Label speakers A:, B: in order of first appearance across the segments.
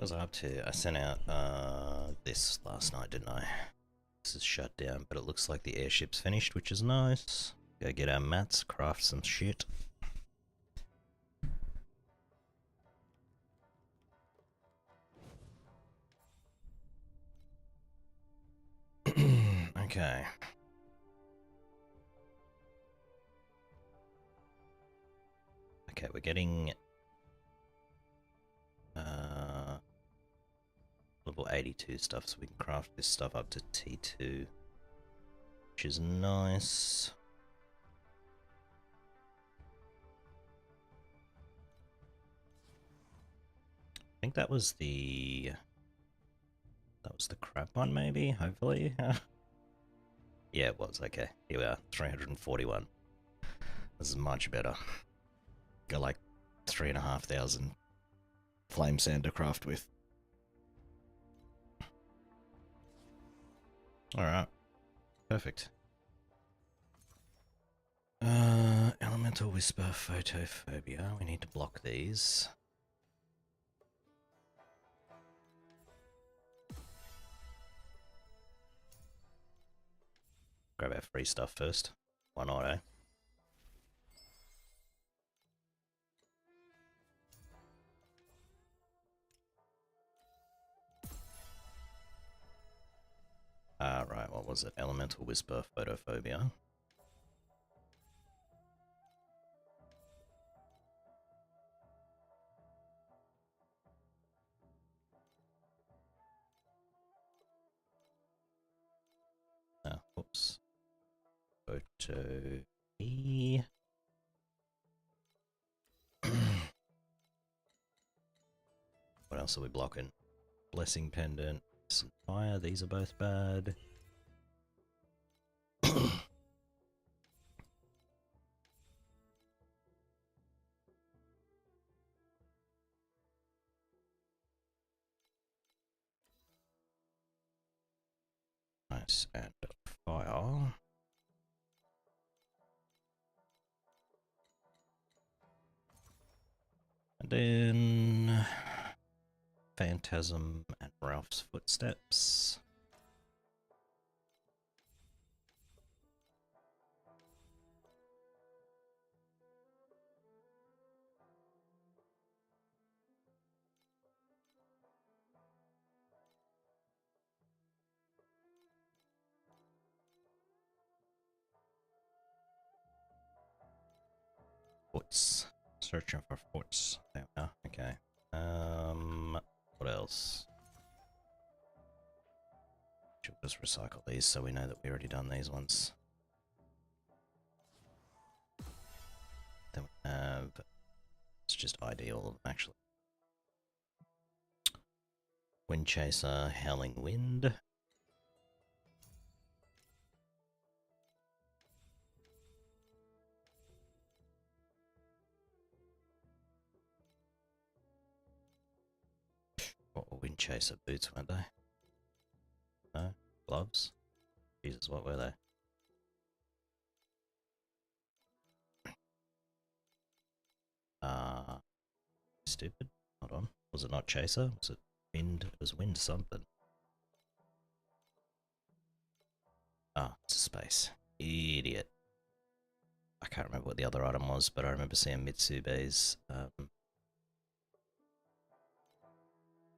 A: was I up to? I sent out this last night, didn't I? This is shut down, but it looks like the airship's finished, which is nice. Go get our mats, craft some shit. Okay. Okay, we're getting level 82 stuff, so we can craft this stuff up to T2, which is nice. I think that was the crap one, maybe, hopefully. Yeah, it was. Okay, here we are, 341. This is much better. Got like 3,500 flame sand to craft with. Alright, perfect. Elemental Whisper, Photophobia. We need to block these. Grab our free stuff first. Why not, eh? Right, what was it? Elemental Whisper, Photophobia. Whoops. Photo E. What else are we blocking? Blessing Pendant, some fire, these are both bad. Nice, and fire. And then Phantasm and Ralph's Footsteps. Forts. Searching for forts. There we are. Okay. What else? Should just recycle these so we know that we already done these ones. Then we have. Let's just ID all of them actually. Wind Chaser, Howling Wind. What were Wind Chaser boots, weren't they? No? Gloves? Jesus, what were they? Stupid. Hold on. Was it not Chaser? Was it Wind? It was Wind something. It's a space. Idiot. I can't remember what the other item was, but I remember seeing Mitsube's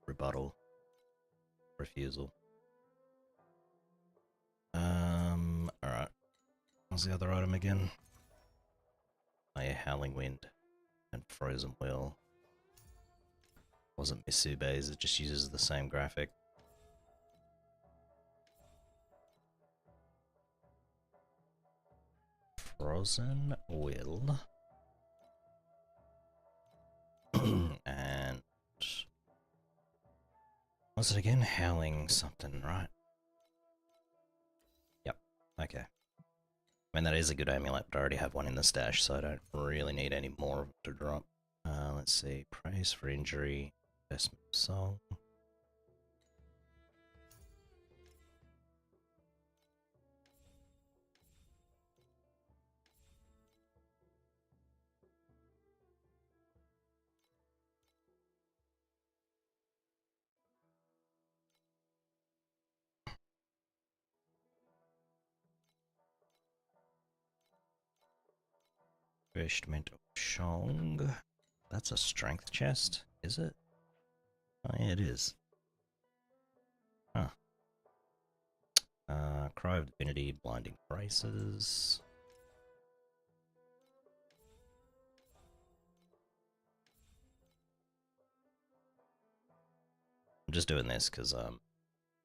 A: rebuttal. Refusal. Alright. What's the other item again? Oh yeah, Howling Wind and Frozen Will. Wasn't Mitsube's, it just uses the same graphic. Frozen Will. And what's it again? Howling something, right? Yep, okay. I mean, that is a good amulet, but I already have one in the stash, so I don't really need any more of it to drop. Let's see. Praise for injury. Investment song. Vestment of Shong. That's a strength chest, is it? Oh yeah, it is. Huh. Cry of Divinity, Blinding Braces. I'm just doing this because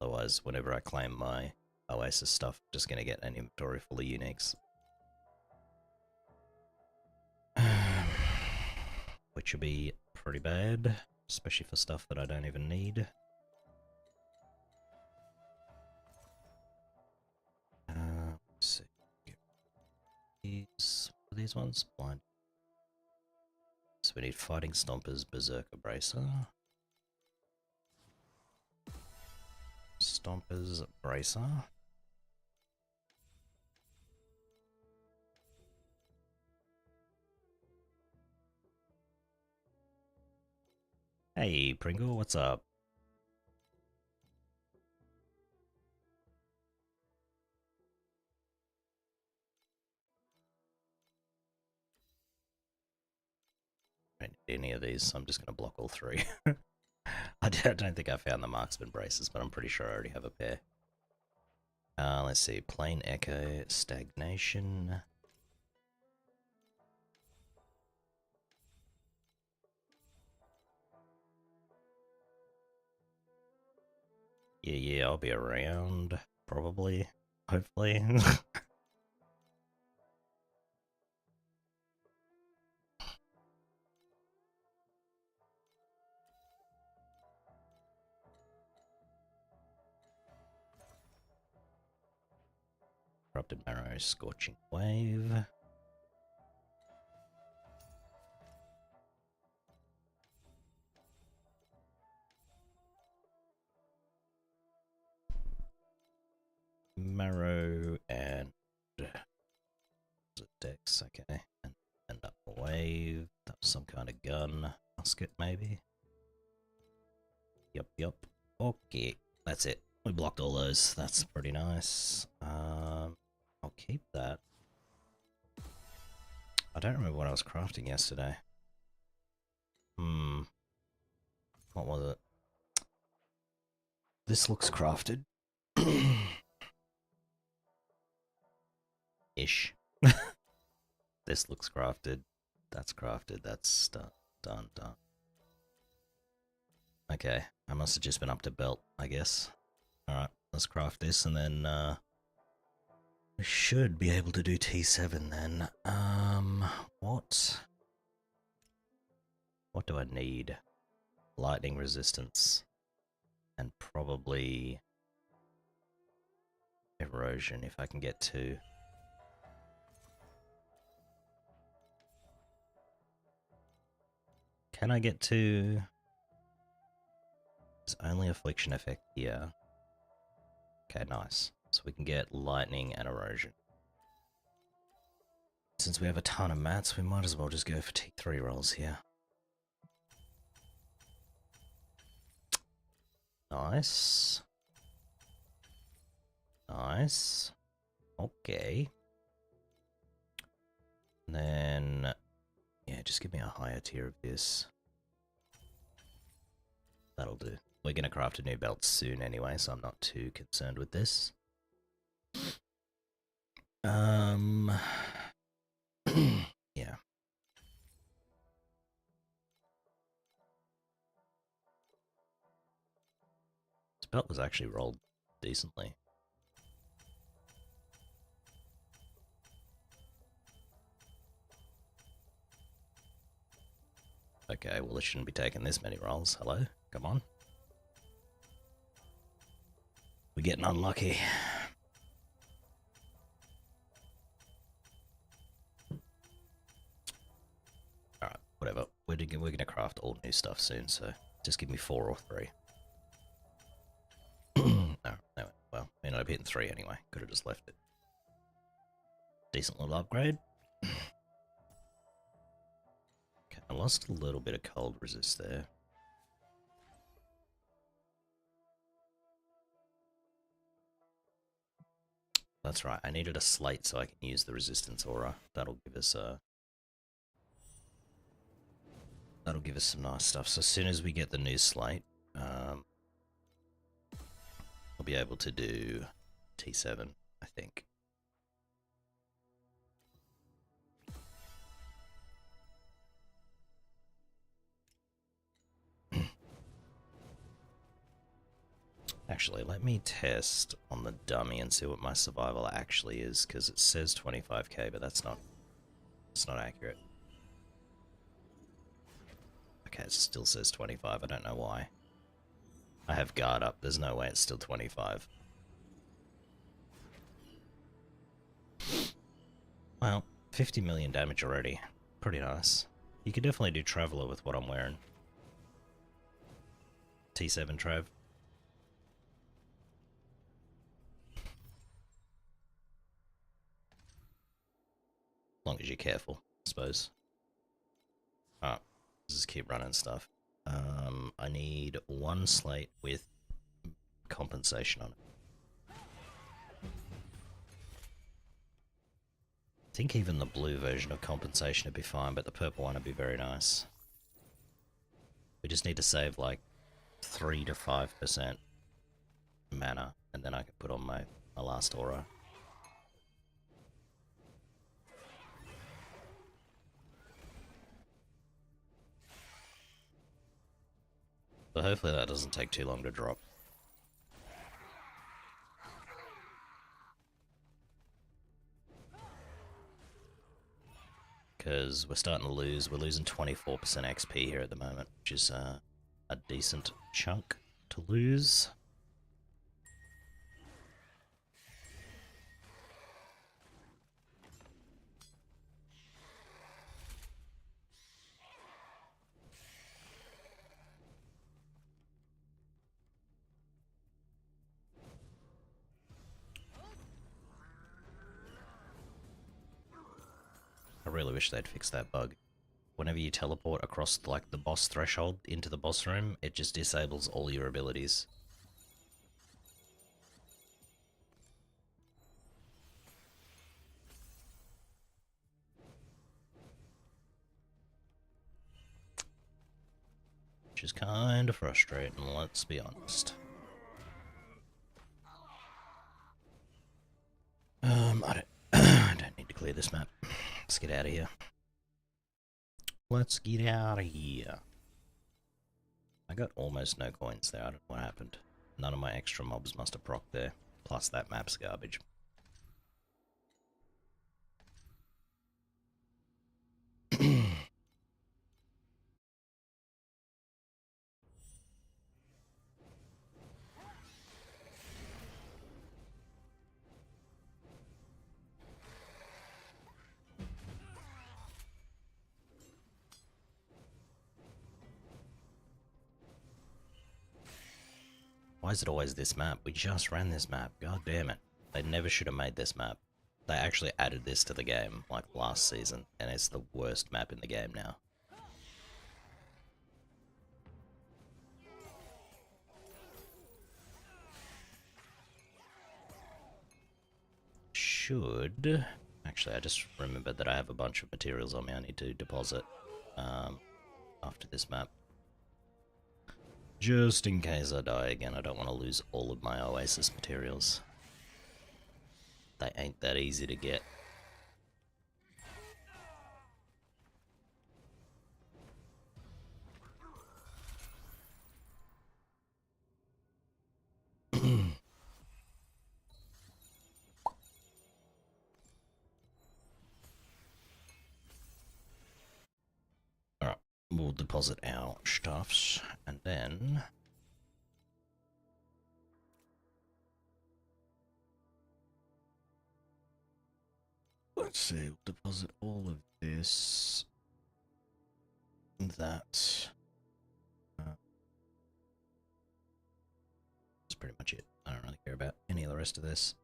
A: otherwise whenever I claim my Oasis stuff, I'm just gonna get an inventory full of uniques. Which would be pretty bad, especially for stuff that I don't even need. Let's see. These ones? Blind. So we need Fighting Stompers, Berserker Bracer. Stompers, Bracer. Hey, Pringle, what's up? I don't need any of these, so I'm just going to block all three. I don't think I found the Marksman Braces, but I'm pretty sure I already have a pair. Let's see. Plain Echo, Stagnation. Yeah, I'll be around, probably. Hopefully. Corrupted Marrow, Scorching Wave. Marrow and Dex, okay. And up a wave. That was some kind of gun. Musket, maybe? Yup. Okay, that's it. We blocked all those. That's pretty nice. I'll keep that. I don't remember what I was crafting yesterday. What was it? This looks crafted. Ish. This looks crafted. That's crafted. That's done. Okay, I must have just been up to belt, I guess. Alright, let's craft this and then we should be able to do T7 then. What do I need? Lightning resistance. And probably erosion if I can get to. Can I get to? It's only affliction effect here. Okay, nice. So we can get lightning and erosion. Since we have a ton of mats, we might as well just go for T3 rolls here. Nice. Okay. And then, yeah, just give me a higher tier of this. That'll do. We're going to craft a new belt soon anyway, so I'm not too concerned with this. Yeah. This belt was actually rolled decently. Okay, well it shouldn't be taking this many rolls. Hello? Come on. We're getting unlucky. Alright, whatever. We're gonna craft all new stuff soon, so just give me 4 or 3. No, well, I ended up hitting 3 anyway. Could have just left it. Decent little upgrade. Okay, I lost a little bit of cold resist there. That's right, I needed a slate so I can use the resistance aura. That'll give us That'll give us some nice stuff. So as soon as we get the new slate, I'll be able to do T7, I think. Actually, let me test on the dummy and see what my survival actually is, because it says 25k, but it's not accurate. Okay, it still says 25, I don't know why. I have guard up, there's no way it's still 25. Well, 50 million damage already. Pretty nice. You could definitely do Traveler with what I'm wearing. T7 Trav. As long as you're careful, I suppose. Alright, let's just keep running stuff. I need one slate with compensation on it. I think even the blue version of compensation would be fine, but the purple one would be very nice. We just need to save like 3 to 5% mana, and then I can put on my last aura. So hopefully that doesn't take too long to drop. Because we're starting to lose. We're losing 24% XP here at the moment, which is a decent chunk to lose. I really wish they'd fix that bug. Whenever you teleport across like the boss threshold into the boss room, it just disables all your abilities. Which is kind of frustrating, let's be honest. I don't need to clear this map. Let's get out of here. Let's get out of here. I got almost no coins there. I don't know what happened. None of my extra mobs must have procced there. Plus that map's garbage. Why is it always this map? We just ran this map. God damn it. They never should have made this map. They actually added this to the game, like last season, and it's the worst map in the game now. Should... Actually, I just remembered that I have a bunch of materials on me I need to deposit after this map. Just in case I die again, I don't want to lose all of my Oasis materials. They ain't that easy to get. Alright, we'll deposit our stuffs, and then... Let's see, we'll deposit all of this... That... That's pretty much it. I don't really care about any of the rest of this.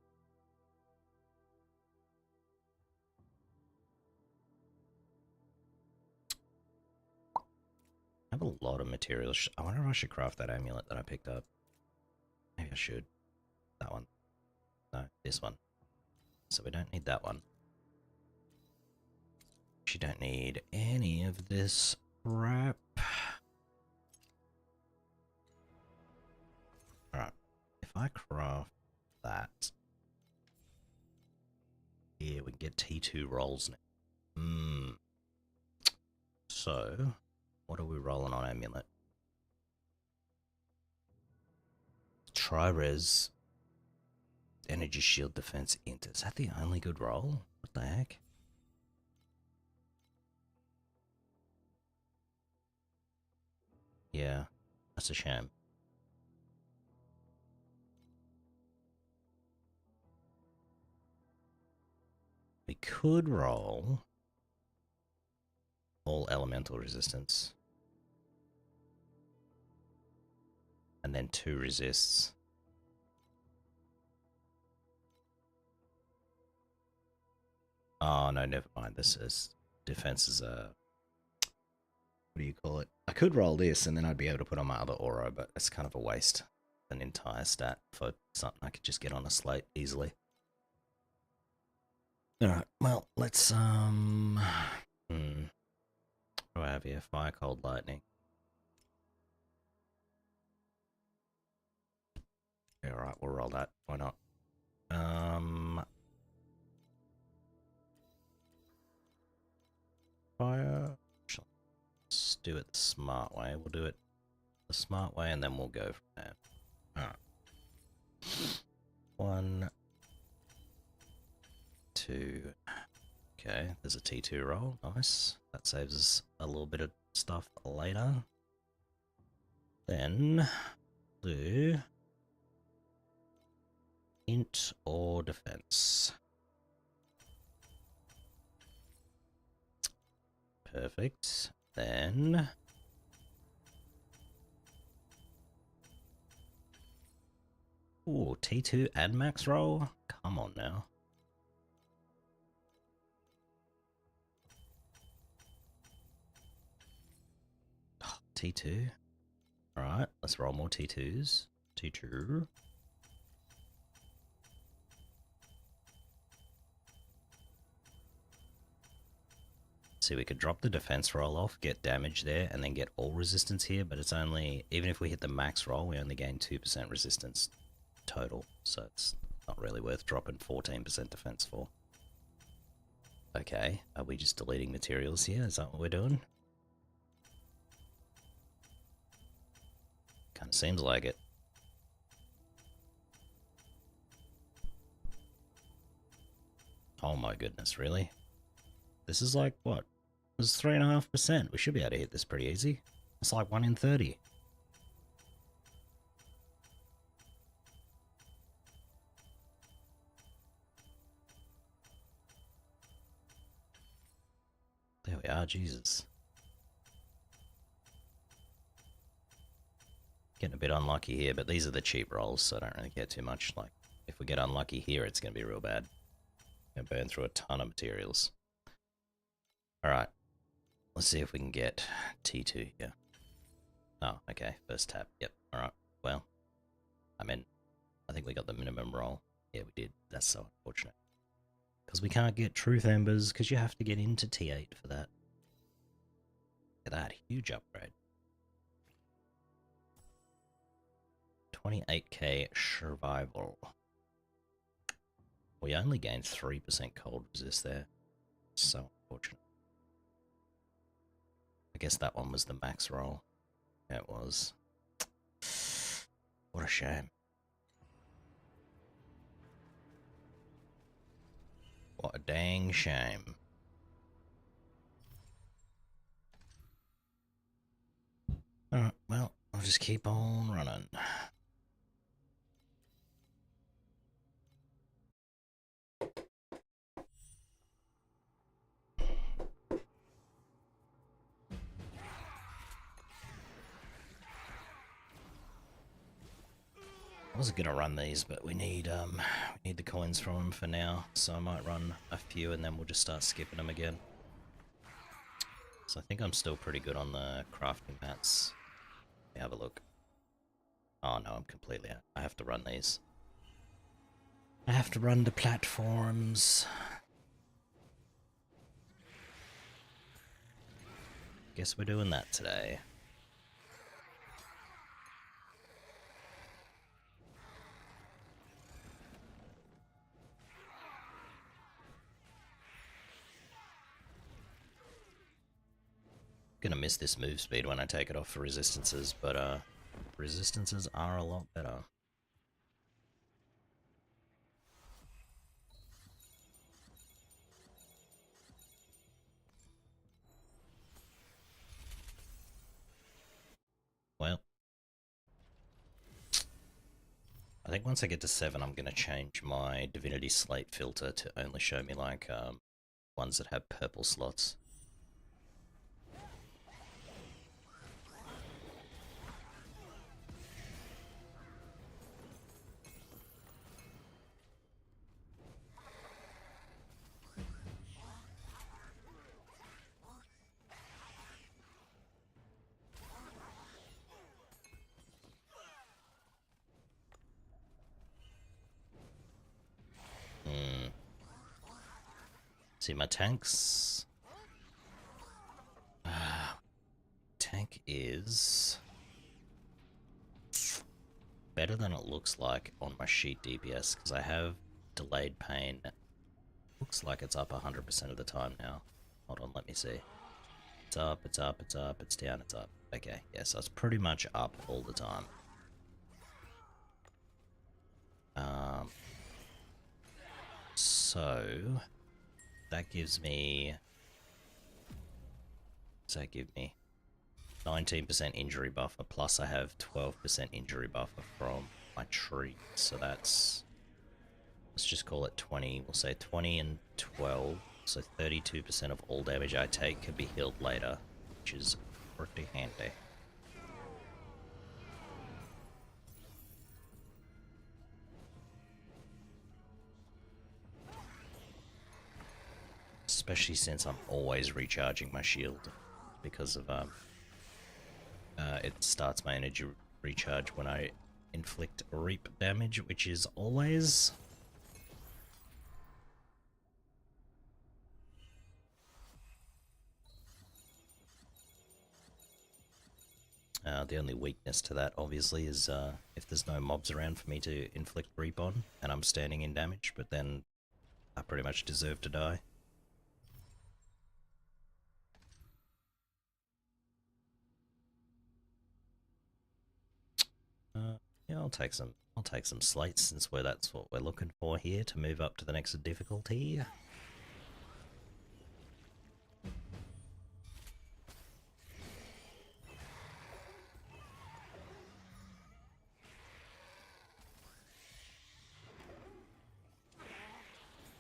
A: I have a lot of materials. I wonder if I should craft that amulet that I picked up. Maybe I should. That one. No, this one. So we don't need that one. You don't need any of this crap. Alright, if I craft that, here we can get T2 rolls now. So, what are we rolling on Amulet? Tri-res Energy Shield Defense Int. Is that the only good roll? What the heck? Yeah, that's a shame. We could roll all elemental resistance. And then 2 resists. Oh, no, never mind. This is defense is a... What do you call it? I could roll this and then I'd be able to put on my other aura, but it's kind of a waste. An entire stat for something I could just get on a slate easily. Alright, well, let's, what do I have here? Fire, Cold, Lightning. Yeah, alright, we'll roll that. Why not? Fire. Let's do it the smart way. We'll do it the smart way and then we'll go from there. Alright. 1, 2. Okay, there's a T2 roll. Nice. That saves us a little bit of stuff later. Then do int or defense. Perfect. Then ooh, T2 and max roll? Come on now. Oh, T2. Alright, let's roll more T2s. T2. See, we could drop the defense roll off, get damage there, and then get all resistance here, but it's only, even if we hit the max roll, we only gain 2% resistance total, so it's not really worth dropping 14% defense for. Okay, are we just deleting materials here? Is that what we're doing? Kind of seems like it. Oh my goodness, really? This is like, what? This is 3.5%. We should be able to hit this pretty easy. It's like 1 in 30. There we are, Jesus. Getting a bit unlucky here, but these are the cheap rolls, so I don't really care too much. Like, if we get unlucky here, it's going to be real bad. Gonna burn through a ton of materials. Alright. Let's see if we can get T2 here. Oh, okay. First tap. Yep. Alright. Well, I mean, I think we got the minimum roll. Yeah, we did. That's so unfortunate. Because we can't get Truth Embers, because you have to get into T8 for that. Look at that. Huge upgrade. 28k survival. We only gained 3% cold resist there. So unfortunate. I guess that one was the max roll. Yeah, it was. What a shame. What a dang shame. Alright, well, I'll just keep on running. I wasn't gonna run these, but we need the coins from them for now, so I might run a few and then we'll just start skipping them again. So I think I'm still pretty good on the crafting mats. Let me have a look. Oh no, I'm completely out. I have to run these. I have to run the platforms. guess we're doing that today. Gonna miss this move speed when I take it off for resistances, but resistances are a lot better. Well, I think once I get to 7, I'm gonna change my Divinity Slate filter to only show me like ones that have purple slots. See my tanks. Tank is better than it looks like on my sheet DPS because I have delayed pain. Looks like it's up 100% of the time now. Hold on, let me see. It's up, it's up, it's up, it's down, it's up. Okay, yeah, so it's pretty much up all the time. So that gives me. Does that give me 19% injury buffer, plus I have 12% injury buffer from my tree, so that's, let's just call it 20, we'll say 20 and 12, so 32% of all damage I take can be healed later, which is pretty handy. Especially since I'm always recharging my shield, because of it starts my energy recharge when I inflict reap damage, which is always the only weakness to that obviously is if there's no mobs around for me to inflict reap on and I'm standing in damage, but then I pretty much deserve to die. Yeah, I'll take some slates since that's what we're looking for here to move up to the next difficulty.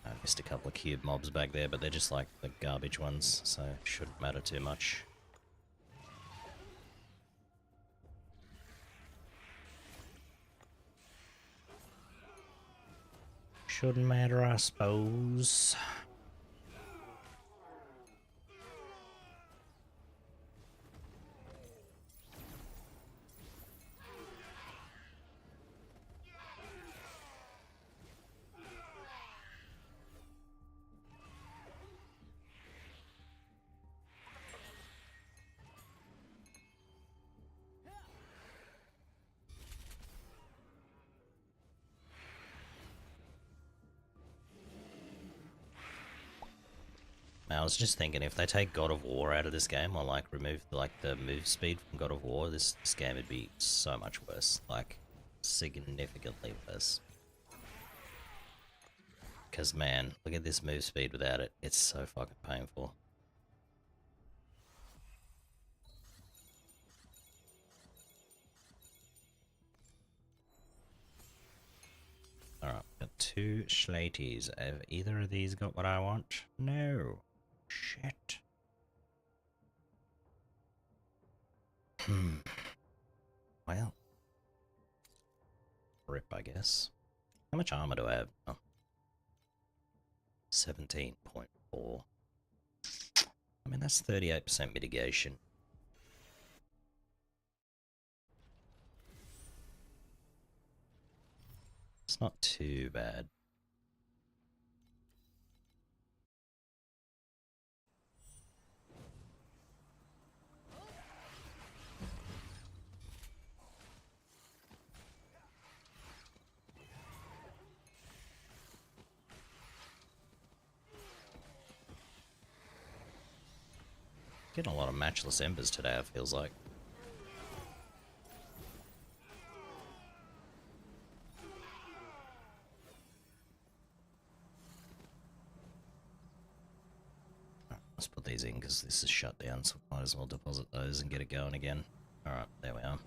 A: I missed a couple of cube mobs back there, but they're just like the garbage ones, so shouldn't matter too much. Shouldn't matter, I suppose. I was just thinking, if they take God of War out of this game, or like remove like the move speed from God of War, this game would be so much worse, like significantly worse. Because man, look at this move speed without it, it's so fucking painful. Alright, got 2 Schlaties. Have either of these got what I want? No. Shit. Well. Rip, I guess. How much armor do I have? Oh. 17.4. I mean, that's 38% mitigation. It's not too bad. Getting a lot of matchless embers today, it feels like. Let's put these in because this is shut down, so might as well deposit those and get it going again. Alright, there we are.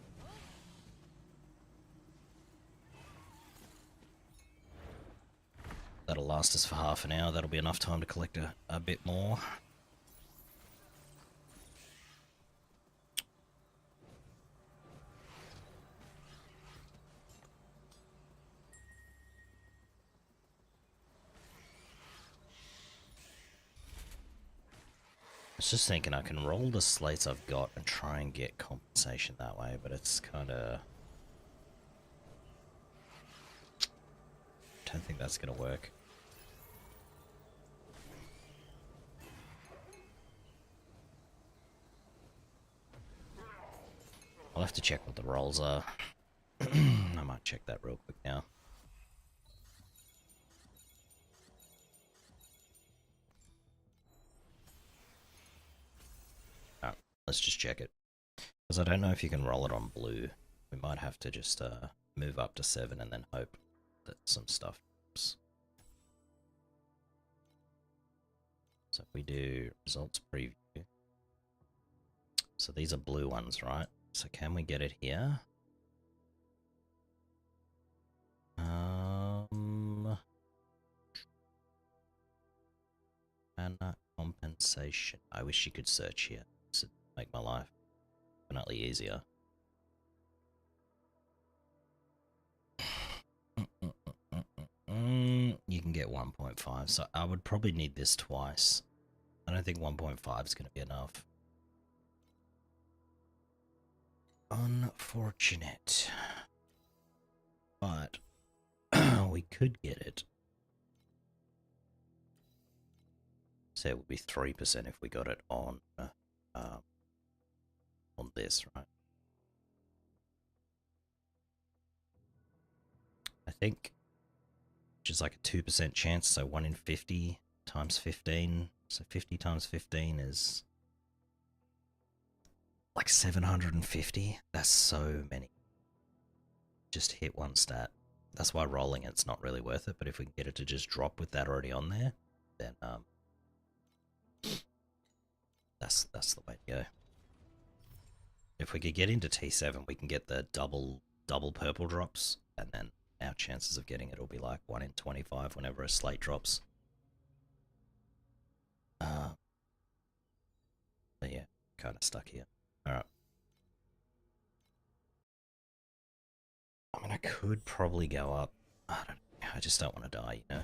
A: That'll last us for half an hour. That'll be enough time to collect a bit more. I was just thinking I can roll the slates I've got and try and get compensation that way, but it's kind of... I don't think that's going to work. I'll have to check what the rolls are. I might check that real quick now. Alright, let's just check it. Because I don't know if you can roll it on blue. We might have to just move up to 7 and then hope that some stuff drops. So if we do results preview. So these are blue ones, right? So can we get it here? And compensation. I wish you could search here. This would make my life definitely easier. You can get 1.5, so I would probably need this twice. I don't think 1.5 is going to be enough. Unfortunate. But we could get it. So it would be 3% if we got it on this, right? I think, which is like a 2% chance, so 1 in 50 times 15. So 50 times 15 is like 750. That's so many. Just hit one stat. That's why rolling it's not really worth it, but if we can get it to just drop with that already on there, then that's the way to go. If we could get into T7, we can get the double purple drops, and then our chances of getting it will be like 1 in 25 whenever a slate drops. But yeah, kind of stuck here. Alright. I mean, I could probably go up. I just don't want to die, you know?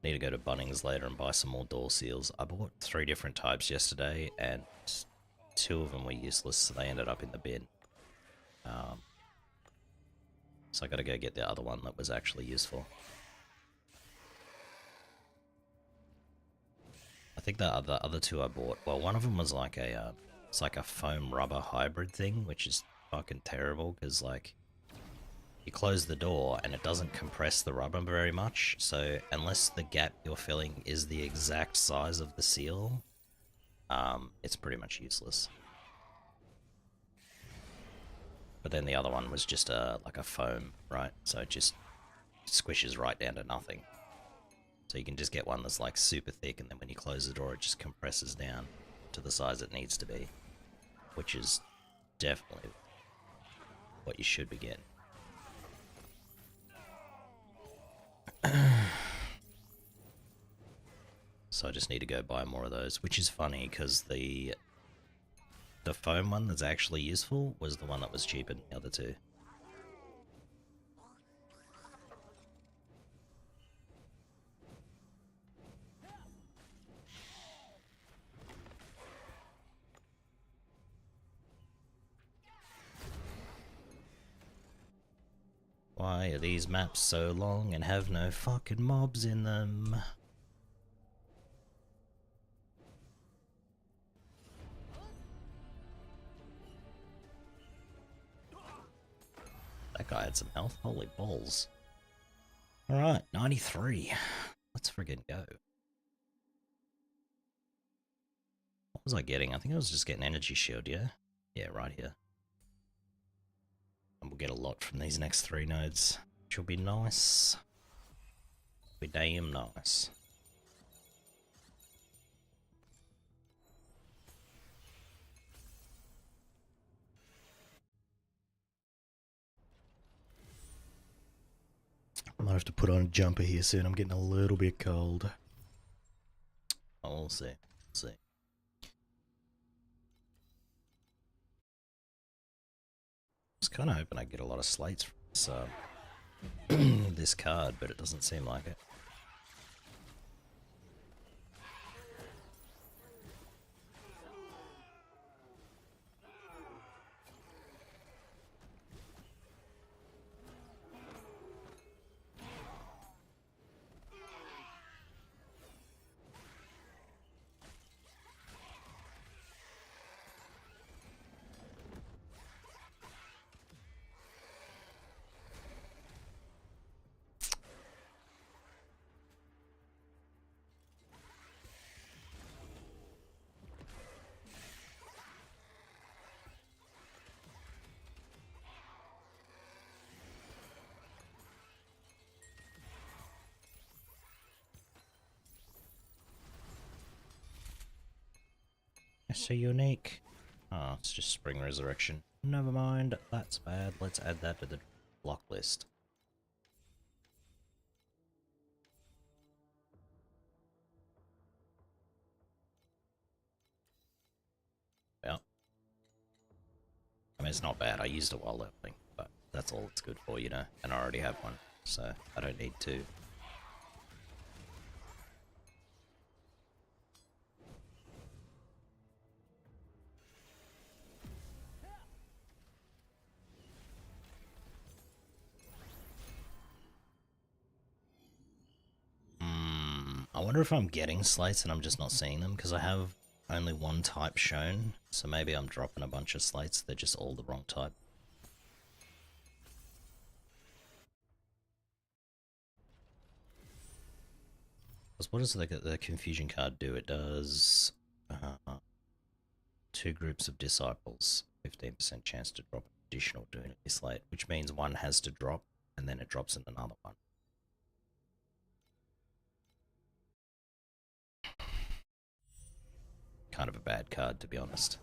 A: Need to go to Bunnings later and buy some more door seals. I bought 3 different types yesterday, and 2 of them were useless, so they ended up in the bin. So I gotta go get the other one that was actually useful. I think the other 2 I bought, well, one of them was like a, it's like a foam rubber hybrid thing, which is fucking terrible, because like, you close the door and it doesn't compress the rubber very much, so unless the gap you're filling is the exact size of the seal, it's pretty much useless. But then the other one was just like a foam, right? So it just squishes right down to nothing. So you can just get one that's like super thick, and then when you close the door it just compresses down to the size it needs to be, which is definitely what you should be getting. So I just need to go buy more of those, which is funny because the foam one that's actually useful was the one that was cheaper than the other 2. Why are these maps so long and have no fucking mobs in them? add some health. Holy balls. Alright, 93. Let's friggin' go. What was I getting? I think I was just getting energy shield, yeah? Yeah, right here. And we'll get a lot from these next 3 nodes, which will be nice. Be damn nice. I might have to put on a jumper here soon. I'm getting a little bit cold. Oh, we'll see. We'll see. I was kind of hoping I'd get a lot of slates from this, this card, but it doesn't seem like it. It's so unique. Oh, it's just Spring Resurrection. Never mind, that's bad. Let's add that to the block list. Well, I mean, it's not bad. I used it while leveling, but that's all it's good for, you know, and I already have one, so I don't need two. I wonder if I'm getting slates and I'm just not seeing them, because I have only one type shown, so maybe I'm dropping a bunch of slates, they're just all the wrong type. Because what does the confusion card do? It does 2 groups of disciples, 15% chance to drop an additional Unity slate, which means one has to drop and then it drops in another one. Kind of a bad card, to be honest.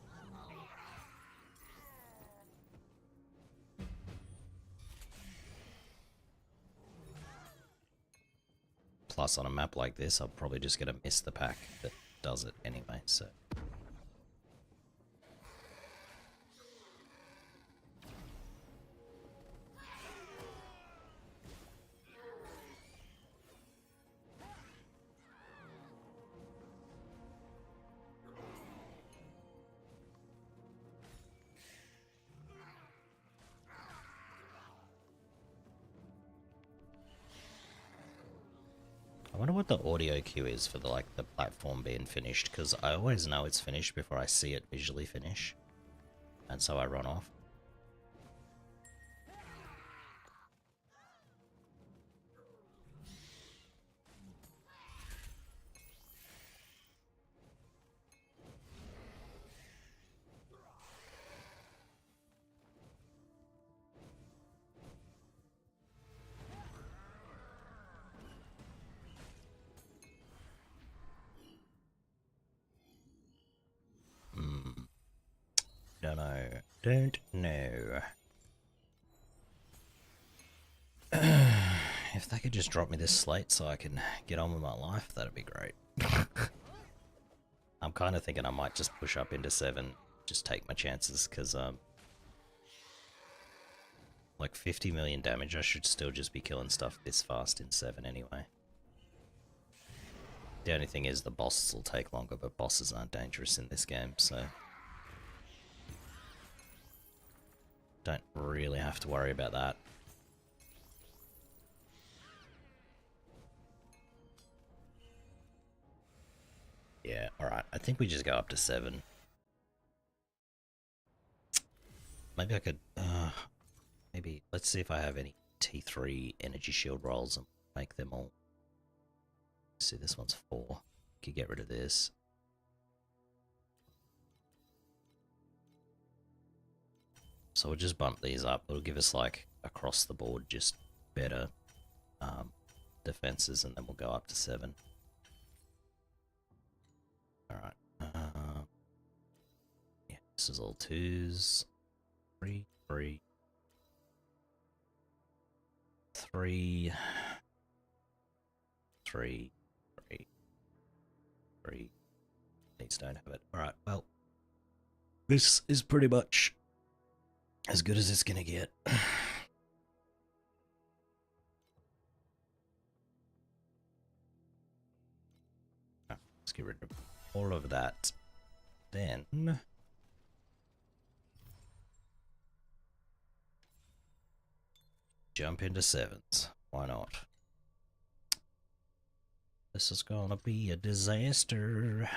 A: Plus, on a map like this, I'm probably just going to miss the pack that does it anyway, so... I wonder what the audio cue is for the platform being finished, because I always know it's finished before I see it visually finish, and so I run off. Don't know. Don't know. If they could just drop me this slate so I can get on with my life, that'd be great. I'm kind of thinking I might just push up into 7, just take my chances, because like 50 million damage, I should still just be killing stuff this fast in 7 anyway. The only thing is the bosses will take longer, but bosses aren't dangerous in this game, so... Don't really have to worry about that. Yeah, alright. I think we just go up to 7. Maybe I could... maybe let's see if I have any T3 energy shield rolls and make them all. See, this one's 4. Could get rid of this. So we'll just bump these up. It'll give us like across the board just better defenses, and then we'll go up to 7. Alright. Yeah, this is all 2s. 3, 3. 3. 3. 3. 3. These don't have it. Alright, well. This is pretty much as good as it's gonna get. Let's get rid of all of that. Then jump into 7s. Why not? This is gonna be a disaster.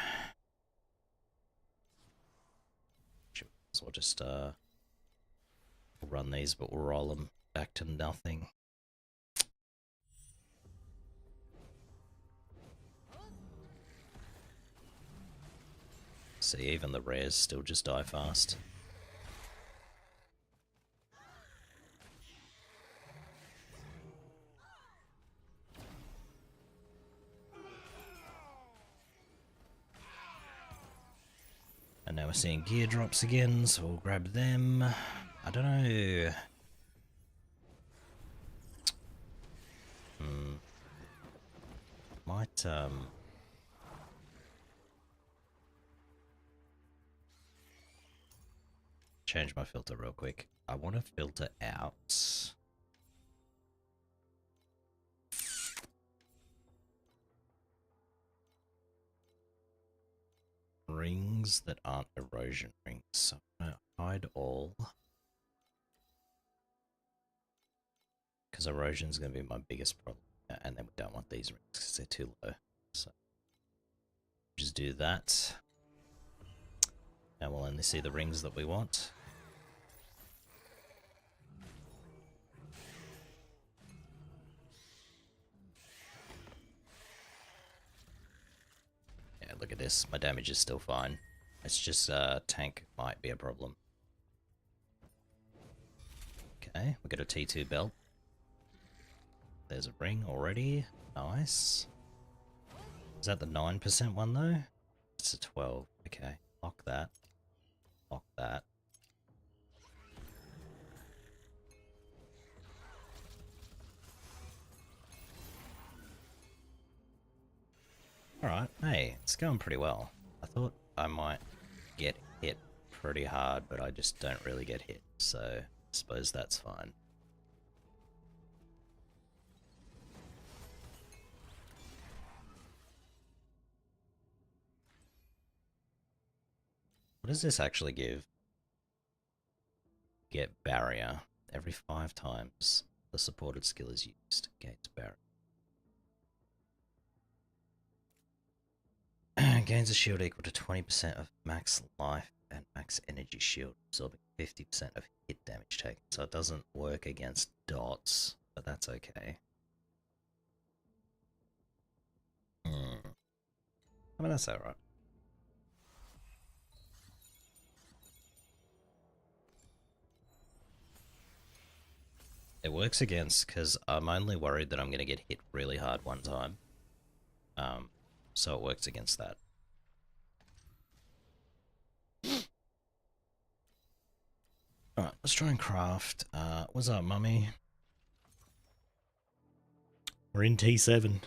A: So we'll just run these, but we'll roll them back to nothing. See, even the rares still just die fast. And now we're seeing gear drops again, so we'll grab them. I don't know. Might, change my filter real quick. I want to filter out rings that aren't erosion rings. So I'm going to hide all, because erosion is going to be my biggest problem. And then we don't want these rings because they're too low. So just do that. Now we'll only see the rings that we want. Yeah, look at this. My damage is still fine. It's just tank might be a problem. Okay, we got a T2 belt. There's a ring already. Nice. Is that the 9% one though? It's a 12. Okay, lock that. Lock that. Alright, hey, it's going pretty well. I thought I might get hit pretty hard, but I just don't really get hit, so I suppose that's fine. What does this actually give? Get barrier. Every 5 times the supported skill is used. Gains barrier. Gains a shield equal to 20% of max life and max energy shield, absorbing 50% of hit damage taken. So it doesn't work against dots, but that's okay. I mean, that's alright. It works against, because I'm only worried that I'm going to get hit really hard one time. So it works against that. Alright, let's try and craft. What's up, mummy? We're in T7.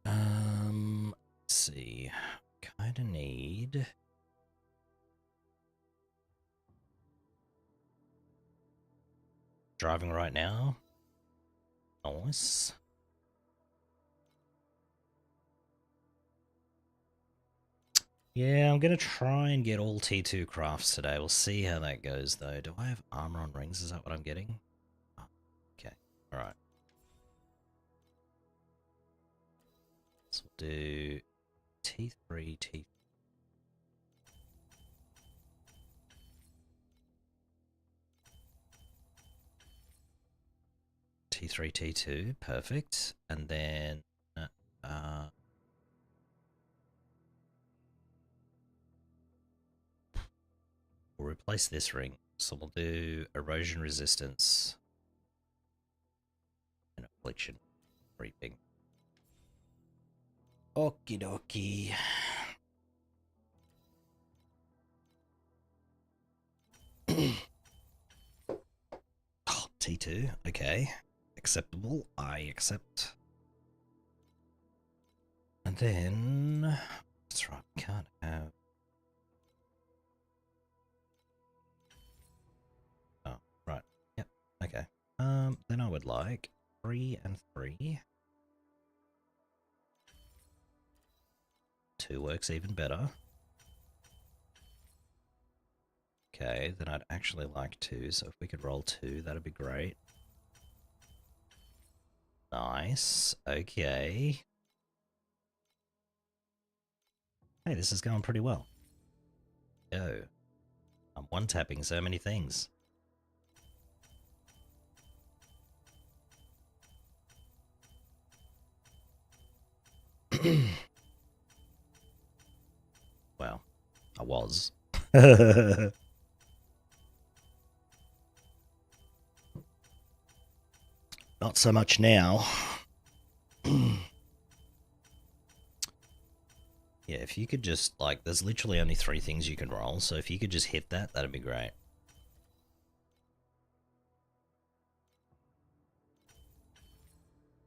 A: Let's see. Kinda need... Driving right now. Nice. Yeah, I'm gonna try and get all T2 crafts today. We'll see how that goes, though. Do I have armor on rings? Is that what I'm getting? Oh, okay, alright. So we'll do T3, T. T3, T2, perfect. And then we'll replace this ring. So we'll do erosion resistance and affliction reaping. Okie dokie. Oh, T2, okay. Acceptable, I accept. And then, that's right, we can't have... Oh, right, yep, okay. Then I would like 3 and 3. 2 works even better. Okay, then I'd actually like 2, so if we could roll 2, that'd be great. Nice, okay. Hey, this is going pretty well. Yo, I'm one-tapping so many things. Well, I was. Not so much now. Yeah, if you could just, like, there's literally only 3 things you can roll, so if you could just hit that, that'd be great.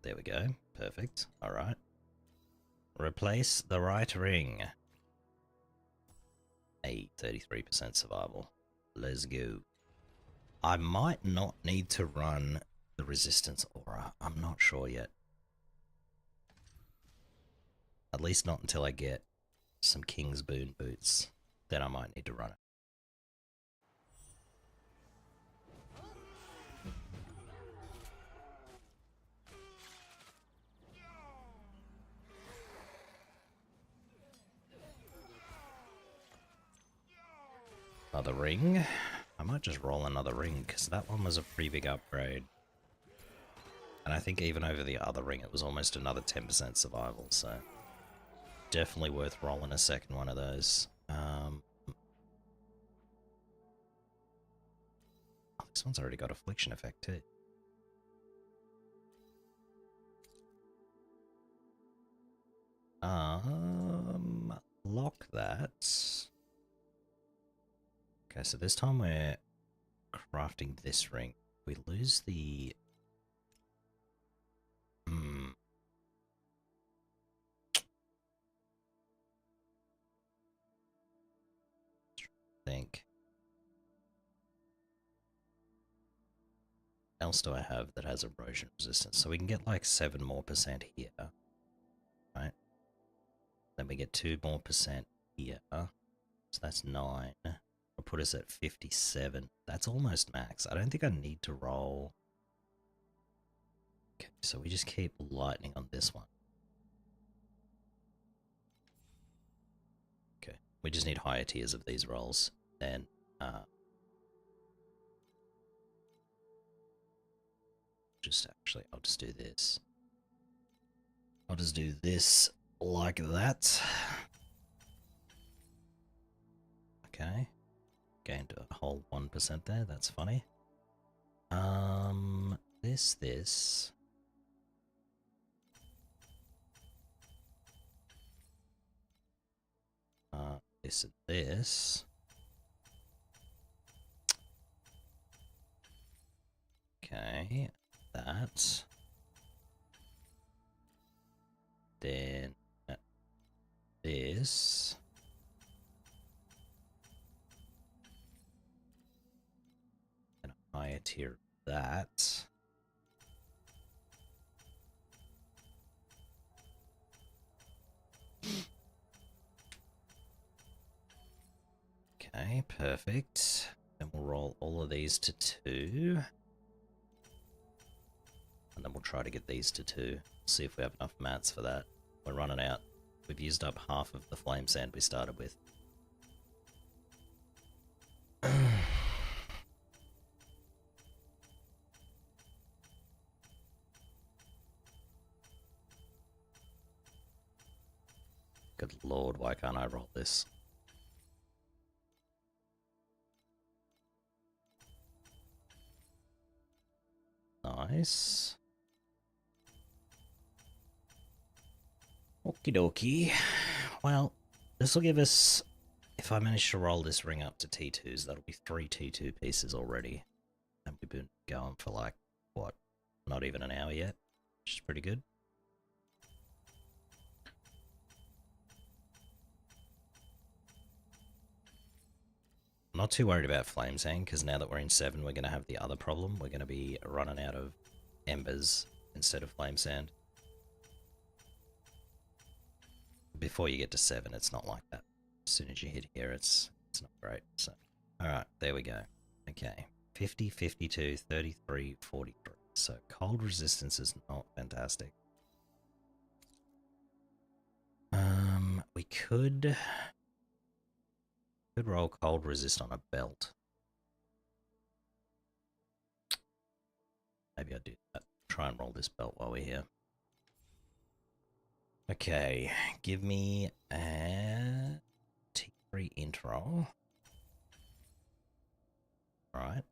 A: There we go. Perfect. Alright. Replace the right ring. A 33% survival. Let's go. I might not need to run the resistance aura. I'm not sure yet. At least not until I get some King's Boon boots. Then I might need to run it. Another ring. I might just roll another ring, because that one was a pretty big upgrade. And I think even over the other ring, it was almost another 10% survival, so... Definitely worth rolling a second one of those. Oh, this one's already got affliction effect too. Lock that. Okay, so this time we're crafting this ring. We lose the... think. What else do I have that has erosion resistance? So we can get like 7% more here. Right? Then we get 2% more here. So that's 9. I'll put us at 57. That's almost max. I don't think I need to roll. Okay, so we just keep lightning on this one. Okay, we just need higher tiers of these rolls. Then, I'll just do this. I'll just do this like that. Okay. Gained a whole 1% there, that's funny. This. This and this. Okay, that. Then this. And a higher tier of that. Okay, perfect. Then we'll roll all of these to 2. And then we'll try to get these to 2. See if we have enough mats for that. We're running out. We've used up half of the flame sand we started with. Good lord, why can't I roll this? Nice. Okie dokie. Well, this will give us, if I manage to roll this ring up to T2s, that'll be 3 T2 pieces already. And we've been going for like, what, not even an hour yet, which is pretty good. I'm not too worried about flame sand, because now that we're in 7, we're going to have the other problem. We're going to be running out of embers instead of flame sand. Before you get to 7, it's not like that. As soon as you hit here, it's not great. So, alright, there we go. Okay, 50, 52, 33, 43. So cold resistance is not fantastic. We could roll cold resist on a belt. Maybe I'll do that. Try and roll this belt while we're here. Okay, give me a T3 intro. Alright,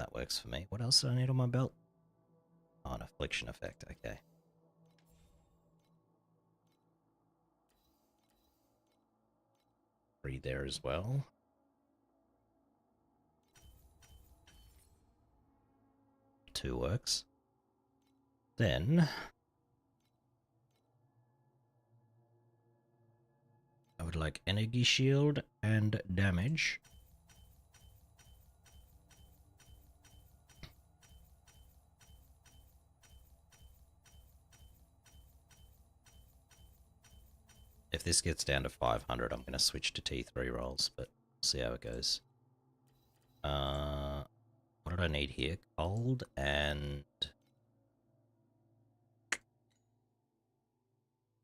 A: that works for me. What else do I need on my belt? Oh, an affliction effect, okay. Three there as well. Two works. Then I would like energy shield and damage. If this gets down to 500, I'm going to switch to T3 rolls, but we'll see how it goes. What did I need here? Cold and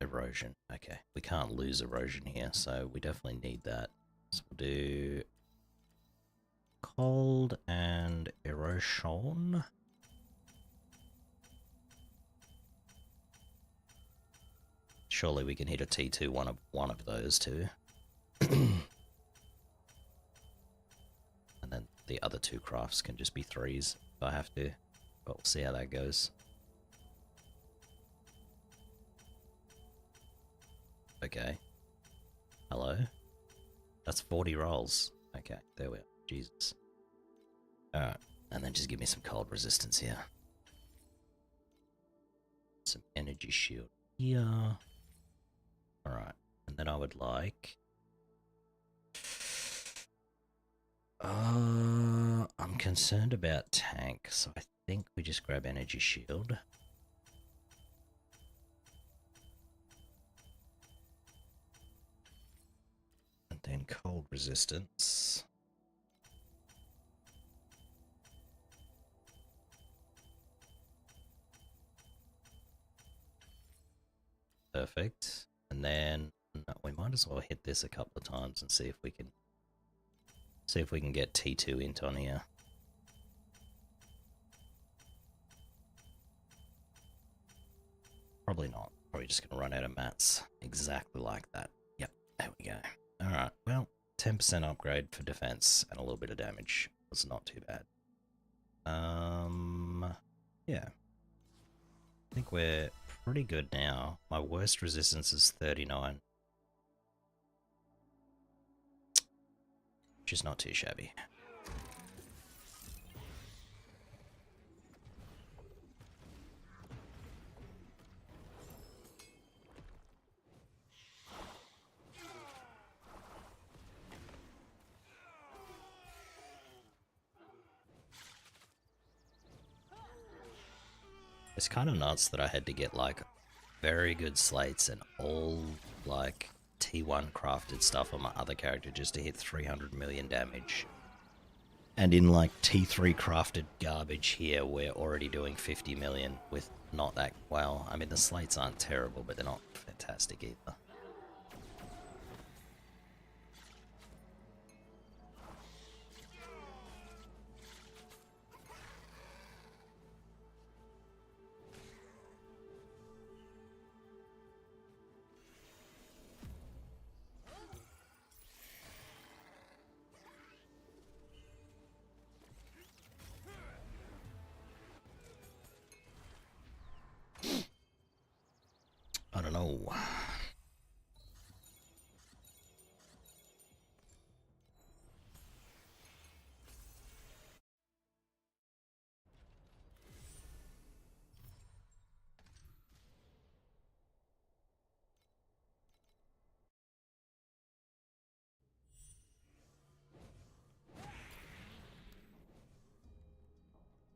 A: erosion. Okay, we can't lose erosion here, so we definitely need that. So we'll do cold and erosion. Surely we can hit a T2 one of those two. And then the other two crafts can just be 3s if I have to. But we'll see how that goes. Okay. Hello? That's 40 rolls. Okay, there we are. Jesus. Alright, and then just give me some cold resistance here. Some energy shield here. Alright, and then I would like... I'm concerned about tank, so I think we just grab energy shield. And then cold resistance. Perfect. And then we might as well hit this a couple of times and see if we can get T2 int on here. Probably not. Probably just gonna run out of mats. Exactly like that. Yep, there we go. Alright, well, 10% upgrade for defense and a little bit of damage was not too bad. Yeah. I think we're pretty good now. My worst resistance is 39. Which is not too shabby. It's kind of nuts that I had to get like very good slates and all like T1 crafted stuff on my other character just to hit 300 million damage. And in like T3 crafted garbage here, we're already doing 50 million with not that well. I mean, the slates aren't terrible, but they're not fantastic either. go.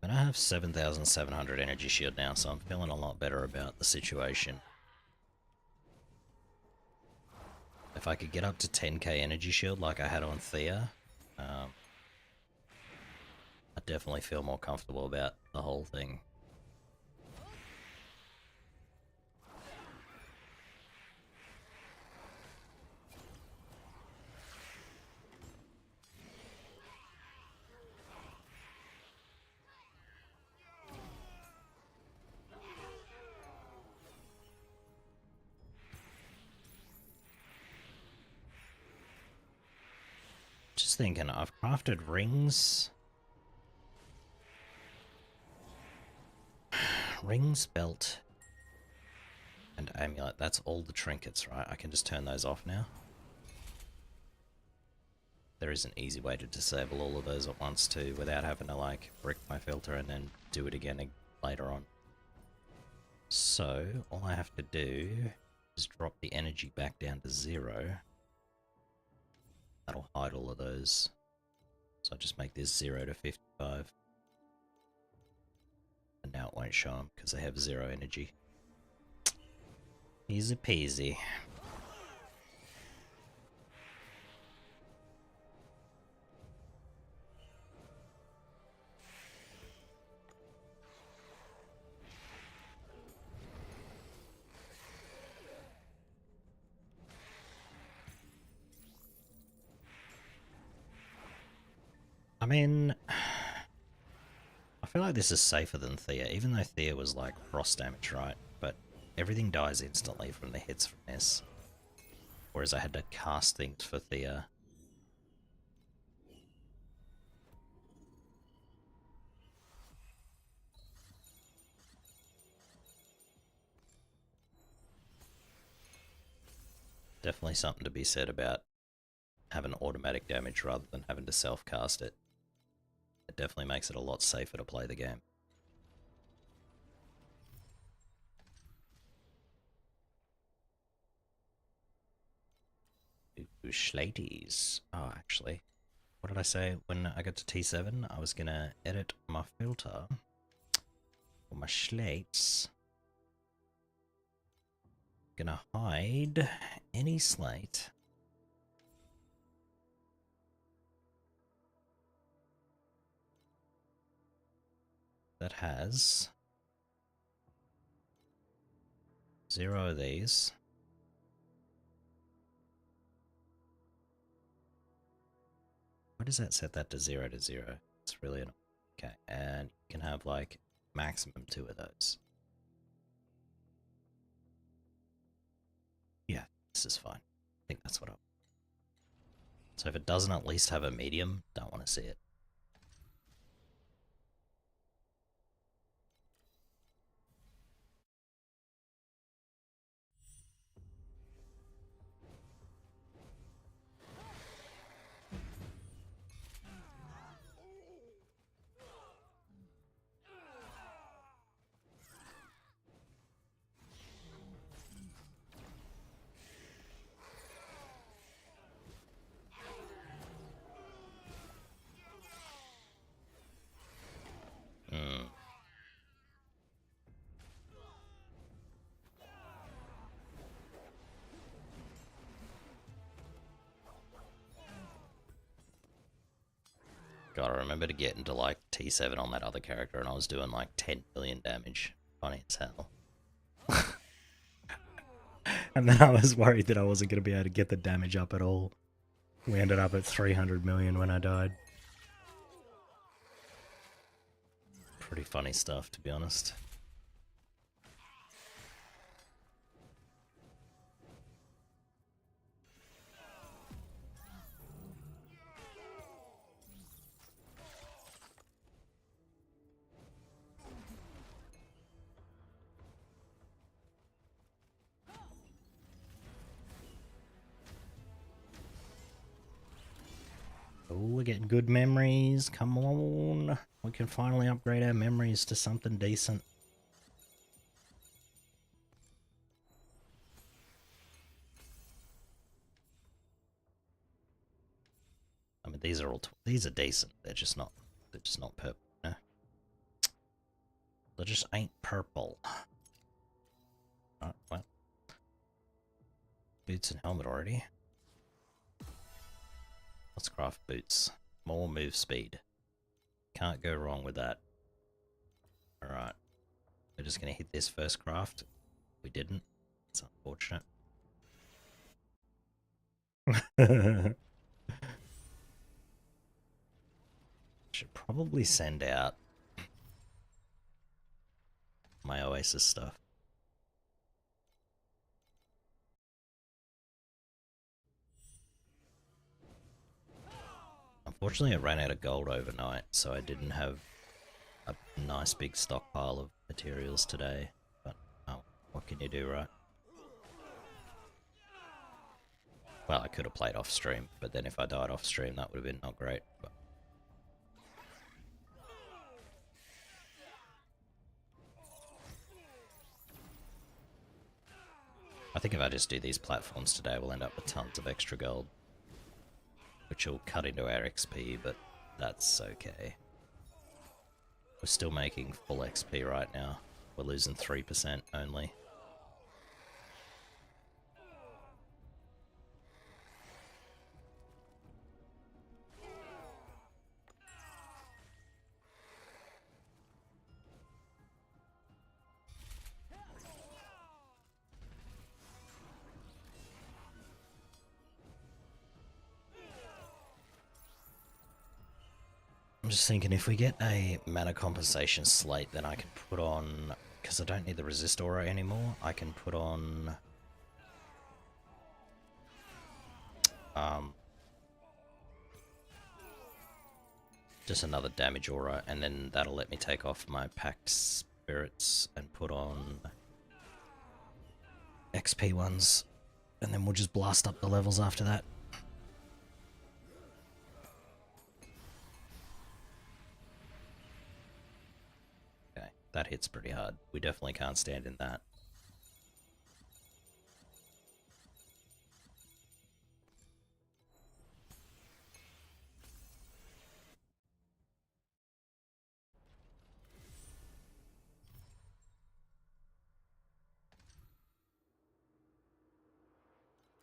A: But I have 7,700 energy shield now, so I'm feeling a lot better about the situation. If I could get up to 10k energy shield like I had on Thea, I definitely feel more comfortable about the whole thing. Just thinking, I've crafted rings. Rings, belt, and amulet. That's all the trinkets, right? I can just turn those off now. There is an easy way to disable all of those at once too, without having to like brick my filter and then do it again later on. So, all I have to do is drop the energy back down to 0. That'll hide all of those. So I'll just make this 0 to 55. And now it won't show them because they have 0 energy. Easy peasy. I mean, I feel like this is safer than Thea, even though Thea was like frost damage, right? But everything dies instantly from the hits from this. Whereas I had to cast things for Thea. Definitely something to be said about having automatic damage rather than having to self-cast it. It definitely makes it a lot safer to play the game. Ooh, Schlaties. Oh, actually, what did I say when I got to T7? I was gonna edit my filter for my slates. Gonna hide any slate that has 0 of these. Why does that set that to 0 to 0? It's really annoying. Okay, and you can have like maximum 2 of those. Yeah, this is fine. I think that's what I want. So if it doesn't at least have a medium, don't want to see it. God, I remember to get into like T7 on that other character and I was doing like 10 million damage. Funny as hell. And then I was worried that I wasn't going to be able to get the damage up at all. We ended up at 300 million when I died. Pretty funny stuff, to be honest. Oh, we're getting good memories. Come on. We can finally upgrade our memories to something decent. I mean, these are decent. They're just not purple. No? They just ain't purple. Alright, well. Boots and helmet already. Let's craft boots. More move speed. Can't go wrong with that. Alright. We're just gonna hit this first craft. We didn't. It's unfortunate. Should probably send out my Oasis stuff. Unfortunately, I ran out of gold overnight, so I didn't have a nice big stockpile of materials today. But, oh, what can you do, right? Well, I could have played off stream, but then if I died off stream, that would have been not great. But I think if I just do these platforms today, we'll end up with tons of extra gold, which will cut into our XP, but that's okay. We're still making full XP right now. We're losing 3% only. I'm just thinking if we get a mana compensation slate, then I can put on, because I don't need the resist aura anymore, I can put on just another damage aura, and then that'll let me take off my packed spirits and put on XP ones, and then we'll just blast up the levels after that. Okay, that hits pretty hard. We definitely can't stand in that.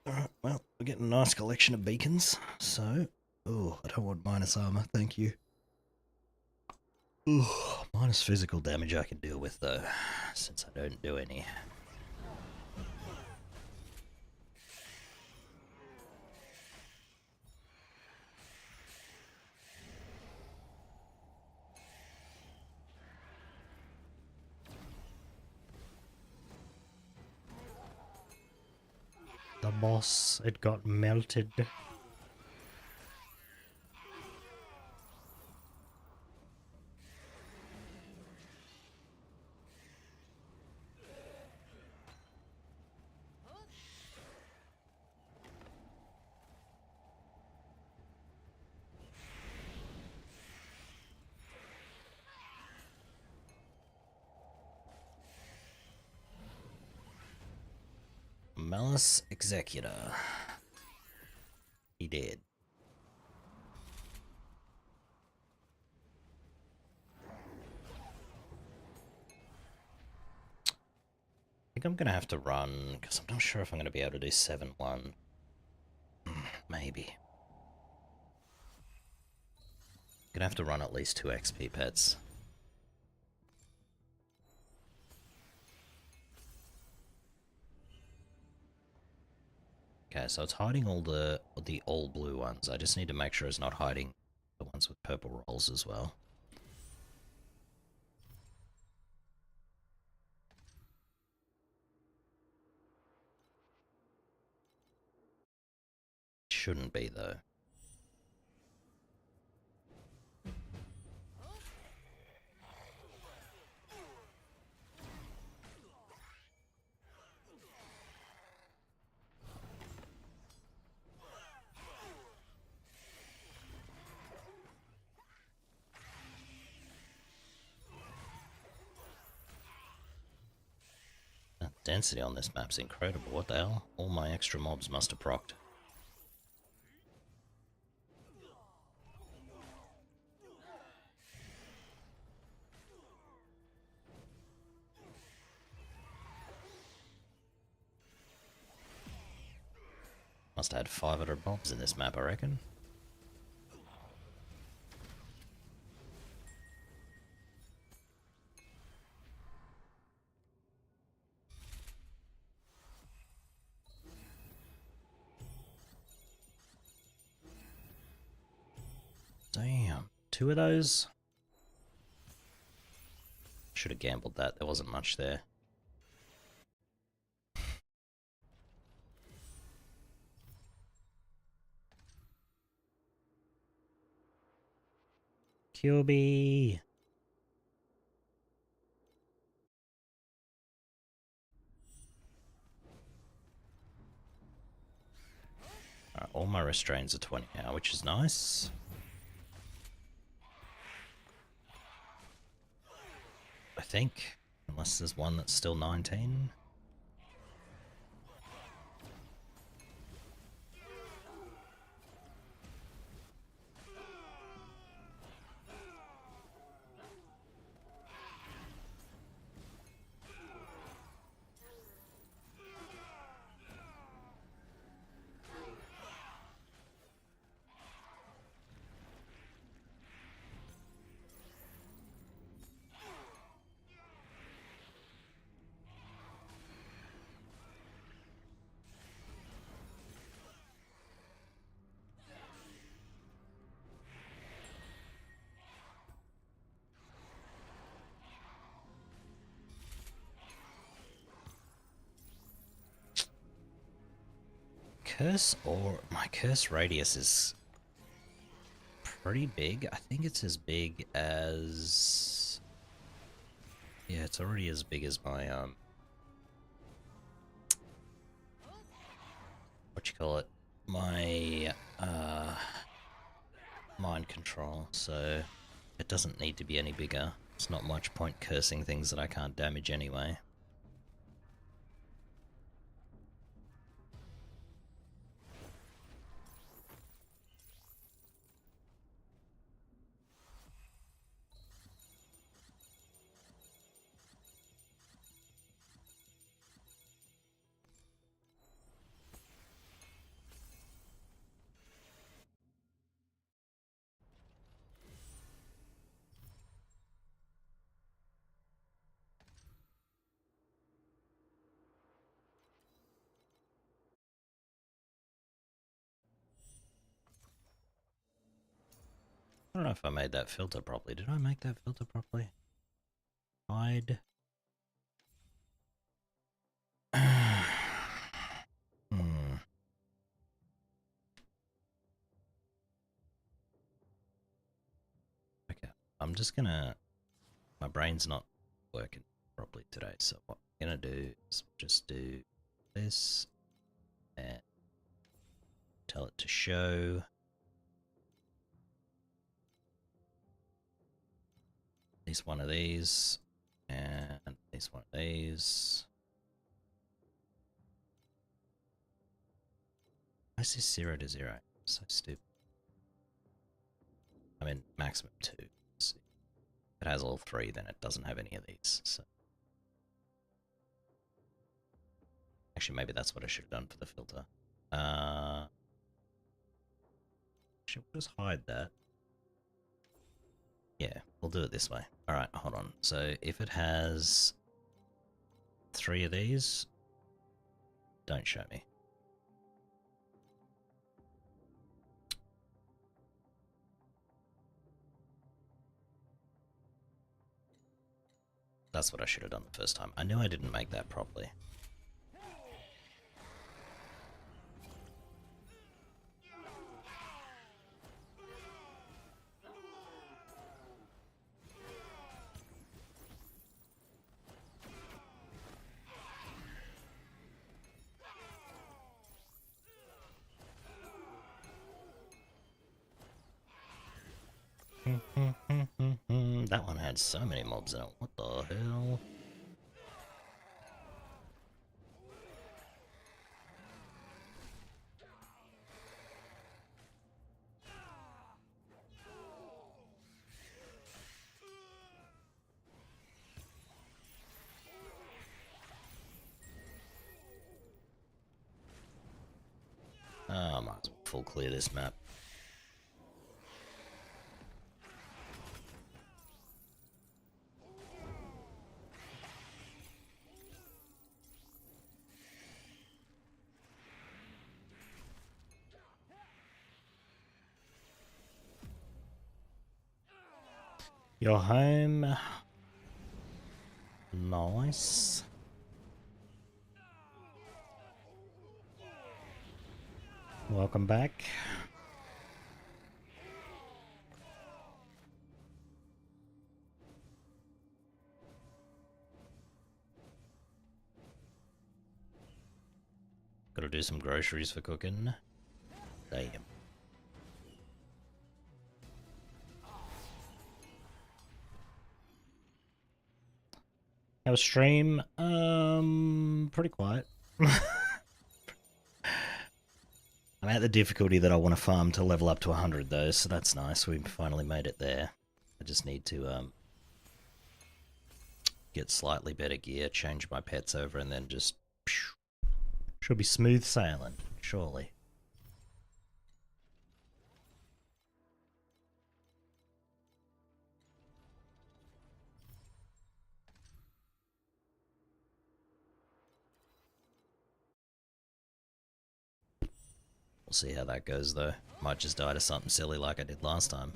A: Alright, well, we're getting a nice collection of beacons, so... Oh, I don't want minus armor, thank you. Ooh, minus physical damage I can deal with, though, since I don't do any. The boss, it got melted. Malice Executor. He did. I think I'm gonna have to run, because I'm not sure if I'm gonna be able to do 7-1. Maybe. Gonna have to run at least 2 XP pets. Okay, so it's hiding all the all blue ones. I just need to make sure it's not hiding the ones with purple rolls as well. Shouldn't be, though. Density on this map's incredible. What the hell? All my extra mobs must have procced. Must have had 500 mobs in this map, I reckon. Damn, 2 of those? Should have gambled that, there wasn't much there. QB! Alright, all my restraints are 20 now, which is nice. I think, unless there's one that's still 19. My curse radius is pretty big. I think it's as big as... Yeah, it's already as big as my, what you call it? My, mind control, so it doesn't need to be any bigger. It's not much point cursing things that I can't damage anyway. I don't know if I made that filter properly. Did I make that filter properly? Hide. Okay, I'm just gonna... My brain's not working properly today, so what I'm gonna do is just do this and tell it to show. At least one of these, and at least one of these. Why is this 0 to 0? So stupid. I mean, maximum 2. If it has all 3, then it doesn't have any of these. So. Actually, maybe that's what I should have done for the filter. Actually, we'll just hide that. Yeah, we'll do it this way. Alright, hold on. So if it has 3 of these, don't show me. That's what I should have done the first time. I knew I didn't make that properly. That one had so many mobs in it. What the hell? Oh, might as well full clear this map. You're home. Nice. Welcome back. Gotta do some groceries for cooking. Damn. Our stream, pretty quiet. I'm at the difficulty that I want to farm to level up to 100 though, so that's nice. We finally made it there. I just need to get slightly better gear, change my pets over, and then just should be smooth sailing, surely. We'll see how that goes though. Might just die to something silly like I did last time.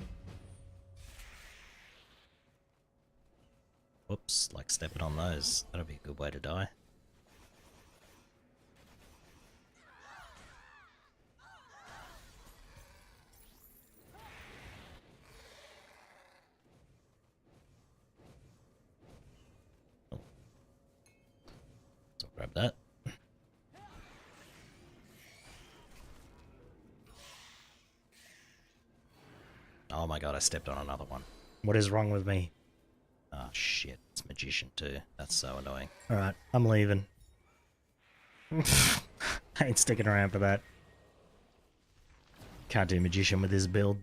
A: Whoops, like stepping on those. That'll be a good way to die. Oh. So grab that. Oh my god, I stepped on another one. What is wrong with me? Oh shit, it's Magician too. That's so annoying. Alright, I'm leaving. I ain't sticking around for that. Can't do Magician with this build.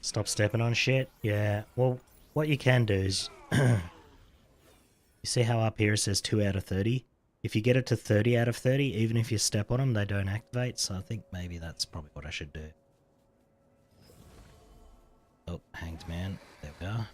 A: Stop stepping on shit? Yeah, well, what you can do is... you see how up here it says 2 out of 30? If you get it to 30 out of 30, even if you step on them, they don't activate, so I think maybe that's probably what I should do. Oh, Hanged Man. There we are.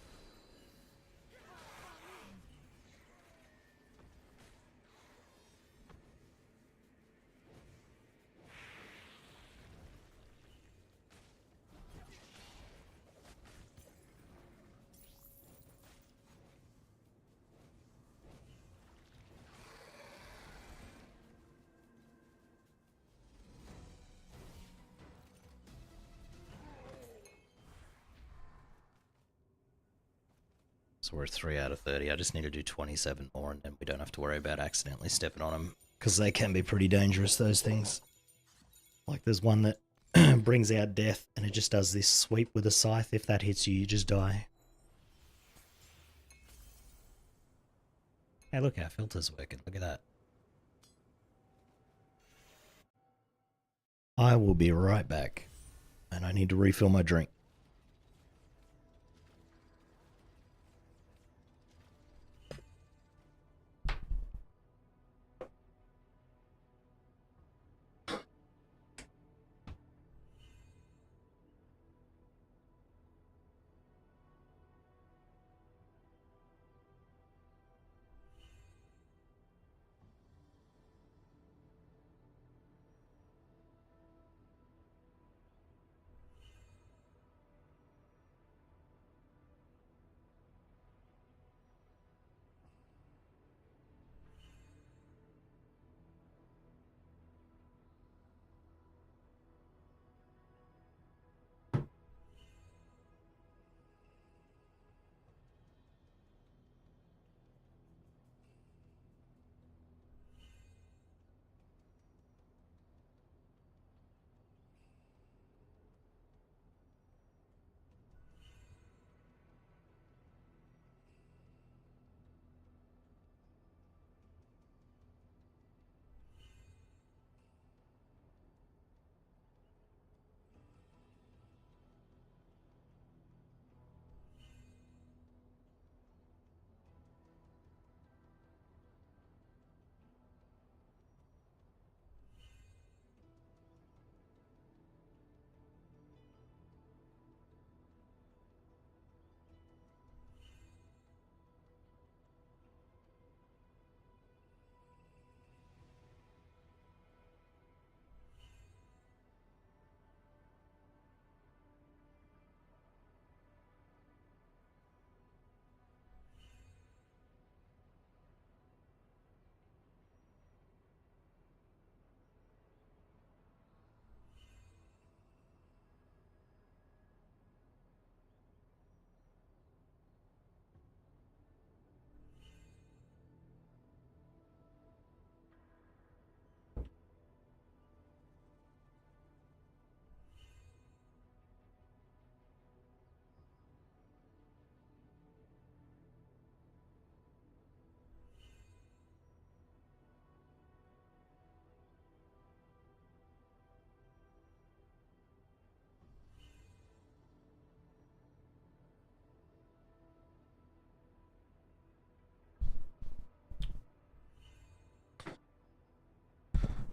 A: So we're 3 out of 30. I just need to do 27 more and then we don't have to worry about accidentally stepping on them. Because they can be pretty dangerous, those things. Like there's one that brings out death and it just does this sweep with a scythe. If that hits you, you just die. Hey, look, our filter's working. Look at that. I will be right back. And I need to refill my drink.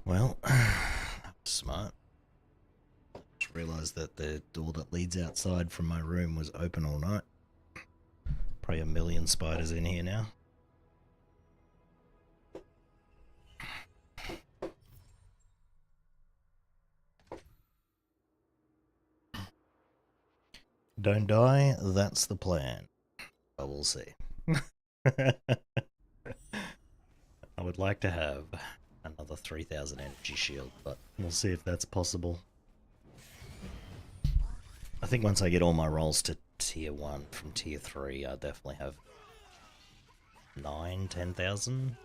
A: Well, that was smart. Just realised that the door that leads outside from my room was open all night. Probably a million spiders in here now. Don't die, that's the plan. But we'll see. I would like to have another 3000 energy shield, but we'll see if that's possible. I think once I get all my rolls to tier 1 from tier 3, I'll definitely have 10,000.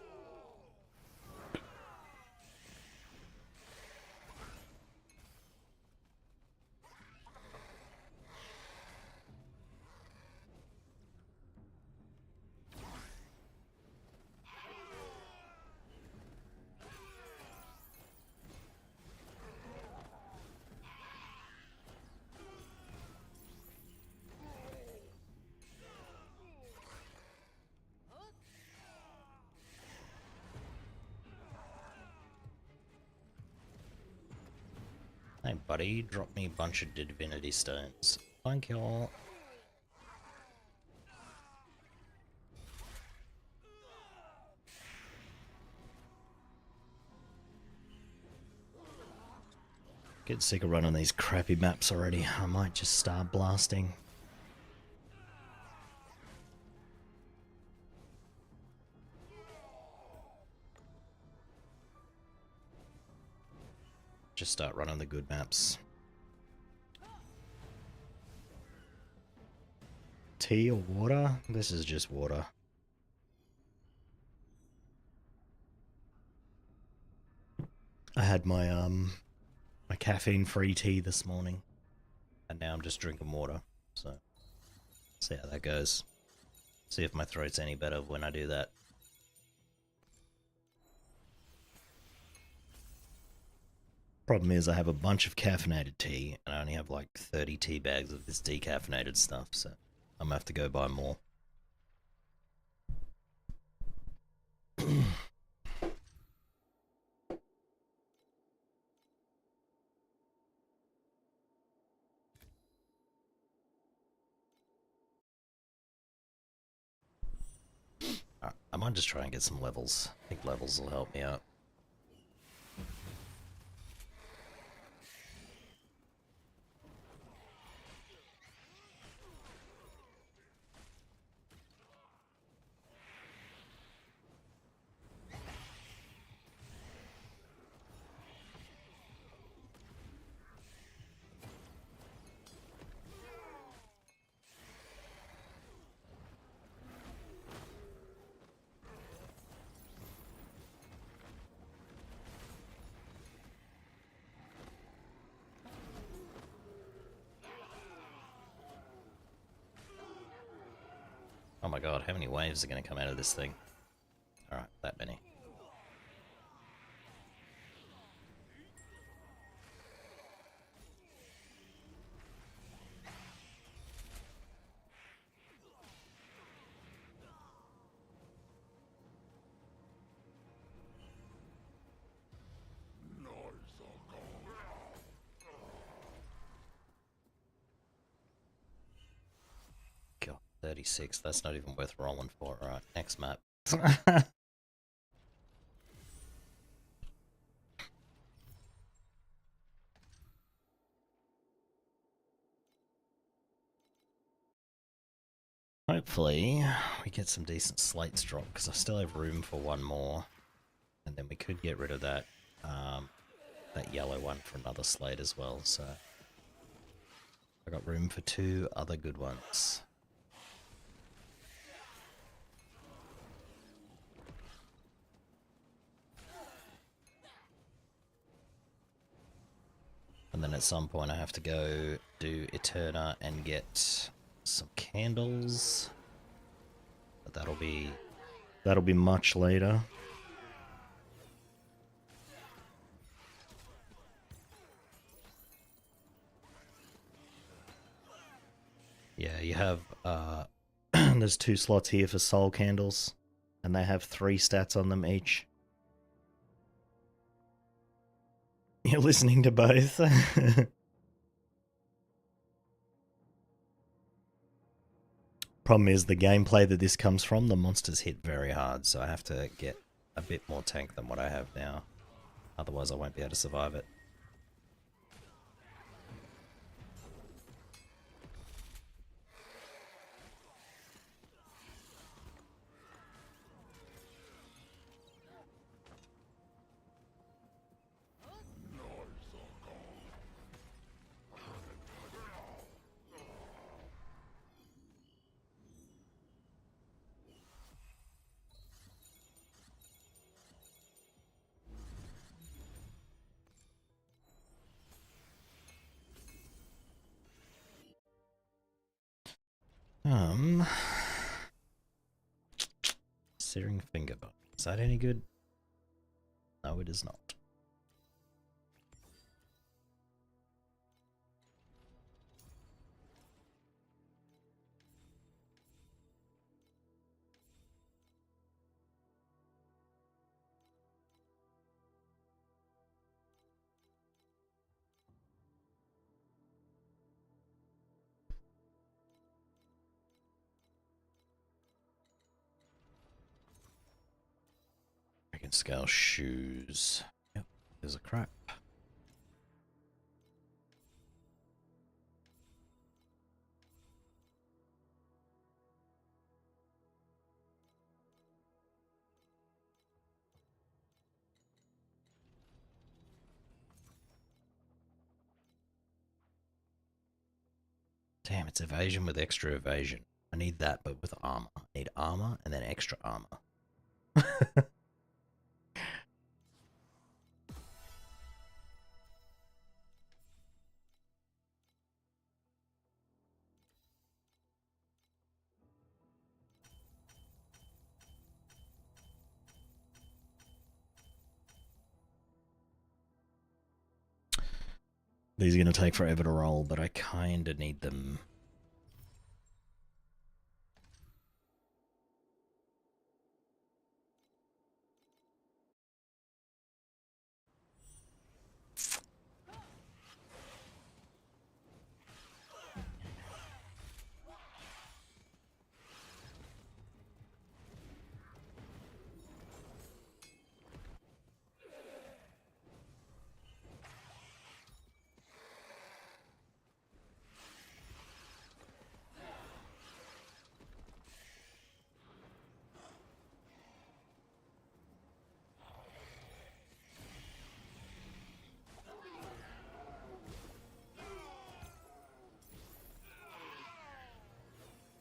A: Hey buddy, drop me a bunch of divinity stones. Thank you. Get sick of running these crappy maps already. I might just start blasting. Just start running the good maps. Tea or water? This is just water. I had my my caffeine-free tea this morning, and now I'm just drinking water. So, see how that goes. See if my throat's any better when I do that. Problem is I have a bunch of caffeinated tea, and I only have like 30 tea bags of this decaffeinated stuff, so I'm gonna have to go buy more. I might just try and get some levels. I think levels will help me out. Oh my god, how many waves are going to come out of this thing? Alright, that many. God, 36, that's not even worth rolling for. Alright, next map. Hopefully, we get some decent slates dropped, because I still have room for one more. And then we could get rid of that, that yellow one for another slate as well, so... I got room for 2 other good ones. And then at some point I have to go do Eterna and get some candles. But that'll be much later. Yeah, you have there's 2 slots here for soul candles, and they have 3 stats on them each. You're listening to both. Problem is the gameplay that this comes from, the monsters hit very hard, so I have to get a bit more tank than what I have now. Otherwise I won't be able to survive it. Searing finger bone. Is that any good? No, it is not. Scale shoes. Yep, there's a crap. Damn, it's evasion with extra evasion. I need that, but with armor. I need armor and then extra armor. These are going to take forever to roll, but I kind of need them.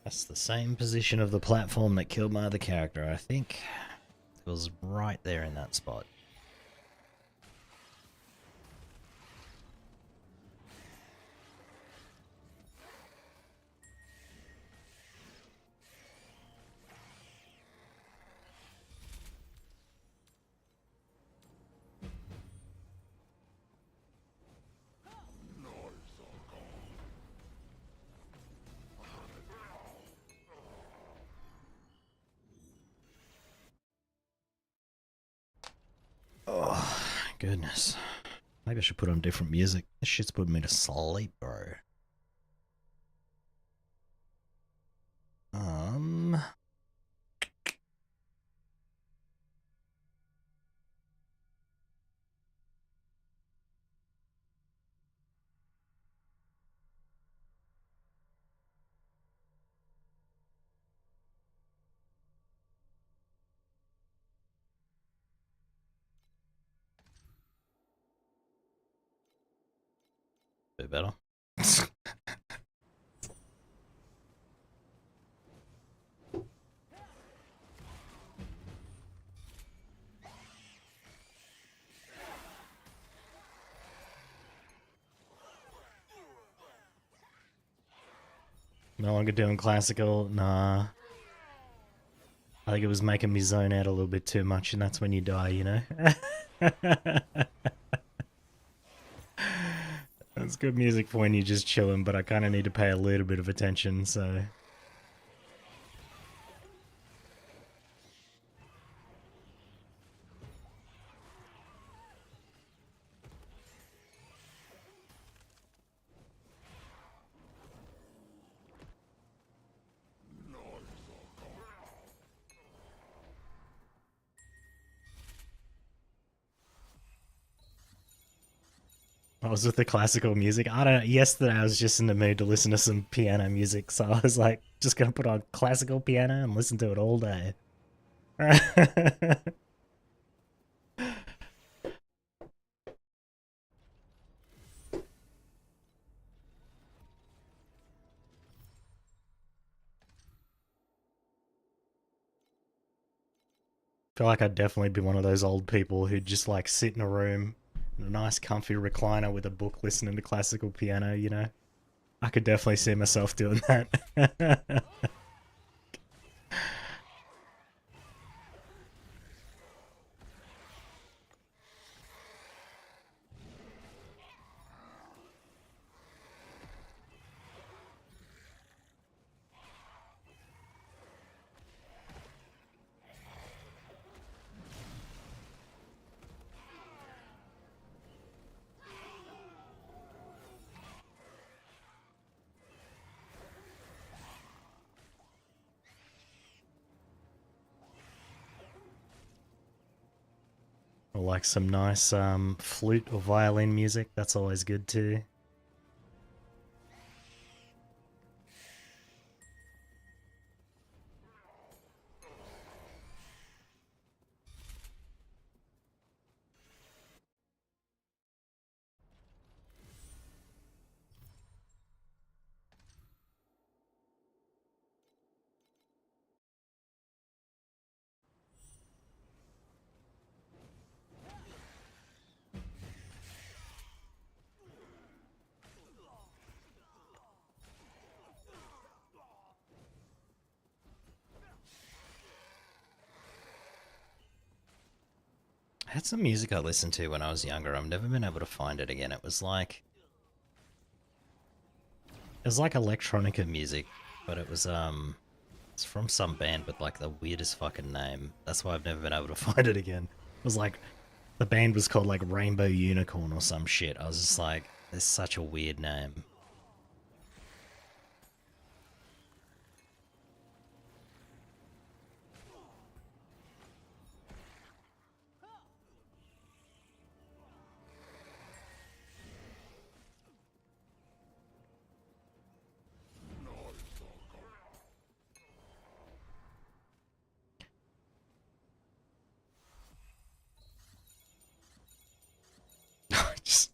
A: That's the same position of the platform that killed my other character, I think. It was right there in that spot. Oh, goodness. Maybe I should put on different music. This shit's putting me to sleep, bro. Bit better. No longer doing classical? Nah. I think it was making me zone out a little bit too much, and that's when you die, you know? That's good music for when you're just chilling, but I kind of need to pay a little bit of attention, so... was with the classical music. I don't know. Yesterday I was just in the mood to listen to some piano music, so I was like, just gonna put on classical piano and listen to it all day. Feel like I'd definitely be one of those old people who'd just like sit in a room in a nice comfy recliner with a book listening to classical piano, you know? I could definitely see myself doing that. Or like some nice flute or violin music, that's always good too. I had some music I listened to when I was younger. I've never been able to find it again. It was like electronica music, but it's from some band with like the weirdest fucking name. That's why I've never been able to find it again. It was like the band was called like Rainbow Unicorn or some shit. I was just like, there's such a weird name. just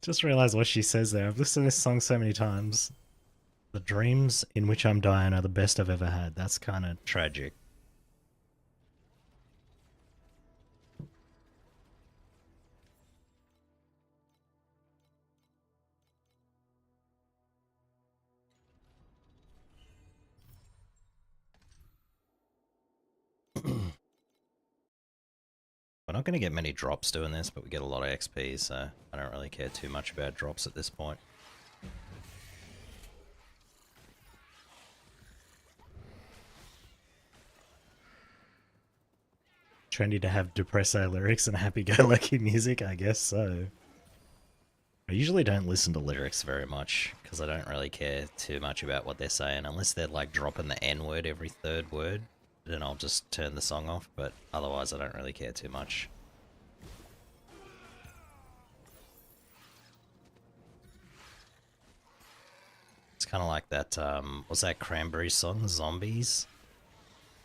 A: just realized what she says there. I've listened to this song so many times. The dreams in which I'm dying are the best I've ever had. That's kind of tragic. We're not going to get many drops doing this, but we get a lot of XP, so I don't really care too much about drops at this point. Trendy to have depresso lyrics and happy-go-lucky music, I guess so. I usually don't listen to lyrics very much, because I don't really care too much about what they're saying, unless they're like dropping the N-word every third word, then I'll just turn the song off, but otherwise I don't really care too much. It's kind of like that, what's that Cranberry song, Zombies?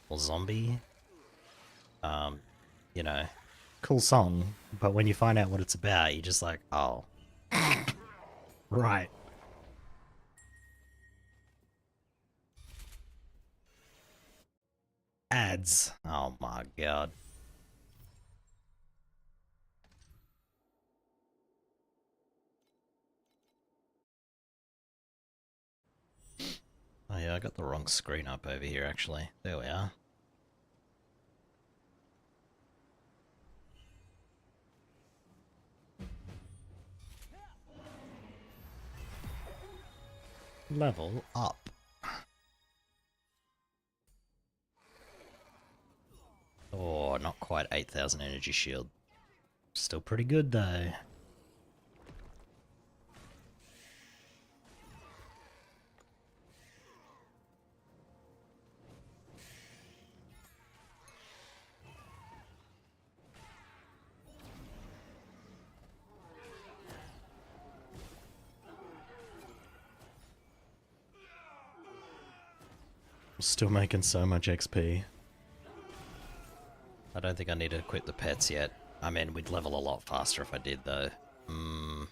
A: Or Zombie? Um, you know, cool song, but when you find out what it's about, you're just like, oh, right. Ads. Oh my god. Oh yeah, I got the wrong screen up over here actually. There we are. Level up. Oh, not quite 8,000 energy shield. Still pretty good though. Still making so much XP. I don't think I need to equip the pets yet. I mean, we'd level a lot faster if I did, though. I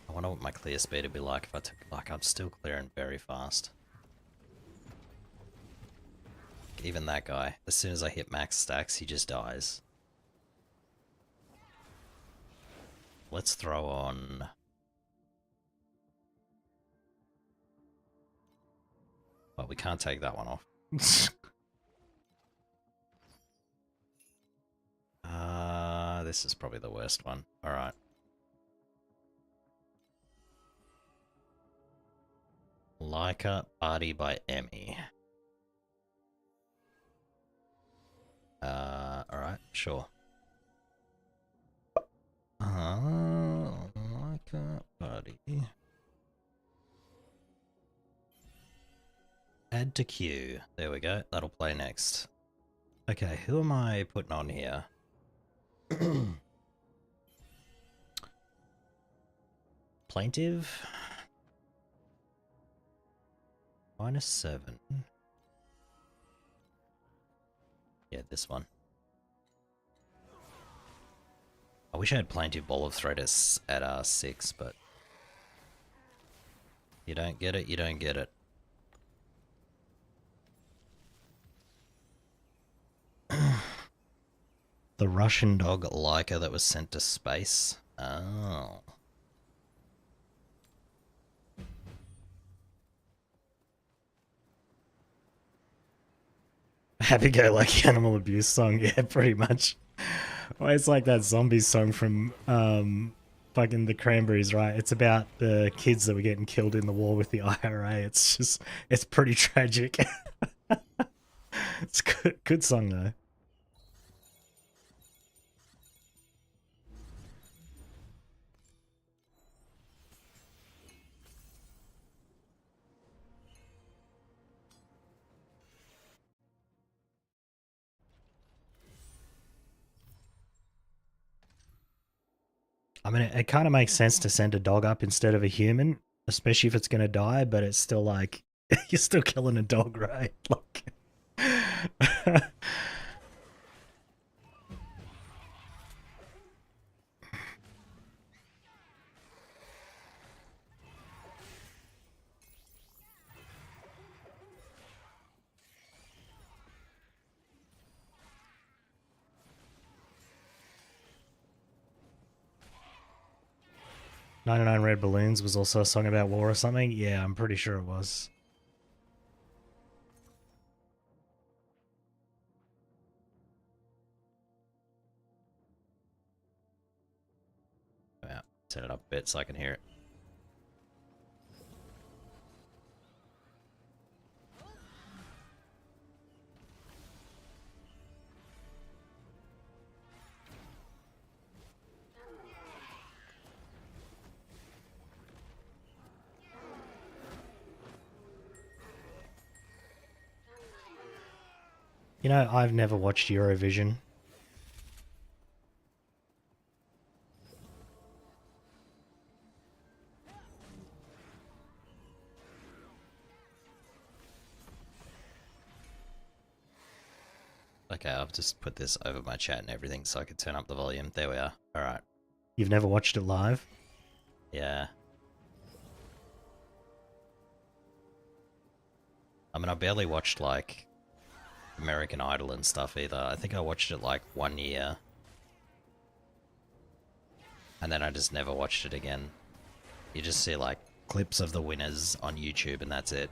A: wonder what my clear speed would be like if I took... Like, I'm still clearing very fast. Even that guy, as soon as I hit max stacks, he just dies. Let's throw on... Well, we can't take that one off. This is probably the worst one. Alright. Leica Party by Emmy. Alright, sure. Leica Party. Add to queue. There we go. That'll play next. Okay, who am I putting on here? Plaintive. -7. Yeah, this one. I wish I had Plaintive Ball of Thread at 6, but... You don't get it, you don't get it. The Russian dog Leica that was sent to space. Oh. Happy-go-lucky animal abuse song, yeah, pretty much. Well, it's like that zombie song from fucking the Cranberries, right? It's about the kids that were getting killed in the war with the IRA. It's just, it's pretty tragic. It's good song though. I mean, it kind of makes sense to send a dog up instead of a human, especially if it's going to die, but it's still like, you're still killing a dog, right? Like... 99 Red Balloons was also a song about war or something? Yeah, I'm pretty sure it was. Yeah, turn it up a bit so I can hear it. You know, I've never watched Eurovision. Okay, I've just put this over my chat and everything so I can turn up the volume. There we are. Alright. You've never watched it live? Yeah. I mean, I barely watched, like, American Idol and stuff either. I think I watched it, like, 1 year. And then I just never watched it again. You just see, like, clips of the winners on YouTube and that's it.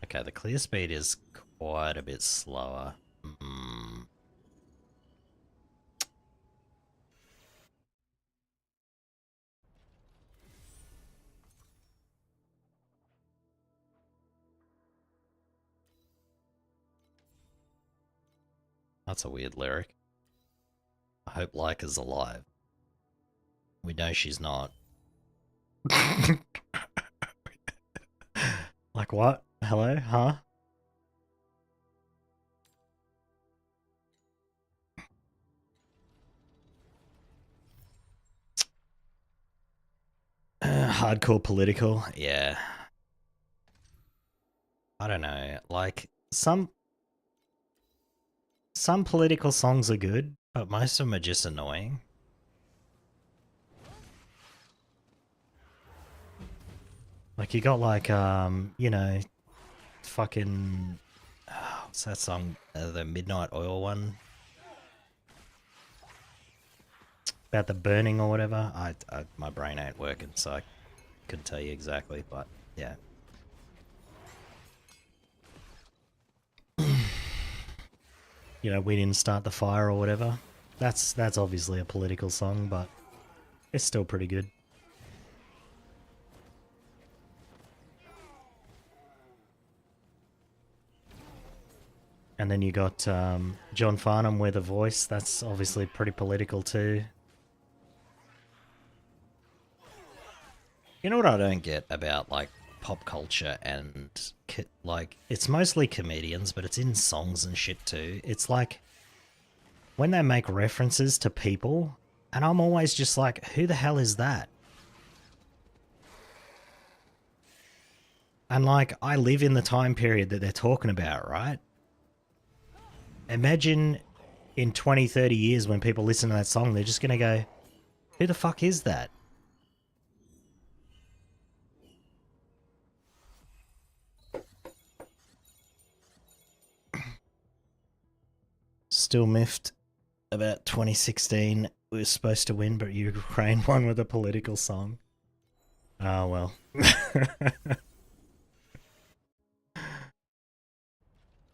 A: Okay, the clear speed is quite a bit slower. That's a weird lyric. I hope Leica's alive. We know she's not. Like what? Hello? Huh? Hardcore political. Yeah. I don't know. Like some political songs are good, but most of them are just annoying. Like you got like you know, fucking what's that song? The Midnight Oil one about the burning or whatever. I my brain ain't working, so I couldn't tell you exactly, but yeah. You know, we didn't start the fire or whatever. That's obviously a political song, but it's still pretty good. And then you got John Farnham with a voice. That's obviously pretty political too. You know what I don't get about like pop culture and like it's mostly comedians, but it's in songs and shit too. It's like when they make references to people, and I'm always just like, who the hell is that? And like, I live in the time period that they're talking about, right? Imagine in 20, 30 years when people listen to that song, they're just going to go, who the fuck is that? Still miffed about 2016. We were supposed to win, but Ukraine won with a political song. Oh, well.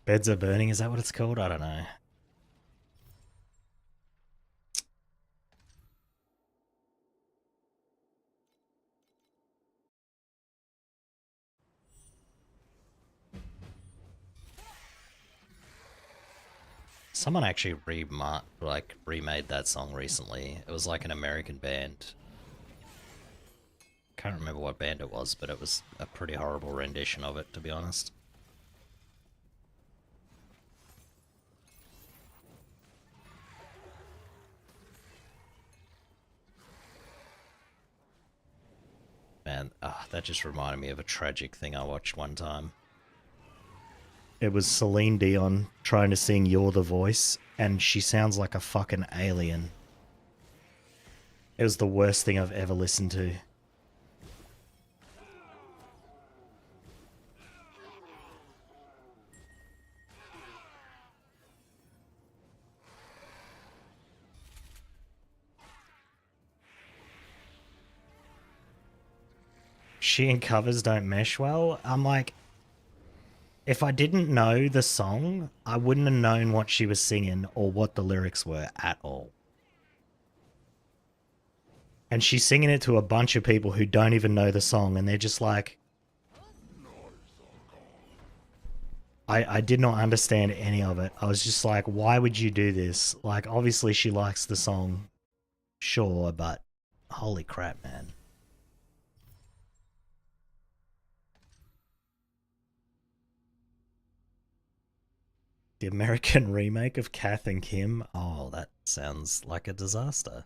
A: Beds are burning, is that what it's called? I don't know. Someone actually remade that song recently. It was like an American band. Can't remember what band it was, but it was a pretty horrible rendition of it, to be honest. Man, that just reminded me of a tragic thing I watched one time. It was Celine Dion trying to sing You're the Voice, and she sounds like a fucking alien. It was the worst thing I've ever listened to. She and covers don't mesh well. I'm like, if I didn't know the song, I wouldn't have known what she was singing or what the lyrics were at all. And she's singing it to a bunch of people who don't even know the song, and they're just like, I did not understand any of it. I was just like, why would you do this? Like, obviously she likes the song, sure, but holy crap, man. The American remake of Kath and Kim? Oh, that sounds like a disaster.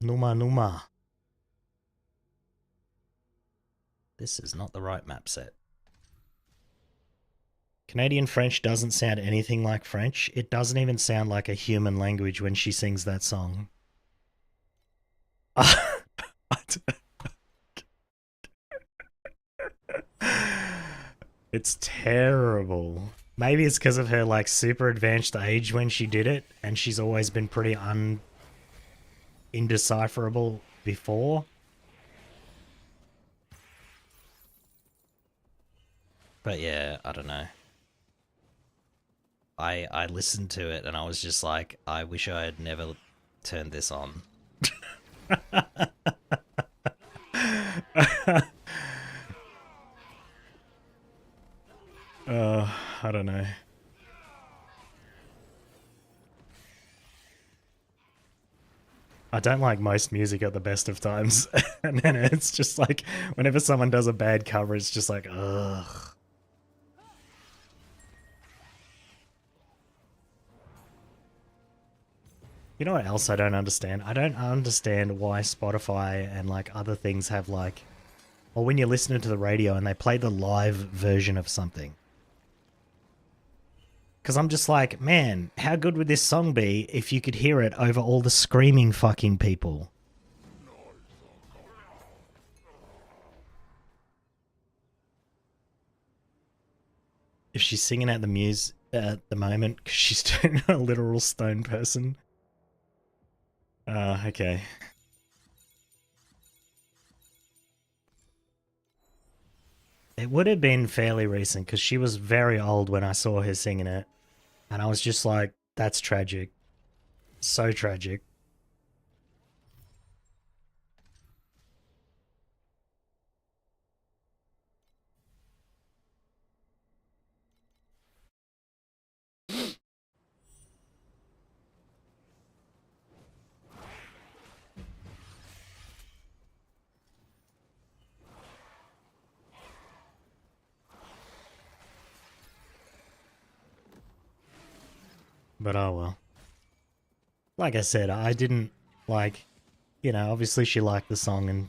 A: Numa Numa. This is not the right map set. Canadian French doesn't sound anything like French. It doesn't even sound like a human language when she sings that song. It's terrible. Maybe it's because of her like super advanced age when she did it, and she's always been pretty indecipherable before. But yeah, I don't know. I listened to it and I was just like, I wish I had never turned this on. I don't know. I don't like most music at the best of times. And then it's just like, whenever someone does a bad cover, it's just like, ugh. You know what else I don't understand? I don't understand why Spotify and like other things have like, or when you're listening to the radio and they play the live version of something. Because I'm just like, man, how good would this song be if you could hear it over all the screaming fucking people? If she's singing at the muse at the moment because she's doing a literal stone person. Okay. It would have been fairly recent because she was very old when I saw her singing it. And I was just like, that's tragic. So tragic. But oh well. Like I said, I didn't like, you know, obviously she liked the song and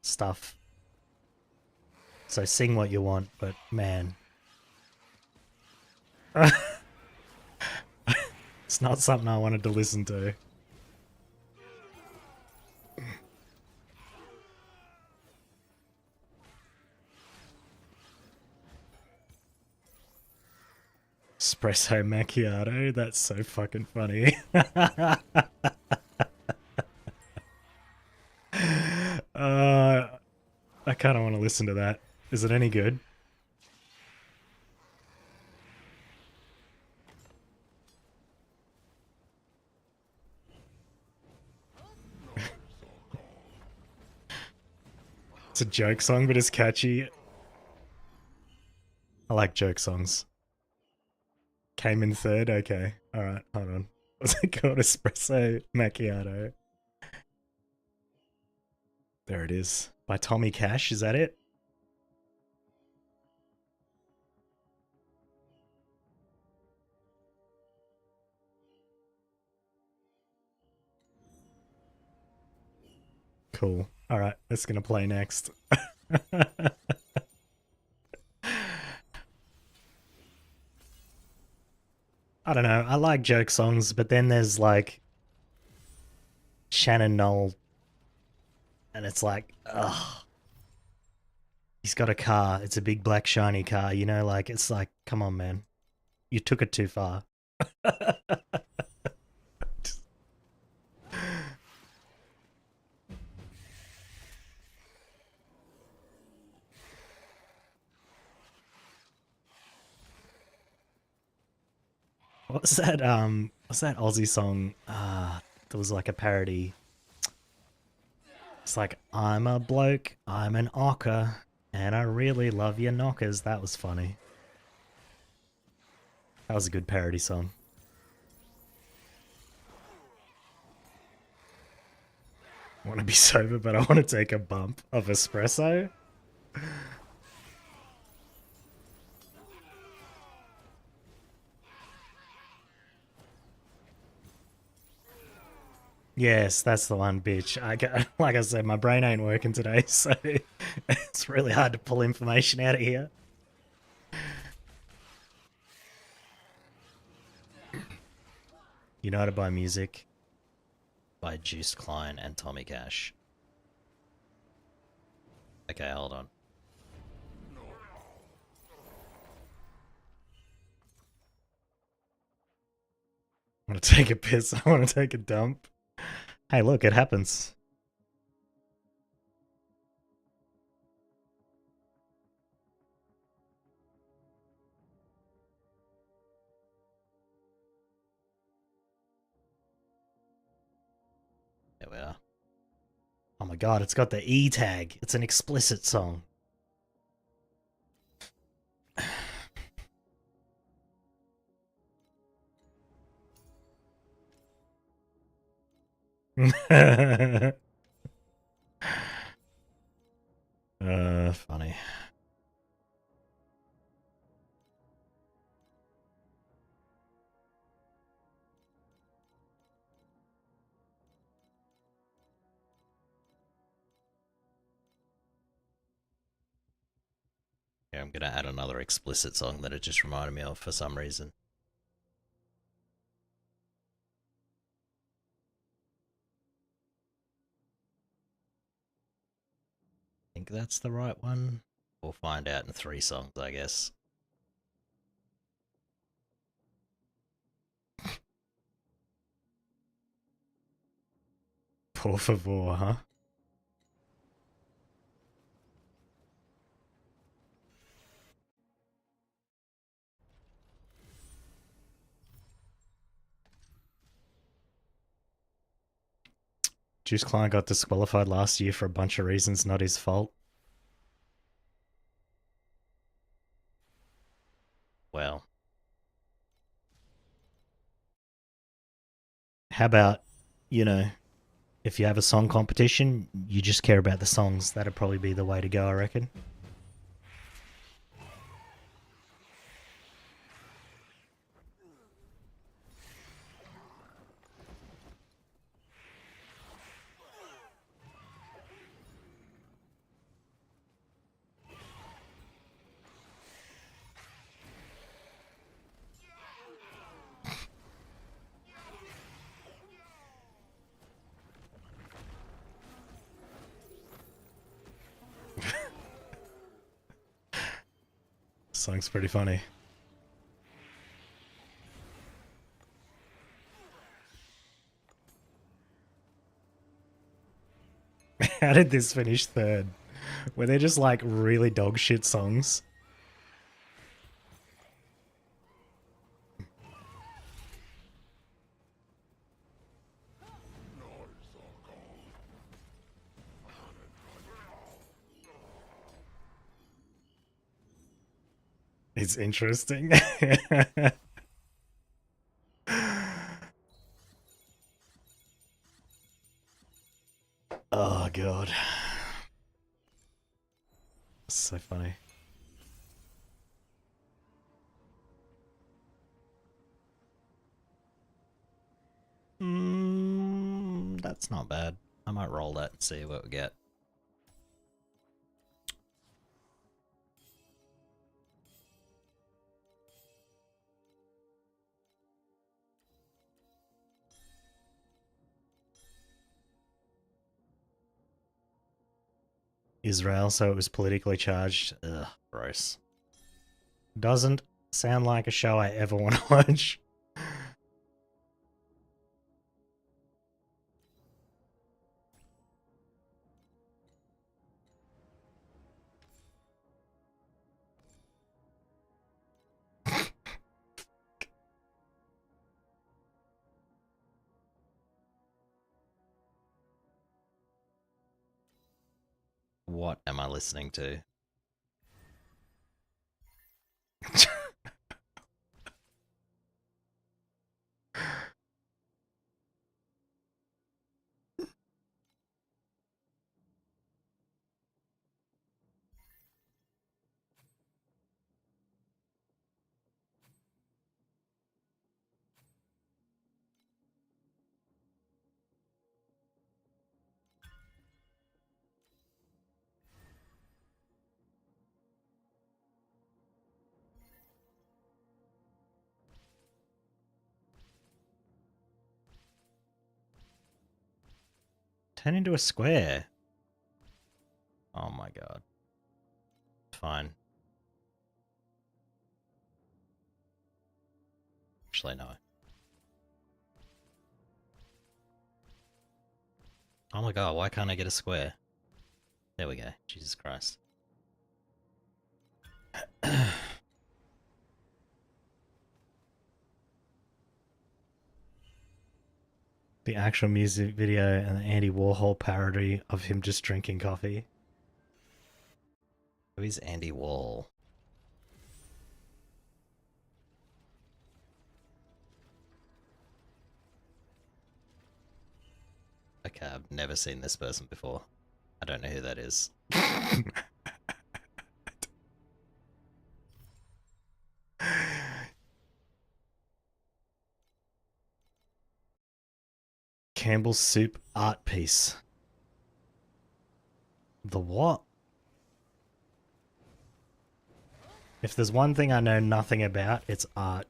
A: stuff. So sing what you want, but man. It's not something I wanted to listen to. Espresso macchiato, that's so fucking funny. I kind of want to listen to that. Is it any good? It's a joke song, but it's catchy. I like joke songs. Came in third? Okay. Alright, hold on. What's it called? Espresso macchiato. There it is. By Tommy Cash, is that it? Cool. Alright, that's gonna play next. I don't know. I like joke songs, but then there's like Shannon Knoll, and it's like, ugh. He's got a car. It's a big black shiny car. You know, like it's like, come on, man. You took it too far. What's that? What's that Aussie song? There was like a parody. It's like, I'm a bloke, I'm an ocker, and I really love your knockers. That was funny. That was a good parody song. I want to be sober, but I want to take a bump of espresso. Yes, that's the one, bitch. Like I said, my brain ain't working today, so it's really hard to pull information out of here. You know how to buy music? By Juiced Klein and Tommy Cash. Okay, hold on. I want to take a piss. I want to take a dump. Hey, look, it happens. There we are. Oh my god, it's got the E tag. It's an explicit song. Funny. Yeah, I'm gonna add another explicit song that it just reminded me of for some reason. I think that's the right one. We'll find out in 3 songs, I guess. Por favor, huh? Juice Client got disqualified last year for a bunch of reasons, not his fault. Well, how about, you know, if you have a song competition, you just care about the songs. That'd probably be the way to go, I reckon. Song's pretty funny. How did this finish third? Were they just like really dog shit songs? It's interesting. Oh god. So funny. That's not bad. I might roll that and see what we get. Israel, so it was politically charged. Ugh, gross. Doesn't sound like a show I ever want to watch. What am I listening to? Turn into a square. Oh my god. Fine. Actually, no. Oh my god, why can't I get a square? There we go. Jesus Christ. The actual music video and the Andy Warhol parody of him just drinking coffee. Who is Andy Warhol? Okay, I've never seen this person before. I don't know who that is. Campbell's Soup art piece. The what? If there's one thing I know nothing about, it's art.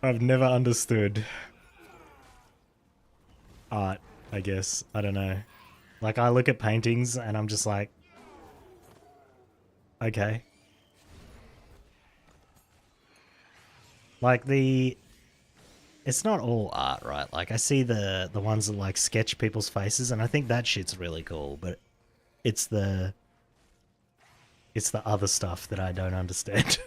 A: I've never understood art, I guess. I don't know. Like, I look at paintings and I'm just like, okay. Like, it's not all art, right? Like, I see the ones that, like, sketch people's faces, and I think that shit's really cool, but it's the other stuff that I don't understand.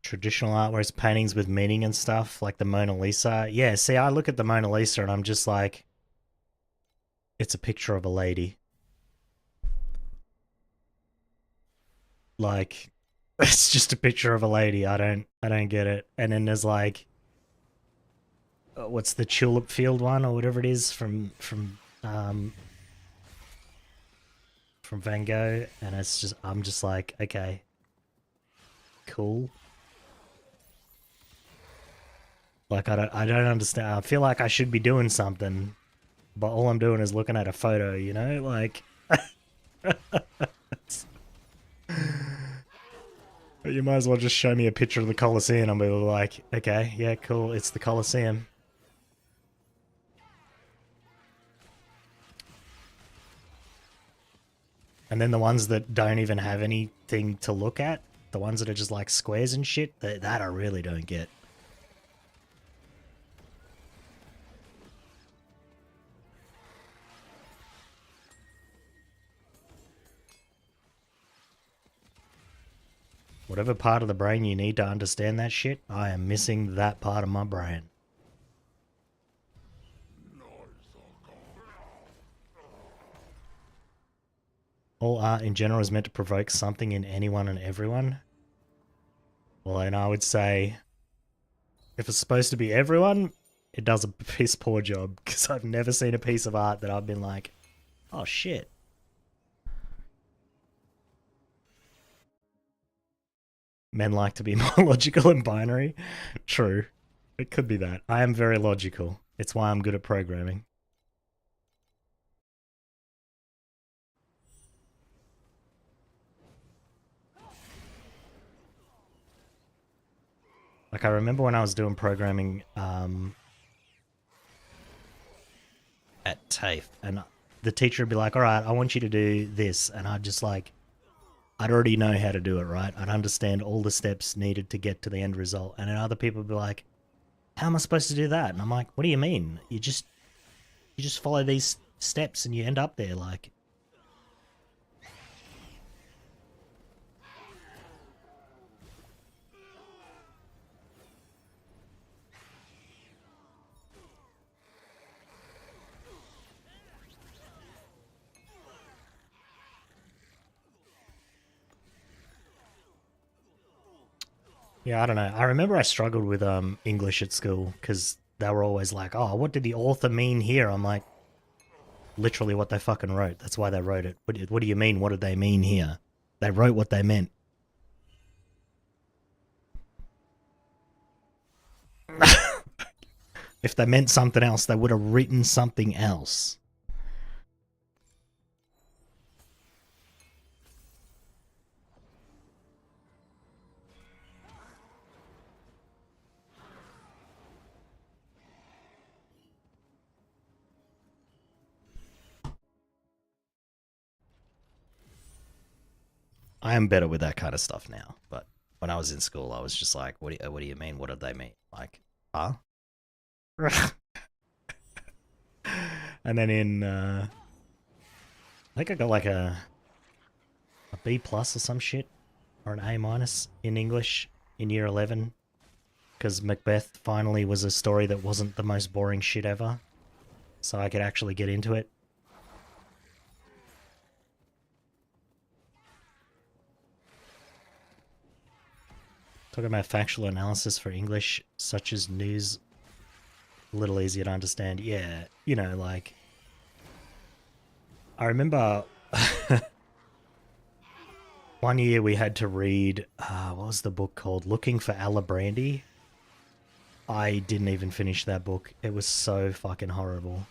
A: Traditional art where it's paintings with meaning and stuff, like the Mona Lisa. Yeah, see, I look at the Mona Lisa and I'm just like, it's a picture of a lady. Like, it's just a picture of a lady. I don't get it. And then there's like, what's the tulip field one or whatever it is from Van Gogh, and it's just, I'm just like, okay, cool. Like, I don't understand. I feel like I should be doing something, but all I'm doing is looking at a photo, you know? Like, you might as well just show me a picture of the Colosseum. I'll be like, okay, yeah, cool, it's the Colosseum. And then the ones that don't even have anything to look at, the ones that are just like squares and shit, that I really don't get. Whatever part of the brain you need to understand that shit, I am missing that part of my brain. All art in general is meant to provoke something in anyone and everyone. Well, and I would say, if it's supposed to be everyone, it does a piss poor job, because I've never seen a piece of art that I've been like, oh shit. Men like to be more logical and binary. True. It could be that. I am very logical. It's why I'm good at programming. Like, I remember when I was doing programming at TAFE, and the teacher would be like, all right, I want you to do this. And I'd just like, I'd already know how to do it, right? I'd understand all the steps needed to get to the end result. And then other people would be like, how am I supposed to do that? And I'm like, what do you mean? You just follow these steps and you end up there. Like, yeah, I don't know. I remember I struggled with English at school because they were always like, "Oh, what did the author mean here?" I'm like, literally what they fucking wrote. That's why they wrote it. What do you mean? What did they mean here? They wrote what they meant. If they meant something else, they would have written something else. I am better with that kind of stuff now. But when I was in school, I was just like, what do you mean? What did they mean? Like, huh? And then I think I got like a B plus or some shit, or an A minus in English in year 11, because Macbeth finally was a story that wasn't the most boring shit ever, so I could actually get into it. Talking about factual analysis for English, such as news, a little easier to understand. Yeah, you know, like, I remember one year we had to read, what was the book called? Looking for Alibrandi. I didn't even finish that book. It was so fucking horrible.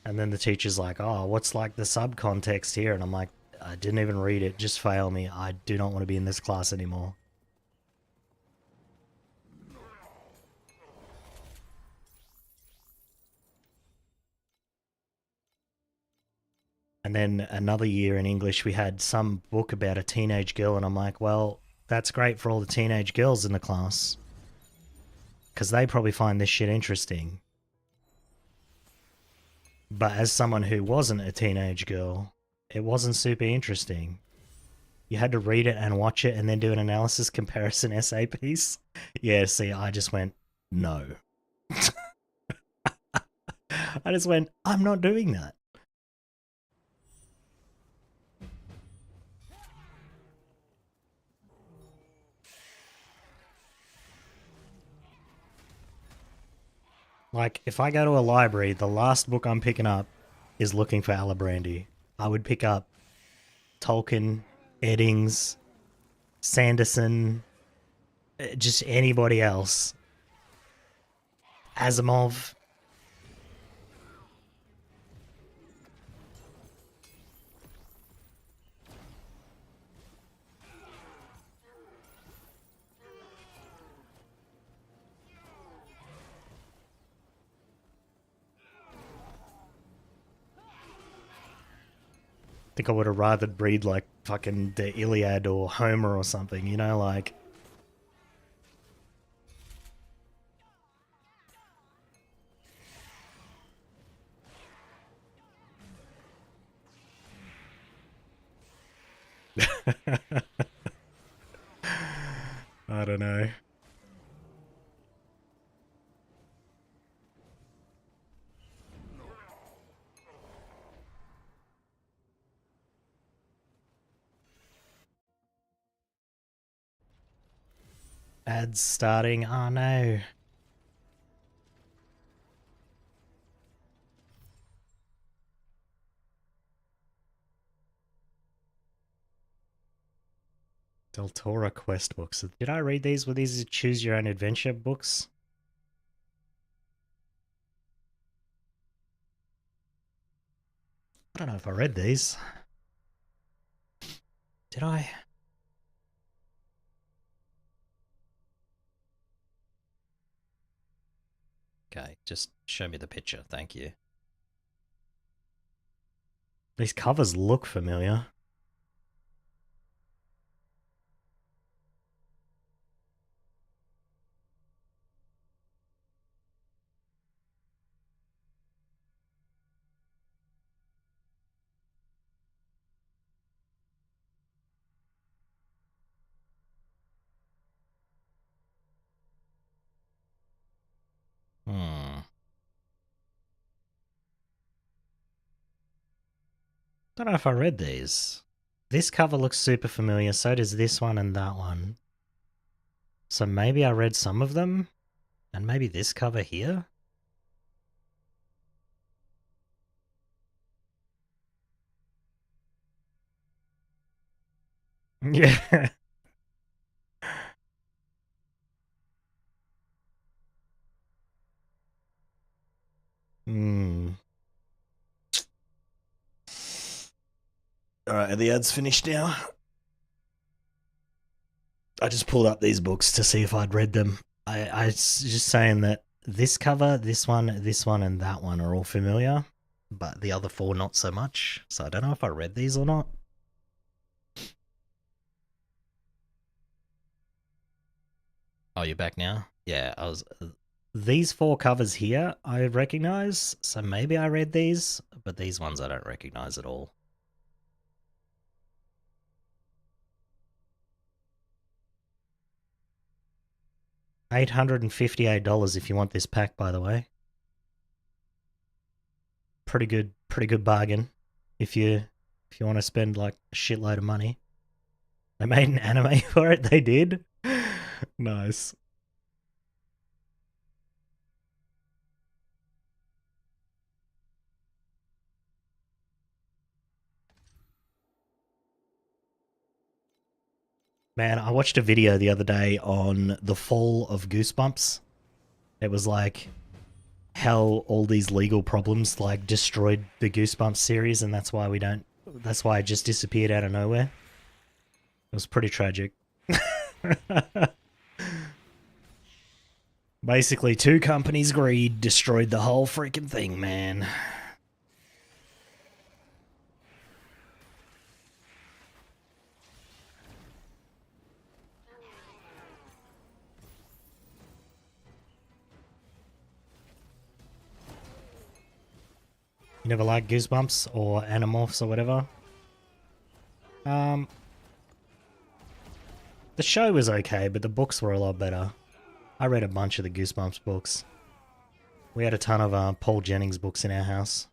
A: And then the teacher's like, oh, what's like the subcontext here? And I'm like, I didn't even read it. Just fail me. I do not want to be in this class anymore. And then another year in English, we had some book about a teenage girl. And I'm like, well, that's great for all the teenage girls in the class, because they probably find this shit interesting. But as someone who wasn't a teenage girl, it wasn't super interesting. You had to read it and watch it and then do an analysis comparison essay piece. Yeah, see, I just went, no. I just went, I'm not doing that. Like, if I go to a library, the last book I'm picking up is Looking for Alibrandi. I would pick up Tolkien, Eddings, Sanderson, just anybody else. Asimov. I think I would have rather read like fucking the Iliad or Homer or something, you know, like. I don't know. Ads starting. Oh no. Del Toro quest books. Did I read these? Were these choose your own adventure books? I don't know if I read these. Did I? Okay, just show me the picture. Thank you. These covers look familiar. Hmm. Don't know if I read these. This cover looks super familiar, so does this one and that one. So maybe I read some of them? And maybe this cover here? Yeah. Hmm. Alright, are the ads finished now? I just pulled up these books to see if I'd read them. I was just saying that this cover, this one, and that one are all familiar, but the other four not so much. So I don't know if I read these or not. Oh, you're back now? Yeah, I was. These four covers here I recognize, so maybe I read these, but these ones I don't recognize at all. $858 if you want this pack, by the way. Pretty good bargain if you want to spend like a shitload of money. They made an anime for it, they did. Nice. Man, I watched a video the other day on the fall of Goosebumps. It was like how all these legal problems like destroyed the Goosebumps series, and that's why it just disappeared out of nowhere. It was pretty tragic. Basically, two companies' greed destroyed the whole freaking thing, man. You never liked Goosebumps or Animorphs or whatever? The show was okay, but the books were a lot better. I read a bunch of the Goosebumps books. We had a ton of Paul Jennings books in our house.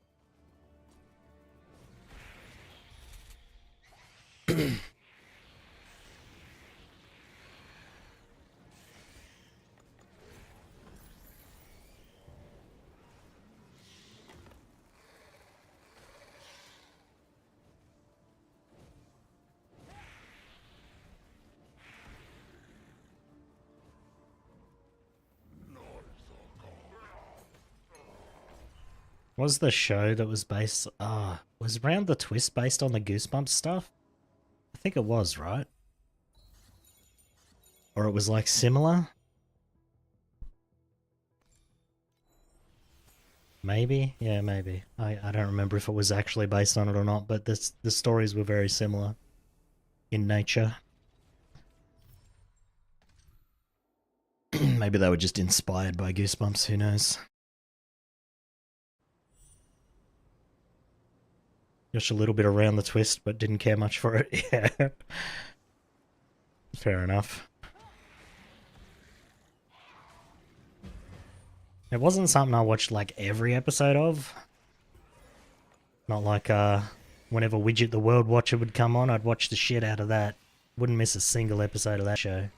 A: Was the show that was based... was Round the Twist based on the Goosebumps stuff? I think it was, right? Or it was like similar? Maybe? Yeah, maybe. I don't remember if it was actually based on it or not, but the stories were very similar in nature. Maybe they were just inspired by Goosebumps, who knows? Just a little bit around the twist, but didn't care much for it. Yeah. Fair enough. It wasn't something I watched like every episode of. Not like whenever Widget the World Watcher would come on, I'd watch the shit out of that. Wouldn't miss a single episode of that show.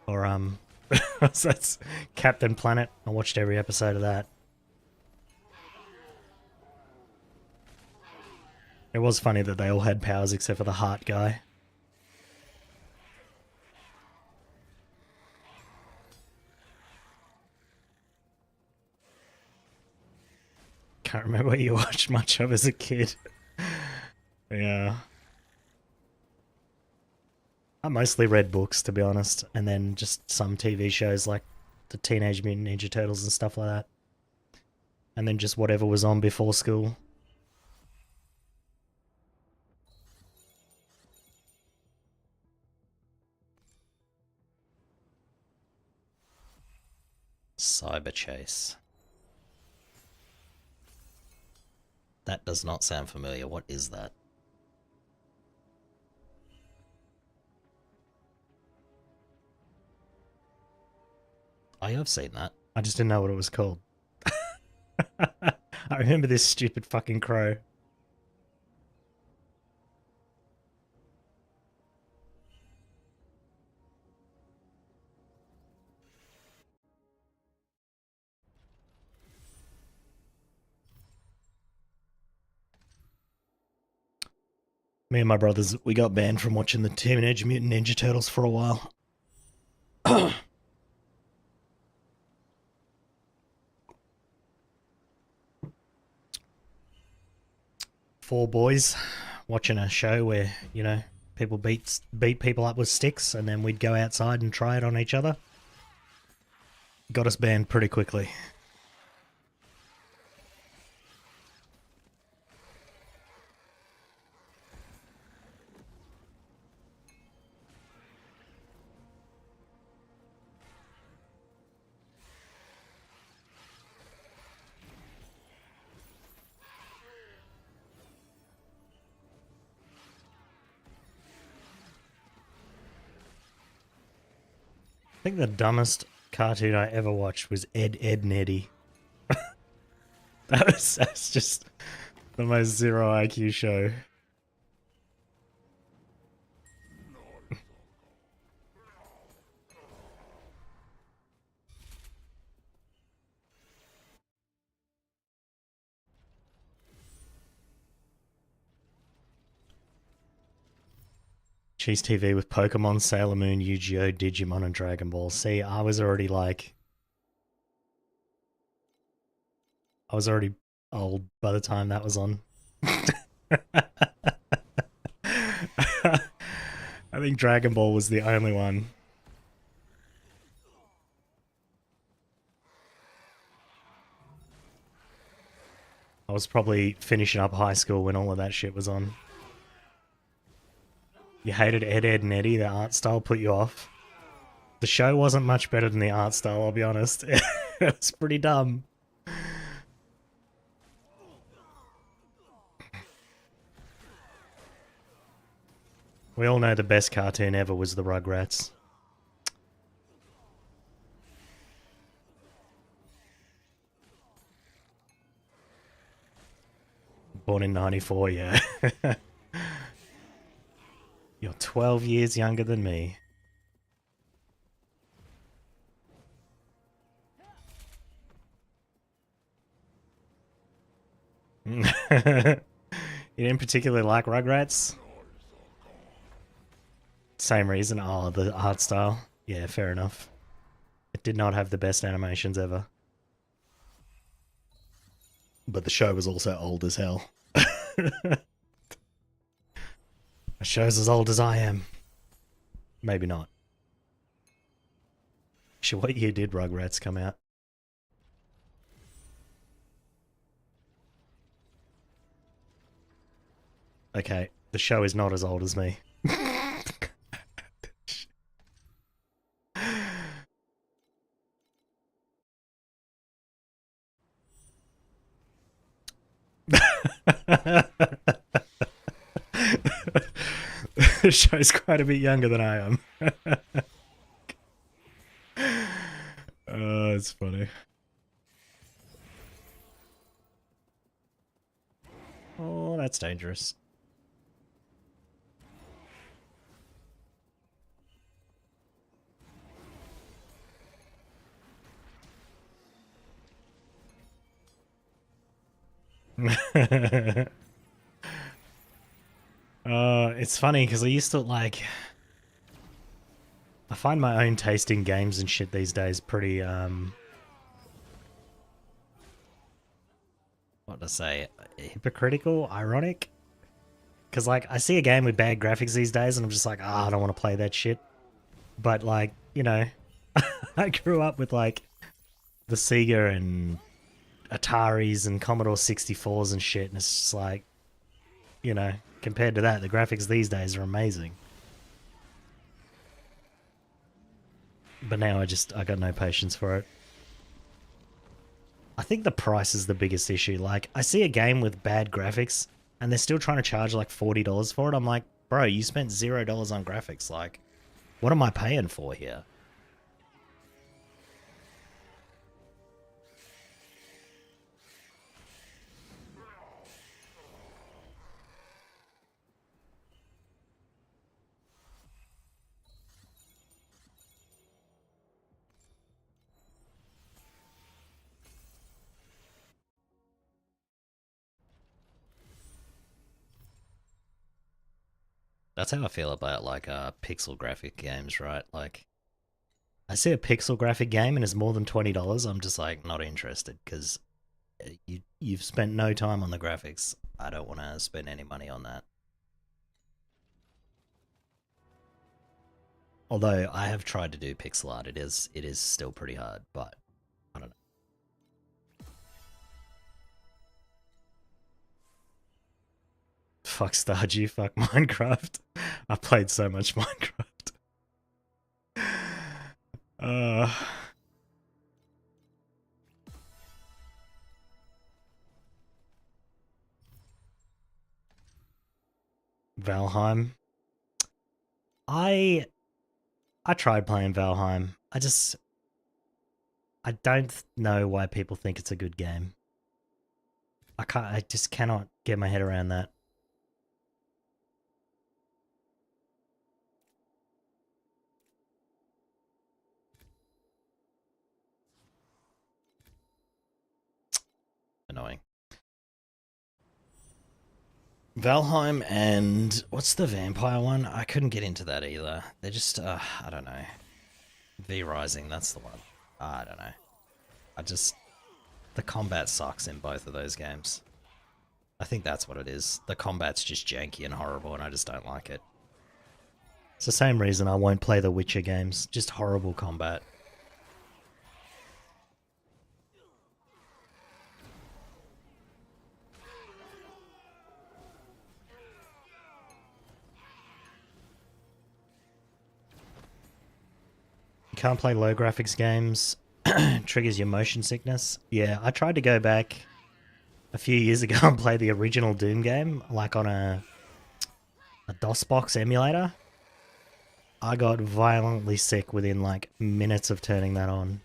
A: Or that's Captain Planet. I watched every episode of that. It was funny that they all had powers except for the heart guy. Can't remember what you watched much of as a kid. Yeah. I mostly read books, to be honest, and then just some TV shows like the Teenage Mutant Ninja Turtles and stuff like that. And then just whatever was on before school. Cyber Chase. That does not sound familiar. What is that? I have seen that. I just didn't know what it was called. I remember this stupid fucking crow. Me and my brothers, we got banned from watching the Teenage Mutant Ninja Turtles for a while. Four boys watching a show where, you know, people beat people up with sticks, and then we'd go outside and try it on each other. Got us banned pretty quickly. think the dumbest cartoon I ever watched was Ed, Ed, and Eddie. That's just the most zero IQ show. Cheese TV with Pokemon, Sailor Moon, Yu-Gi-Oh, Digimon, and Dragon Ball. See, I was already old by the time that was on. I think Dragon Ball was the only one. I was probably finishing up high school when all of that shit was on. You hated Ed, Ed, and Eddie, the art style put you off. The show wasn't much better than the art style, I'll be honest. It was pretty dumb. We all know the best cartoon ever was the Rugrats. Born in 94, yeah. You're 12 years younger than me. You didn't particularly like Rugrats? Same reason. Oh, the art style. Yeah, fair enough. It did not have the best animations ever. But the show was also old as hell. The show's as old as I am. Maybe not. Actually, what year did Rugrats come out? Okay, the show is not as old as me. The show's quite a bit younger than I am. Oh, it's funny. Oh, that's dangerous. It's funny because I used to like. I find my own taste in games and shit these days pretty what to say, hypocritical, ironic. Because like I see a game with bad graphics these days, and I'm just like, I don't want to play that shit. But like, you know, I grew up with like the Sega and Ataris and Commodore 64s and shit, and it's just like, you know, compared to that, the graphics these days are amazing. But now I got no patience for it. I think the price is the biggest issue. Like, I see a game with bad graphics, and they're still trying to charge like $40 for it. I'm like, bro, you spent $0 on graphics. Like, what am I paying for here? That's how I feel about like pixel graphic games, right? Like, I see a pixel graphic game and it's more than $20. I'm just like not interested because you've spent no time on the graphics. I don't want to spend any money on that. Although I have tried to do pixel art, it is still pretty hard, but I don't know. Fuck Stardew, fuck Minecraft. I played so much Minecraft. Uh, Valheim. I I tried playing Valheim. I don't know why people think it's a good game. I just cannot get my head around that. Annoying. Valheim and what's the vampire one? I couldn't get into that either. They're just, I don't know. V Rising, that's the one. I don't know. The combat sucks in both of those games. I think that's what it is. The combat's just janky and horrible and I just don't like it. It's the same reason I won't play the Witcher games. Just horrible combat. You can't play low graphics games. Triggers your motion sickness. Yeah, I tried to go back a few years ago and play the original Doom game, like on a DOSBox emulator. I got violently sick within like minutes of turning that on.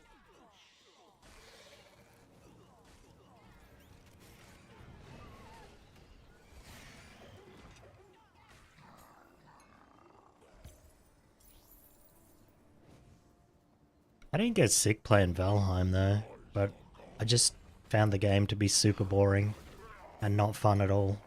A: I didn't get sick playing Valheim though, but I just found the game to be super boring and not fun at all.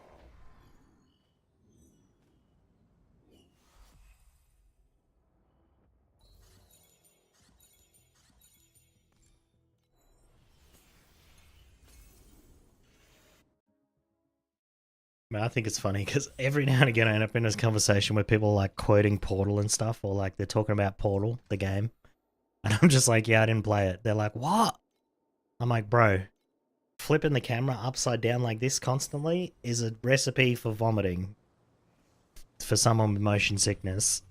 A: I think it's funny because every now and again I end up in this conversation where people are like quoting Portal and stuff, or like they're talking about Portal, the game, and I'm just like, yeah, I didn't play it. They're like, what? I'm like, bro, flipping the camera upside down like this constantly is a recipe for vomiting for someone with motion sickness.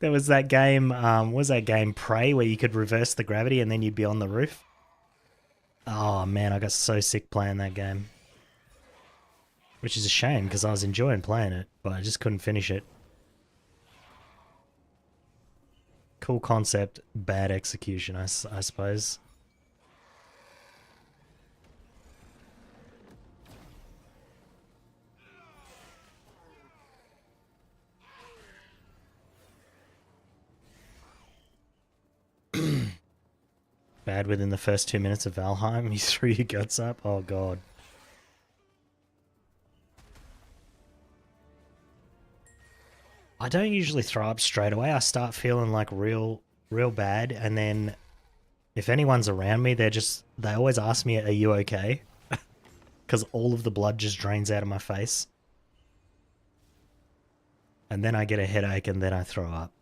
A: There was that game, what was that game, Prey, where you could reverse the gravity and then you'd be on the roof? Oh man, I got so sick playing that game. Which is a shame, because I was enjoying playing it, but I just couldn't finish it. Cool concept, bad execution, I suppose. Bad within the first 2 minutes of Valheim, you threw your guts up? Oh god. I don't usually throw up straight away. I start feeling like real bad, and then if anyone's around me, they always ask me, are you okay? Because all of the blood just drains out of my face. And then I get a headache and then I throw up.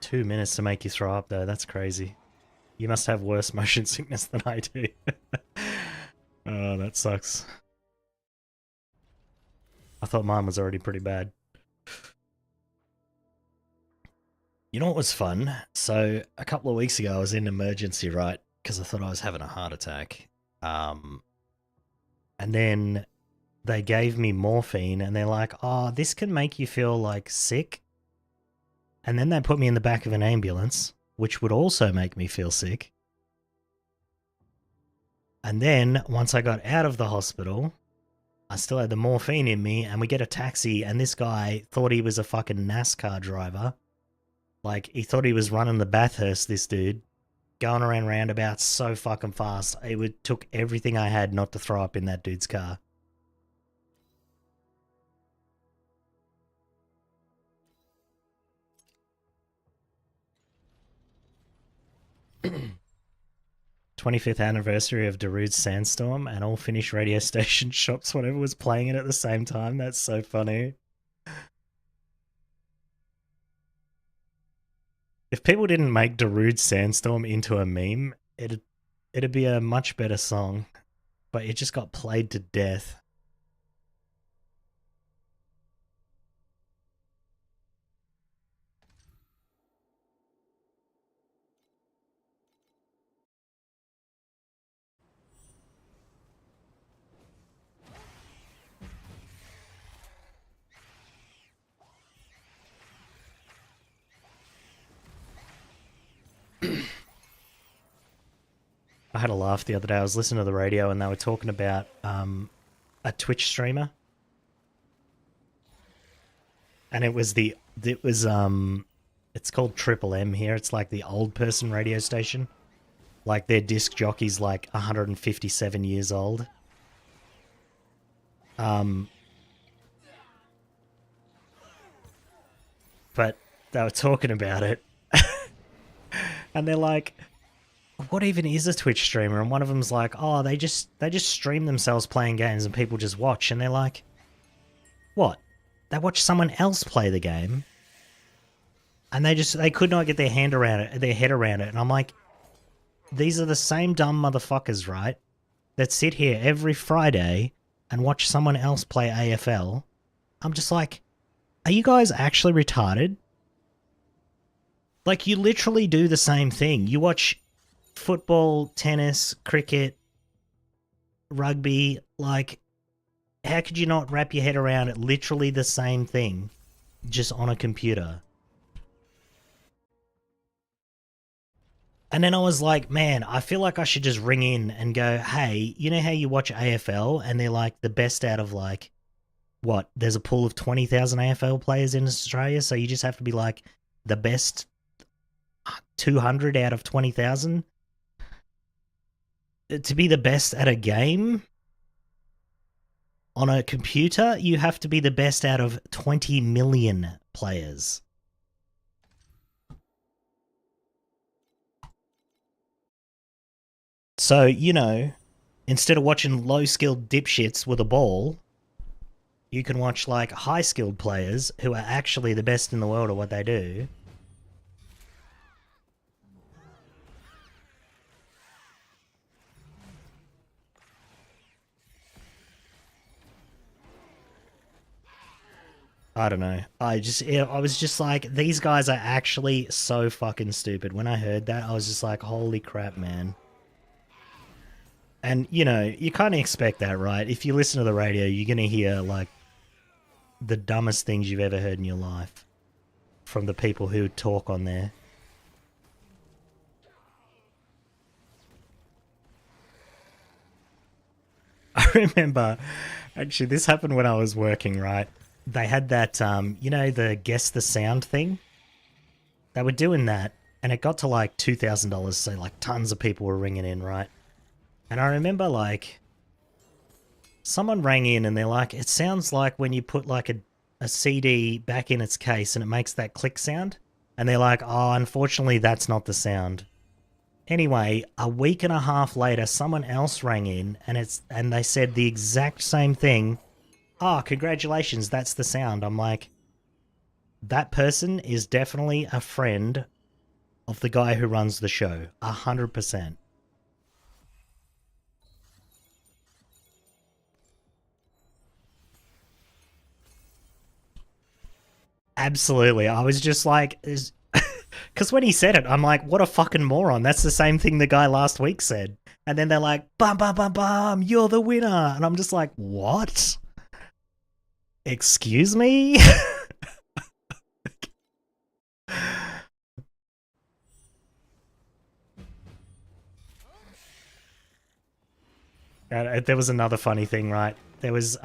A: 2 minutes to make you throw up though, that's crazy. You must have worse motion sickness than I do. Oh, that sucks. I thought mine was already pretty bad. You know what was fun? So a couple of weeks ago I was in emergency, right? Because I thought I was having a heart attack. And then they gave me morphine and they're like, oh, this can make you feel like sick. And then they put me in the back of an ambulance, which would also make me feel sick. And then once I got out of the hospital, I still had the morphine in me, and we get a taxi, and this guy thought he was a fucking NASCAR driver. Like, he thought he was running the Bathurst, this dude, going around roundabouts so fucking fast. It took everything I had not to throw up in that dude's car. '25th anniversary of Darude's Sandstorm, and all Finnish radio station shops, whatever, was playing it at the same time. That's so funny. If people didn't make Darude's Sandstorm into a meme, it'd be a much better song. But it just got played to death. I had a laugh the other day. I was listening to the radio and they were talking about a Twitch streamer, and it's called Triple M here. It's like the old person radio station. Like their disc jockey's like 157 years old. But they were talking about it, and they're like, what even is a Twitch streamer? And one of them's like, oh, they just stream themselves playing games and people just watch. And they're like, what? They watch someone else play the game, and they could not get their head around it. And I'm like, these are the same dumb motherfuckers, right? That sit here every Friday and watch someone else play AFL. I'm just like, are you guys actually retarded? Like, you literally do the same thing. You watch football, tennis, cricket, rugby. Like, how could you not wrap your head around it? Literally the same thing, just on a computer. And then I was like, man, I feel like I should just ring in and go, hey, you know how you watch AFL and they're like the best out of like, what? There's a pool of 20,000 AFL players in Australia, so you just have to be like the best 200 out of 20,000? To be the best at a game on a computer, you have to be the best out of 20 million players. So, you know, instead of watching low-skilled dipshits with a ball, you can watch, like, high-skilled players who are actually the best in the world at what they do. I don't know. I was just like, these guys are actually so fucking stupid. When I heard that, I was just like, holy crap, man. And, you know, you kind of expect that, right? If you listen to the radio, you're going to hear, like, the dumbest things you've ever heard in your life from the people who talk on there. I remember, actually, this happened when I was working, right? They had that, you know, the guess the sound thing? They were doing that, and it got to, like, $2,000, so, like, tons of people were ringing in, right? And I remember, like, someone rang in and they're like, it sounds like when you put, like, a CD back in its case and it makes that click sound. And they're like, oh, unfortunately, that's not the sound. Anyway, a week and a half later, someone else rang in and they said the exact same thing. Oh, congratulations, that's the sound. I'm like, that person is definitely a friend of the guy who runs the show. 100%. Absolutely. I was just like, because when he said it, I'm like, what a fucking moron. That's the same thing the guy last week said. And then they're like, bum, bum, bum, bum, you're the winner. And I'm just like, what? Excuse me? And there was another funny thing, right? There was,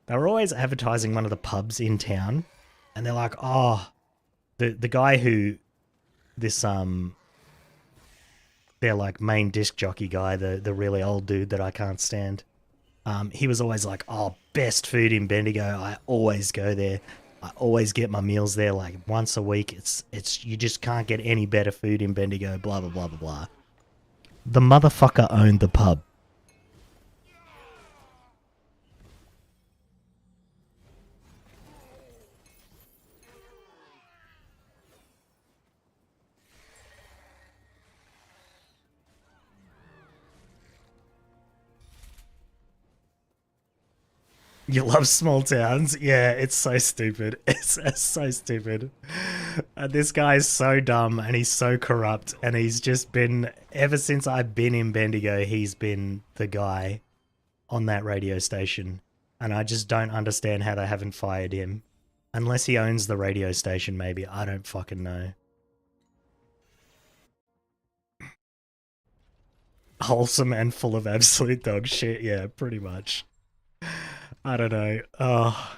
A: they were always advertising one of the pubs in town. And they're like, oh, the guy who, this, their like main disc jockey guy, the really old dude that I can't stand. He was always like, oh, best food in Bendigo. I always go there. I always get my meals there like once a week. It's you just can't get any better food in Bendigo, blah blah blah blah blah. The motherfucker owned the pub. You love small towns? Yeah, it's so stupid. It's so stupid. This guy is so dumb and he's so corrupt, and he's just been, ever since I've been in Bendigo, he's been the guy on that radio station. And I just don't understand how they haven't fired him. Unless he owns the radio station, maybe. I don't fucking know. wholesome and full of absolute dog shit. Yeah, pretty much. I don't know. Oh,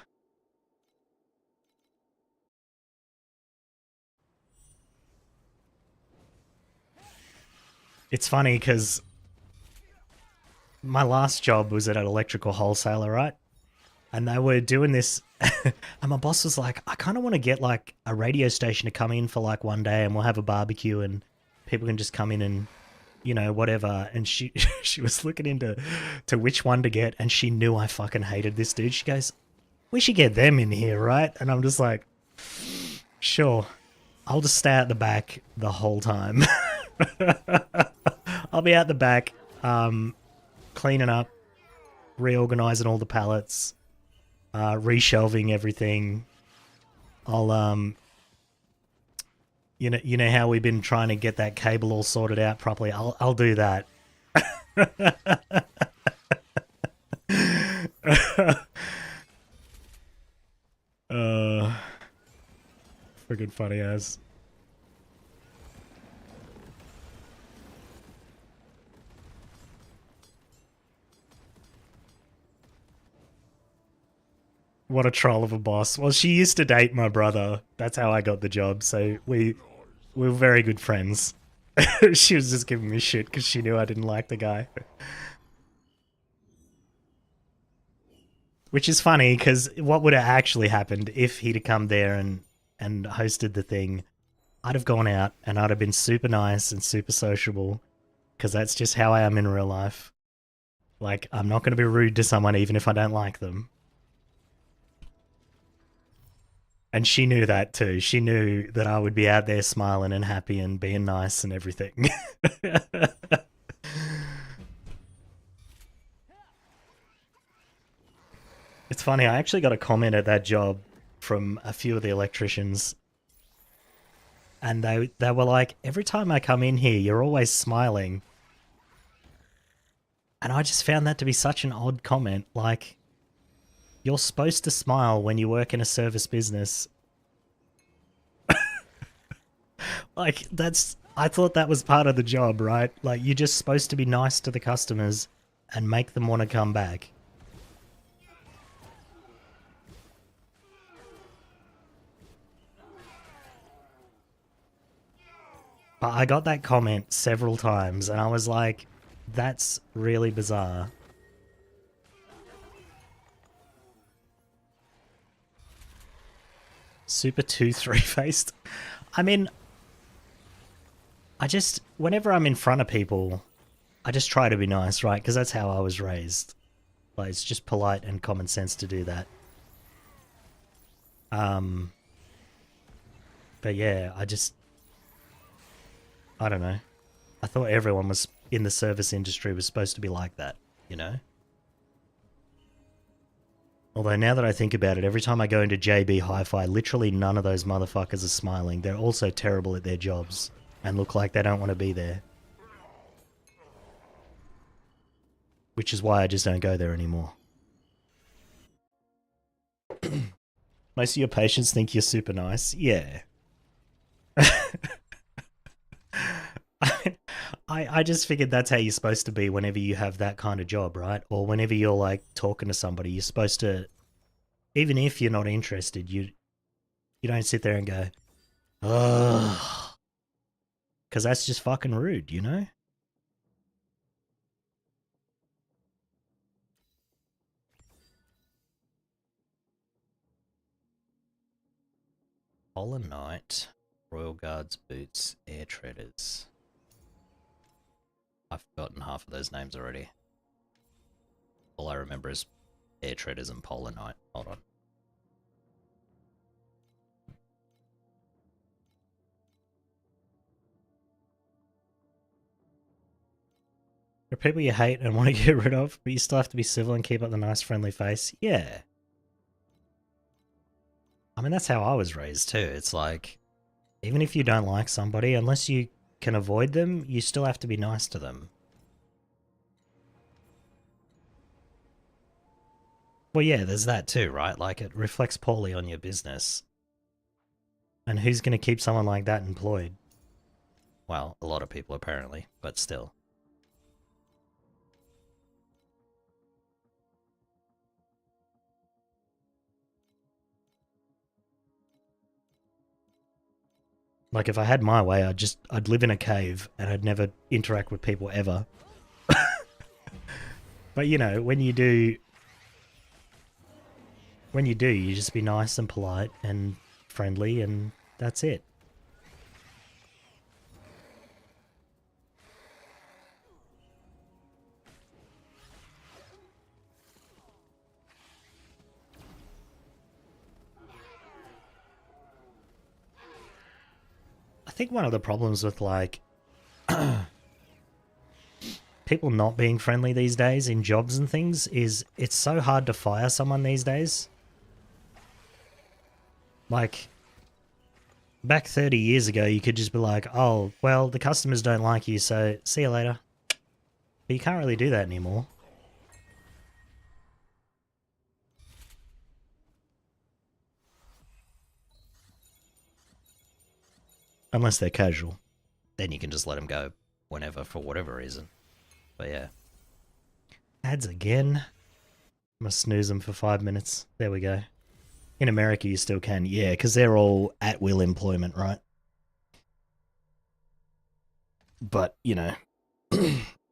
A: it's funny because my last job was at an electrical wholesaler, right? And they were doing this, and my boss was like, I kind of want to get like a radio station to come in for like one day and we'll have a barbecue and people can just come in and, you know, whatever. And she she was looking into which one to get, and she knew I fucking hated this dude. She goes, we should get them in here, right? And I'm just like, sure, I'll just stay at the back the whole time. I'll be out the back, cleaning up, reorganizing all the pallets, reshelving everything. I'll you know how we've been trying to get that cable all sorted out properly. I'll do that. Friggin' funny as. What a troll of a boss. Well, she used to date my brother. That's how I got the job. So we were very good friends. She was just giving me shit because she knew I didn't like the guy. Which is funny because what would have actually happened if he'd have come there and hosted the thing? I'd have gone out and I'd have been super nice and super sociable because that's just how I am in real life. Like, I'm not going to be rude to someone even if I don't like them. And she knew that too. She knew that I would be out there smiling and happy and being nice and everything. It's funny, I actually got a comment at that job from a few of the electricians, and they were like, every time I come in here, you're always smiling. And I just found that to be such an odd comment. Like, you're supposed to smile when you work in a service business. Like, I thought that was part of the job, right? Like, you're just supposed to be nice to the customers and make them want to come back. But I got that comment several times and I was like, that's really bizarre. Super 2-3-faced. I mean, whenever I'm in front of people, I just try to be nice, right? Because that's how I was raised. Like, it's just polite and common sense to do that. Um, but yeah, I don't know. I thought everyone was in the service industry was supposed to be like that, you know? Although now that I think about it, every time I go into JB Hi-Fi, literally none of those motherfuckers are smiling. They're also terrible at their jobs and look like they don't want to be there. Which is why I just don't go there anymore. Most of your patients think you're super nice. Yeah. I just figured that's how you're supposed to be whenever you have that kind of job, right? Or whenever you're like talking to somebody, you're supposed to, even if you're not interested, you don't sit there and go, ugh, because that's just fucking rude, you know? Polar Knight, Royal Guards boots, Air Treaders. I've forgotten half of those names already. All I remember is Air Treaders and Polar Knight. Hold on. There are people you hate and want to get rid of, but you still have to be civil and keep up the nice, friendly face. Yeah. I mean, that's how I was raised too. It's like, even if you don't like somebody, unless you can avoid them, you still have to be nice to them. Well, yeah, there's that too, right? Like, it reflects poorly on your business. And who's going to keep someone like that employed? Well, a lot of people apparently, but still. Like, if I had my way, I'd live in a cave and I'd never interact with people ever. But, you know, when you do, you just be nice and polite and friendly, and that's it. I think one of the problems with, like, people not being friendly these days in jobs and things is it's so hard to fire someone these days. Like, back 30 years ago, you could just be like, oh, well, the customers don't like you, so see you later. But you can't really do that anymore. Unless they're casual. Then you can just let them go whenever, for whatever reason. But yeah. Ads again. I'm gonna snooze them for 5 minutes. There we go. In America, you still can. Yeah, because they're all at-will employment, right? But, you know,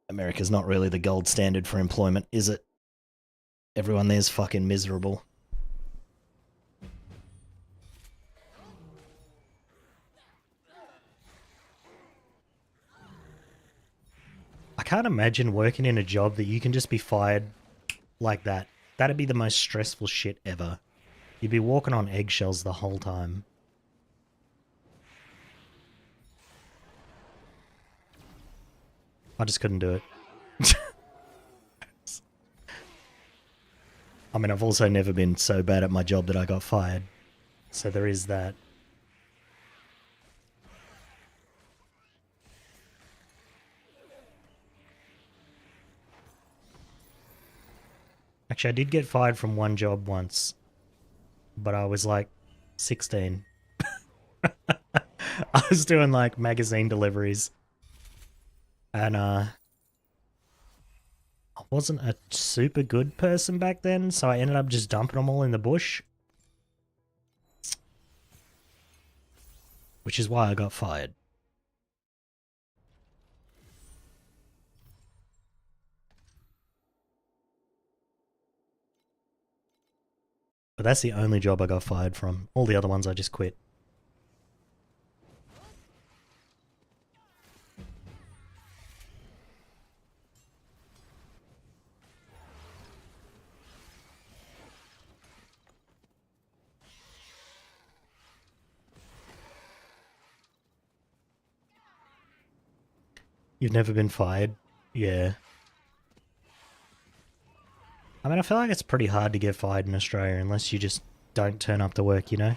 A: America's not really the gold standard for employment, is it? Everyone there's fucking miserable. I can't imagine working in a job that you can just be fired like that. That'd be the most stressful shit ever. You'd be walking on eggshells the whole time. I just couldn't do it. I mean, I've also never been so bad at my job that I got fired. So there is that. Actually, I did get fired from one job once, but I was like 16. I was doing like magazine deliveries, and I wasn't a super good person back then, so I ended up just dumping them all in the bush, which is why I got fired. But that's the only job I got fired from. All the other ones I just quit. You've never been fired? Yeah. I mean, I feel like it's pretty hard to get fired in Australia unless you just don't turn up to work, you know?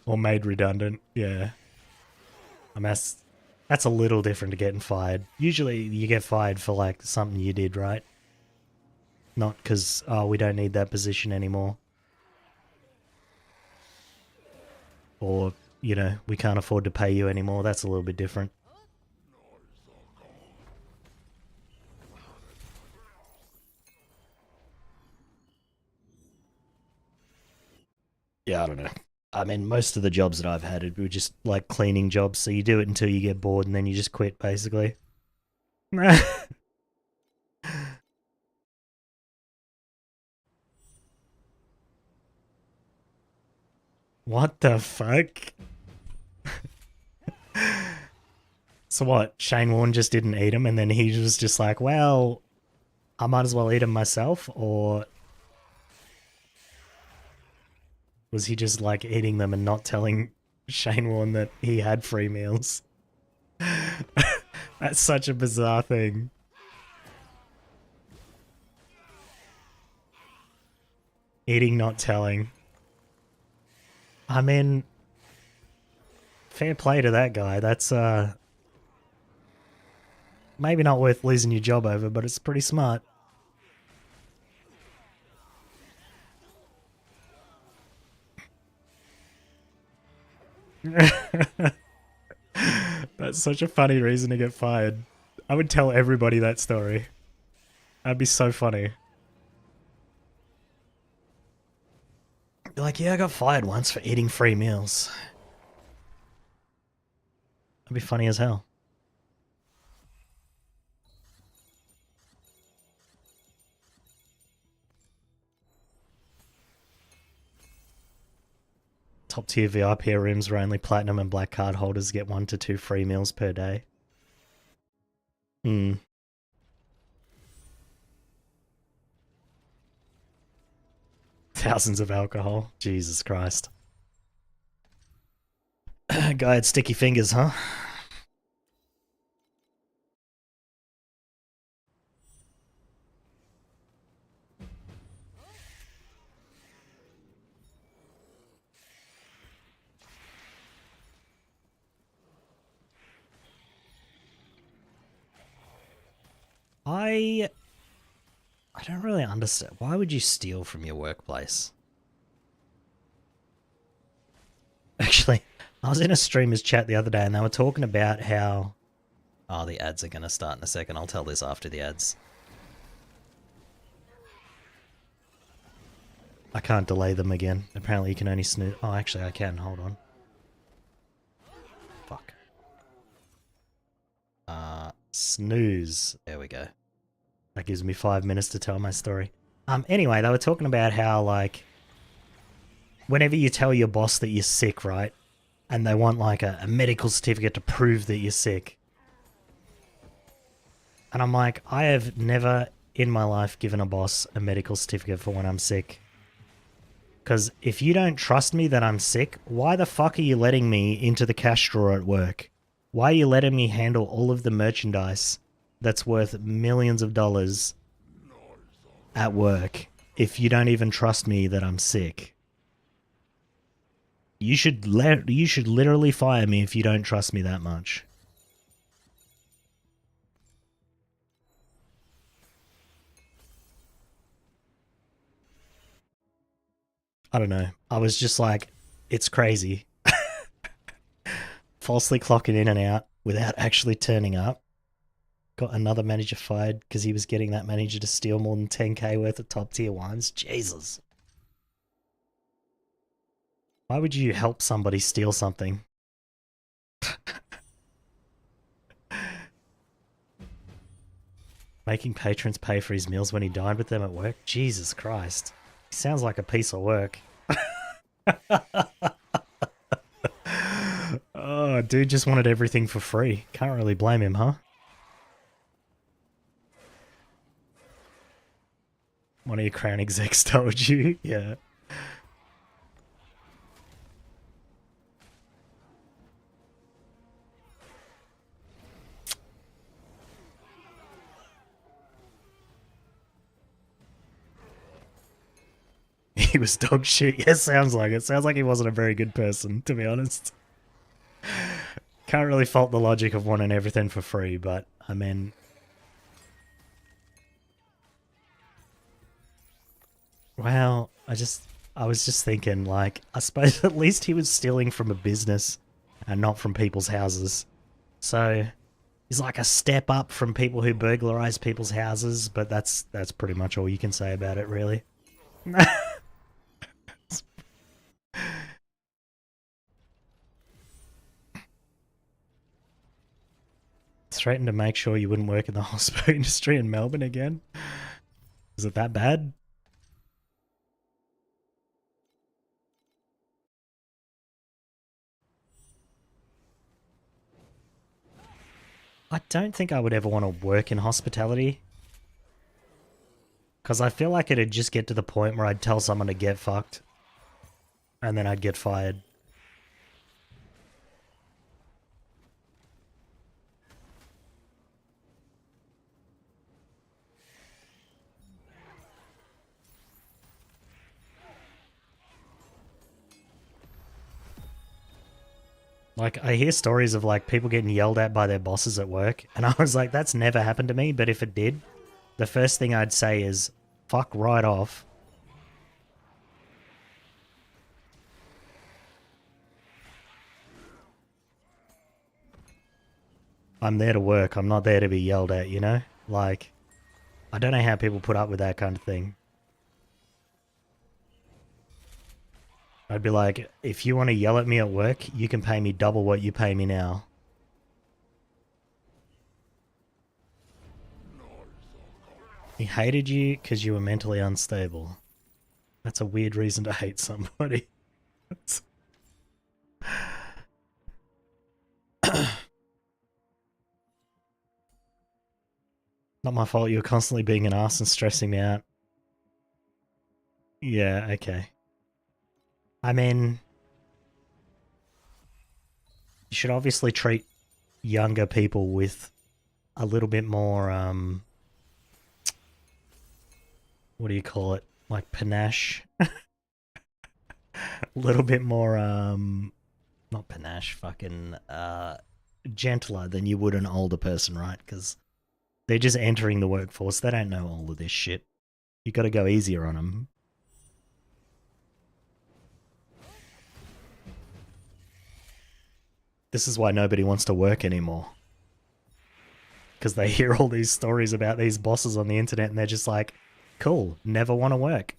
A: Or made redundant, yeah. I mean, that's a little different to getting fired. Usually you get fired for, like, something you did, right? Not because, oh, we don't need that position anymore. Or, you know, we can't afford to pay you anymore. That's a little bit different. Yeah, I don't know. I mean, most of the jobs that I've had were just like cleaning jobs, so you do it until you get bored and then you just quit, basically. What the fuck? So what, Shane Warne just didn't eat him and then he was just like, well, I might as well eat him myself? Or was he just like eating them and not telling Shane Warne that he had free meals? That's such a bizarre thing. Eating, not telling. I mean, fair play to that guy. That's maybe not worth losing your job over, but it's pretty smart. That's such a funny reason to get fired. I would tell everybody that story. That'd be so funny. You're like, yeah, I got fired once for eating free meals. That'd be funny as hell. Top tier VIP rooms where only platinum and black card holders get 1 to 2 free meals per day. Hmm. Thousands of alcohol. Jesus Christ. Guy had sticky fingers, huh? I don't really understand. Why would you steal from your workplace? Actually, I was in a streamer's chat the other day and they were talking about how... Oh, the ads are going to start in a second. I'll tell this after the ads. I can't delay them again. Apparently you can only snooze... Oh, actually I can. Hold on. Fuck. Snooze. There we go. That gives me 5 minutes to tell my story. Anyway, they were talking about how, like, whenever you tell your boss that you're sick, right? And they want, like, a medical certificate to prove that you're sick. And I'm like, I have never in my life given a boss a medical certificate for when I'm sick. Because if you don't trust me that I'm sick, why the fuck are you letting me into the cash drawer at work? Why are you letting me handle all of the merchandise that's worth millions of dollars at work if you don't even trust me that I'm sick? You should literally fire me if you don't trust me that much. I don't know. I was just like, it's crazy. Falsely clocking in and out without actually turning up. Got another manager fired because he was getting that manager to steal more than 10k worth of top tier wines. Jesus. Why would you help somebody steal something? Making patrons pay for his meals when he dined with them at work? Jesus Christ. He sounds like a piece of work. Oh, dude just wanted everything for free. Can't really blame him, huh? One of your crown execs told you? Yeah. He was dog shit. Yeah, sounds like it. Sounds like he wasn't a very good person, to be honest. Can't really fault the logic of wanting everything for free, but, I mean... Well, I was just thinking, like, I suppose at least he was stealing from a business and not from people's houses. So, he's like a step up from people who burglarize people's houses, but that's pretty much all you can say about it, really. Threatened to make sure you wouldn't work in the hospital industry in Melbourne again. Is it that bad? I don't think I would ever want to work in hospitality. Because I feel like it'd just get to the point where I'd tell someone to get fucked. And then I'd get fired. Like, I hear stories of, like, people getting yelled at by their bosses at work, and I was like, that's never happened to me, but if it did, the first thing I'd say is, fuck right off. I'm there to work, I'm not there to be yelled at, you know? Like, I don't know how people put up with that kind of thing. I'd be like, if you want to yell at me at work, you can pay me double what you pay me now. He hated you because you were mentally unstable. That's a weird reason to hate somebody. Not my fault, you're constantly being an ass and stressing me out. Yeah, okay. I mean, you should obviously treat younger people with a little bit more, what do you call it? Like panache? A little bit more, not panache, fucking, gentler than you would an older person, right? Because they're just entering the workforce. They don't know all of this shit. You gotta go easier on them. This is why nobody wants to work anymore. Because they hear all these stories about these bosses on the internet and they're just like, cool, never want to work.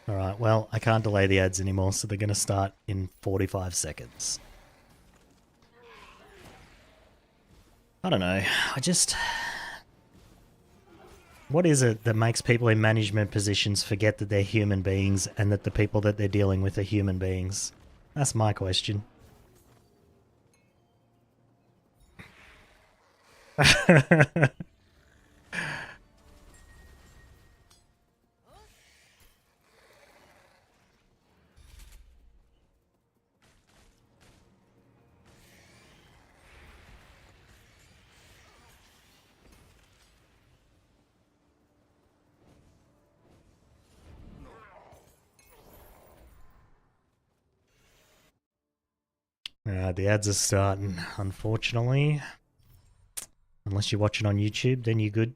A: Alright, well, I can't delay the ads anymore, so they're going to start in 45 seconds. I don't know, what is it that makes people in management positions forget that they're human beings and that the people that they're dealing with are human beings? That's my question. The ads are starting, unfortunately. Unless you're watching on YouTube, then you're good.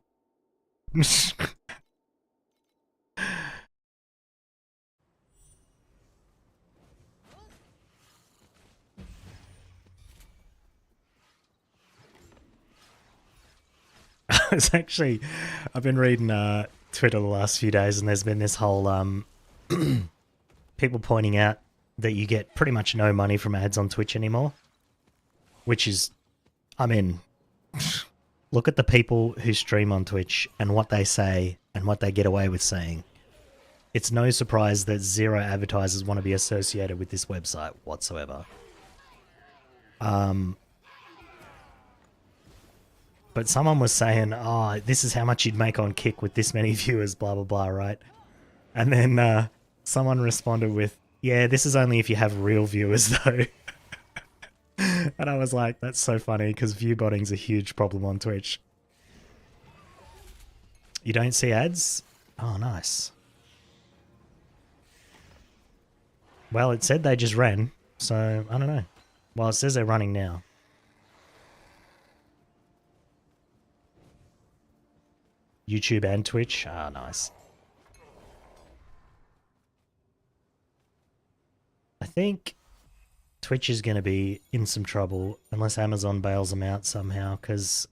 A: It's actually, I've been reading Twitter the last few days, and there's been this whole people pointing out that you get pretty much no money from ads on Twitch anymore, which is, I mean, look at the people who stream on Twitch and what they say and what they get away with saying. It's no surprise that zero advertisers want to be associated with this website whatsoever. But someone was saying, oh, this is how much you'd make on Kick with this many viewers, blah, blah, blah, right? And then someone responded with, yeah, this is only if you have real viewers, though. And I was like, that's so funny, because viewbotting's a huge problem on Twitch. You don't see ads? Oh, nice. Well, it said they just ran, so I don't know. Well, it says they're running now. YouTube and Twitch? Ah, nice. I think Twitch is going to be in some trouble unless Amazon bails them out somehow, because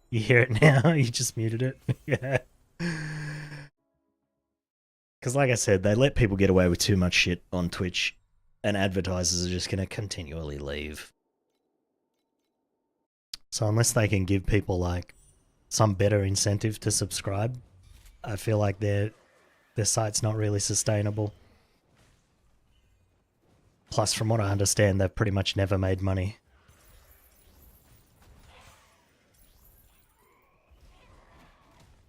A: you hear it now, you just muted it. Yeah. Because like I said, they let people get away with too much shit on Twitch, and advertisers are just going to continually leave. So unless they can give people like some better incentive to subscribe, I feel like their site's not really sustainable. Plus, from what I understand, they've pretty much never made money.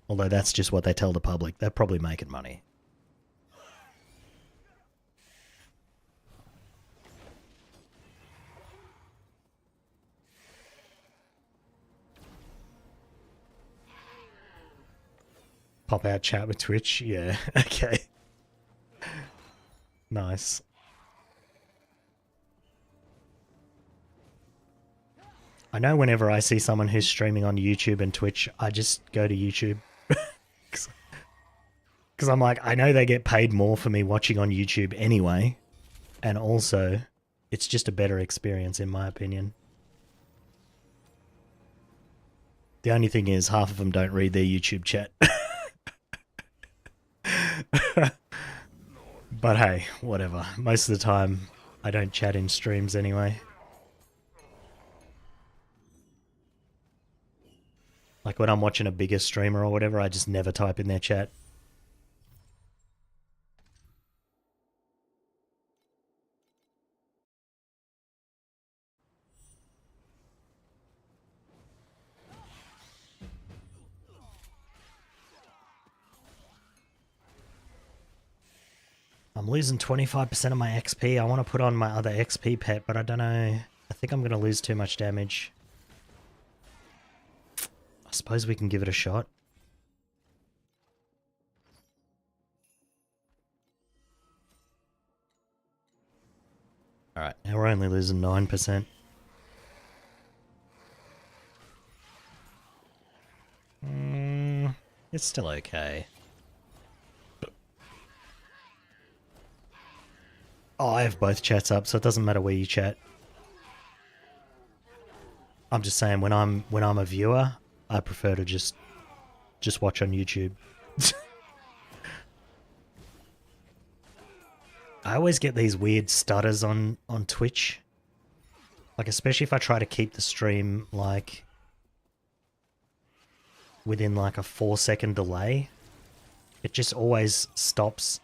A: Although that's just what they tell the public. They're probably making money. Pop out chat with Twitch? Yeah, okay. Nice. I know whenever I see someone who's streaming on YouTube and Twitch, I just go to YouTube. Because I'm like, I know they get paid more for me watching on YouTube anyway. And also, it's just a better experience in my opinion. The only thing is, half of them don't read their YouTube chat. But hey, whatever. Most of the time, I don't chat in streams anyway. Like when I'm watching a bigger streamer or whatever, I just never type in their chat. I'm losing 25% of my XP. I want to put on my other XP pet, but I don't know. I think I'm going to lose too much damage. I suppose we can give it a shot. Alright, now we're only losing 9%. It's still okay. Oh, I have both chats up, so it doesn't matter where you chat. I'm just saying, when I'm a viewer, I prefer to just watch on YouTube. I always get these weird stutters on Twitch. Like, especially if I try to keep the stream, like, within, like, a 4-second delay. It just always stops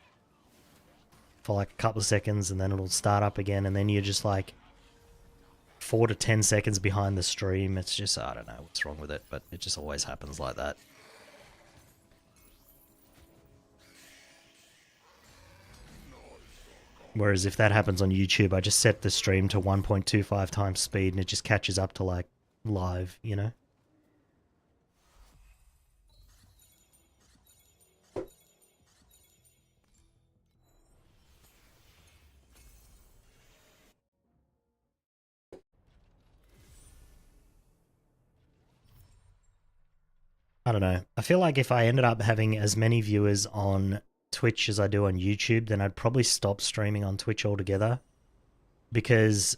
A: for, like, a couple of seconds, and then it'll start up again, and then you're just, like, 4 to 10 seconds behind the stream. It's just, I don't know what's wrong with it, but it just always happens like that. Whereas if that happens on YouTube, I just set the stream to 1.25 times speed and it just catches up to, like, live, you know? I don't know. I feel like if I ended up having as many viewers on Twitch as I do on YouTube, then I'd probably stop streaming on Twitch altogether. Because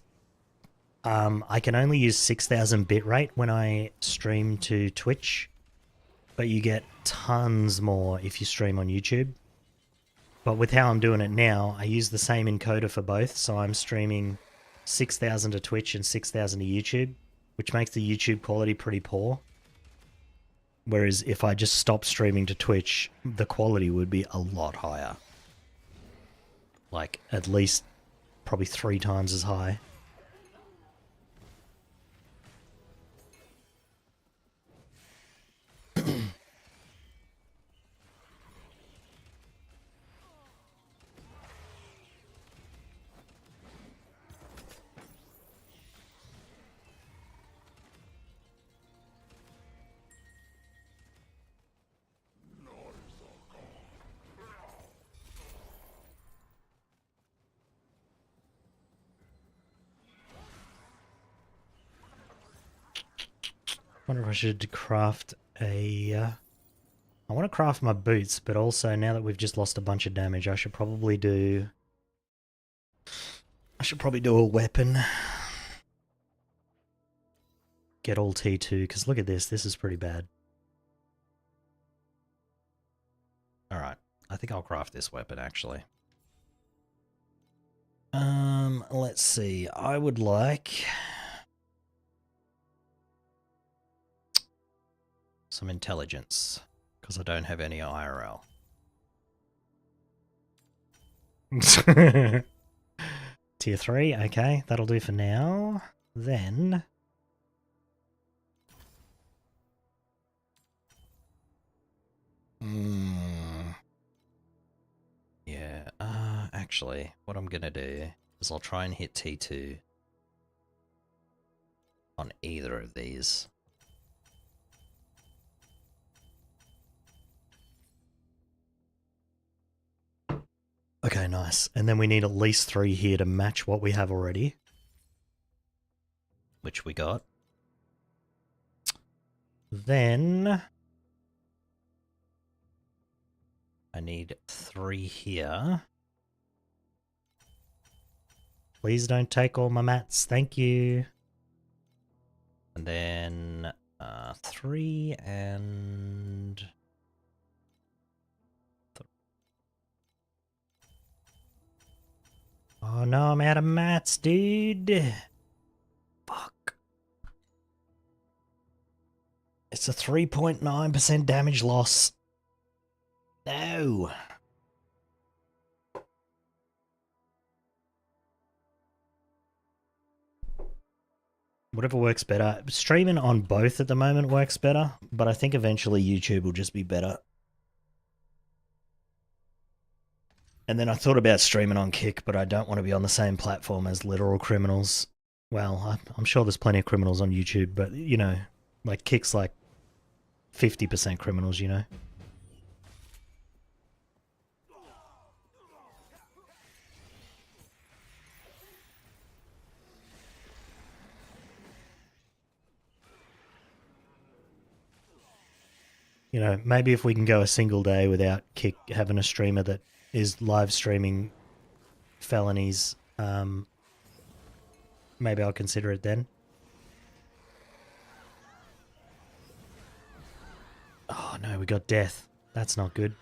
A: I can only use 6,000 bitrate when I stream to Twitch, but you get tons more if you stream on YouTube. But with how I'm doing it now, I use the same encoder for both, so I'm streaming 6,000 to Twitch and 6,000 to YouTube, which makes the YouTube quality pretty poor. Whereas if I just stopped streaming to Twitch, the quality would be a lot higher. Like, at least probably 3 times as high. Wonder if I should craft a... I want to craft my boots, but also now that we've just lost a bunch of damage, I should probably do... a weapon. Get all T2, because look at this. This is pretty bad. Alright. I think I'll craft this weapon, actually. Let's see. I would like... some intelligence, because I don't have any IRL. Tier 3, okay, that'll do for now. Then... yeah, actually, what I'm gonna do is I'll try and hit T2 on either of these. Okay, nice. And then we need at least 3 here to match what we have already. Which we got. Then... I need 3 here. Please don't take all my mats. Thank you. And then... 3 and... Oh no, I'm out of mats, dude. Fuck. It's a 3.9% damage loss. No. Whatever works better. Streaming on both at the moment works better, but I think eventually YouTube will just be better. And then I thought about streaming on Kick, but I don't want to be on the same platform as literal criminals. Well, I'm sure there's plenty of criminals on YouTube, but, you know, like Kick's like 50% criminals, you know? You know, maybe if we can go a single day without Kick having a streamer that is live streaming felonies, maybe I'll consider it then. Oh no, we got death. That's not good.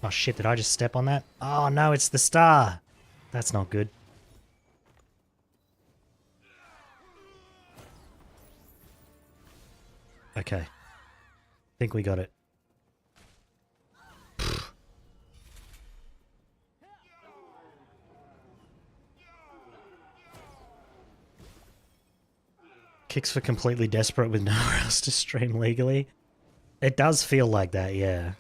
A: Oh shit, did I just step on that? Oh no, it's the star. That's not good. Okay. I think we got it. Kicks for completely desperate with nowhere else to stream legally. It does feel like that, yeah.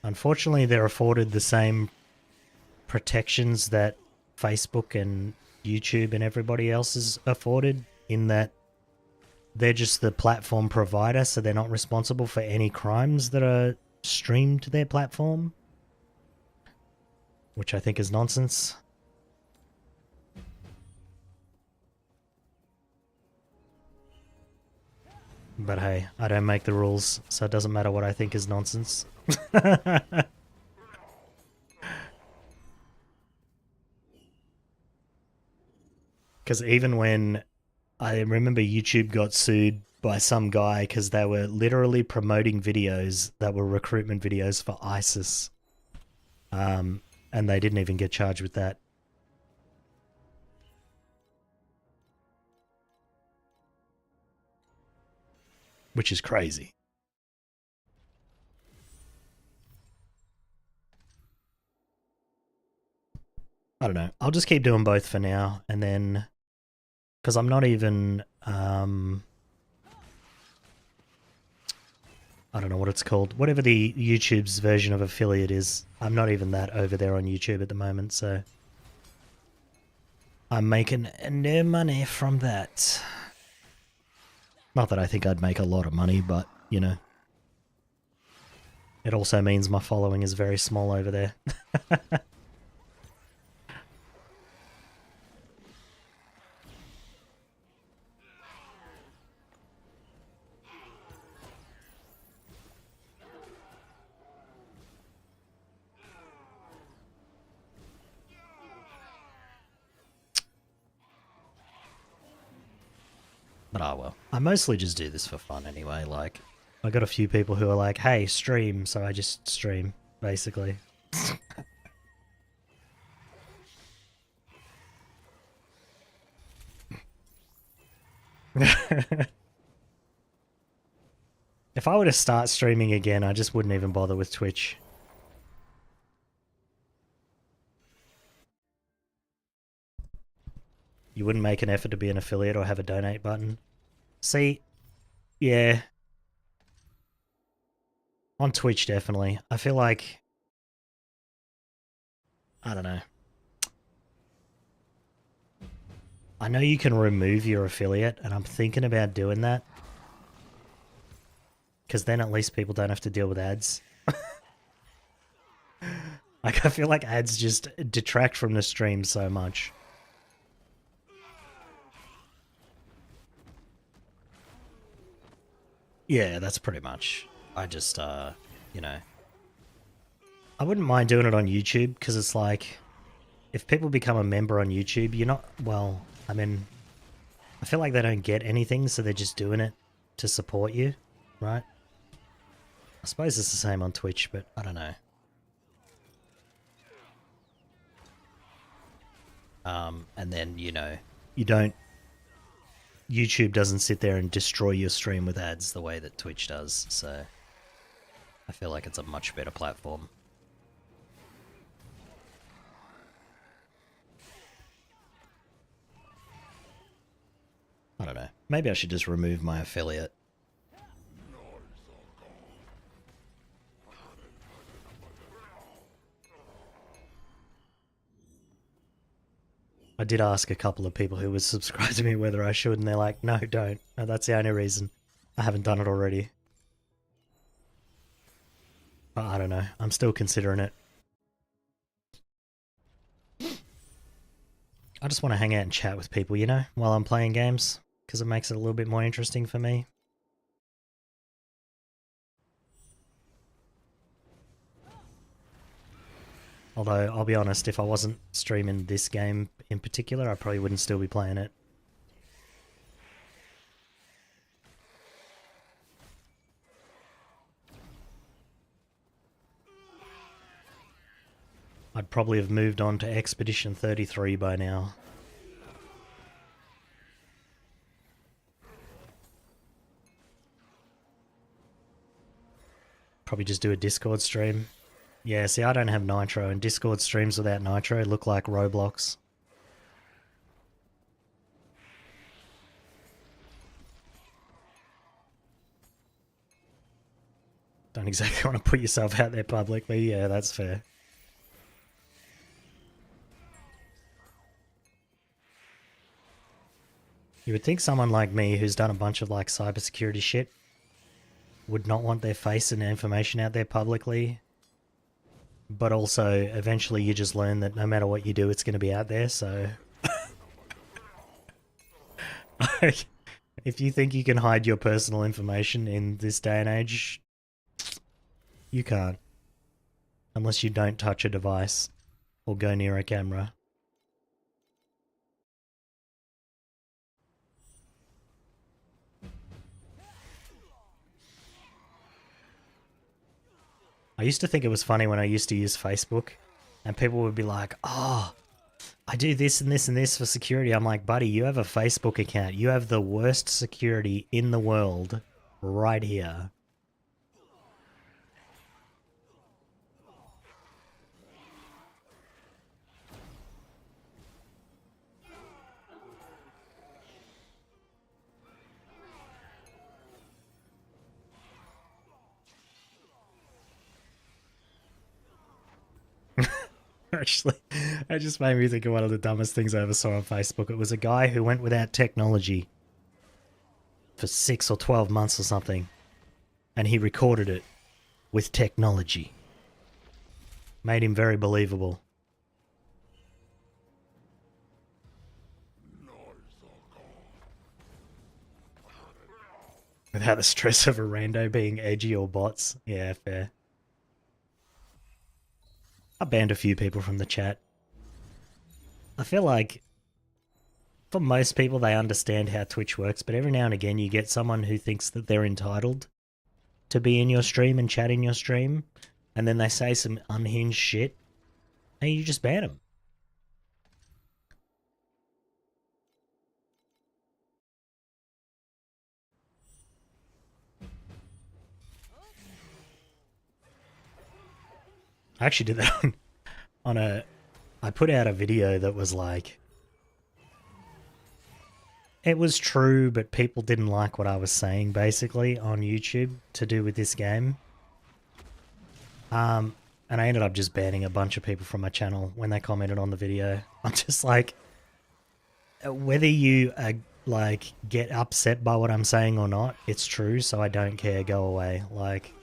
A: Unfortunately, they're afforded the same protections that Facebook and YouTube and everybody else is afforded, in that they're just the platform provider, so they're not responsible for any crimes that are streamed to their platform, which I think is nonsense. But hey, I don't make the rules, so it doesn't matter what I think is nonsense. Because even when I remember YouTube got sued by some guy because they were literally promoting videos that were recruitment videos for ISIS. And they didn't even get charged with that. Which is crazy. I don't know. I'll just keep doing both for now, and then... Because I'm not even... I don't know what it's called. Whatever the YouTube's version of affiliate is, I'm not even that over there on YouTube at the moment, so... I'm making no money from that. Not that I think I'd make a lot of money, but, you know. It also means my following is very small over there. But oh well. I mostly just do this for fun anyway, like... I got a few people who are like, hey, stream, so I just stream, basically. If I were to start streaming again, I just wouldn't even bother with Twitch. You wouldn't make an effort to be an affiliate or have a donate button? See? Yeah. On Twitch, definitely. I feel like... I don't know. I know you can remove your affiliate, and I'm thinking about doing that. Because then at least people don't have to deal with ads. Like, I feel like ads just detract from the stream so much. Yeah, that's pretty much. I just, you know, I wouldn't mind doing it on YouTube because it's like, if people become a member on YouTube, you're not, well, I mean, I feel like they don't get anything, so they're just doing it to support you, right? I suppose it's the same on Twitch, but I don't know. And then, you know, you don't, YouTube doesn't sit there and destroy your stream with ads the way that Twitch does, so I feel like it's a much better platform. I don't know. Maybe I should just remove my affiliate. I did ask a couple of people who were subscribed to me whether I should, and they're like, no, don't. No, that's the only reason. I haven't done it already. But I don't know. I'm still considering it. I just want to hang out and chat with people, you know, while I'm playing games, because it makes it a little bit more interesting for me. Although, I'll be honest, if I wasn't streaming this game in particular, I probably wouldn't still be playing it. I'd probably have moved on to Expedition 33 by now. Probably just do a Discord stream. Yeah, see, I don't have Nitro, and Discord streams without Nitro look like Roblox. Don't exactly want to put yourself out there publicly. Yeah, that's fair. You would think someone like me who's done a bunch of like cybersecurity shit would not want their face and information out there publicly. But also, eventually you just learn that no matter what you do, it's going to be out there, so... If you think you can hide your personal information in this day and age, you can't. Unless you don't touch a device or go near a camera. I used to think it was funny when I used to use Facebook, and people would be like, oh, I do this and this and this for security. I'm like, buddy, you have a Facebook account. You have the worst security in the world right here. Actually, that just made me think of one of the dumbest things I ever saw on Facebook. It was a guy who went without technology for 6 or 12 months or something, and he recorded it with technology. Made him very believable. Without the stress of a rando being edgy or bots. Yeah, fair. I banned a few people from the chat. I feel like for most people they understand how Twitch works, but every now and again you get someone who thinks that they're entitled to be in your stream and chat in your stream, and then they say some unhinged shit, and you just ban them. I actually did that on a... I put out a video that was like... It was true, but people didn't like what I was saying, basically, on YouTube to do with this game. And I ended up just banning a bunch of people from my channel when they commented on the video. I'm just like... Whether you, like, get upset by what I'm saying or not, it's true, so I don't care, go away. Like...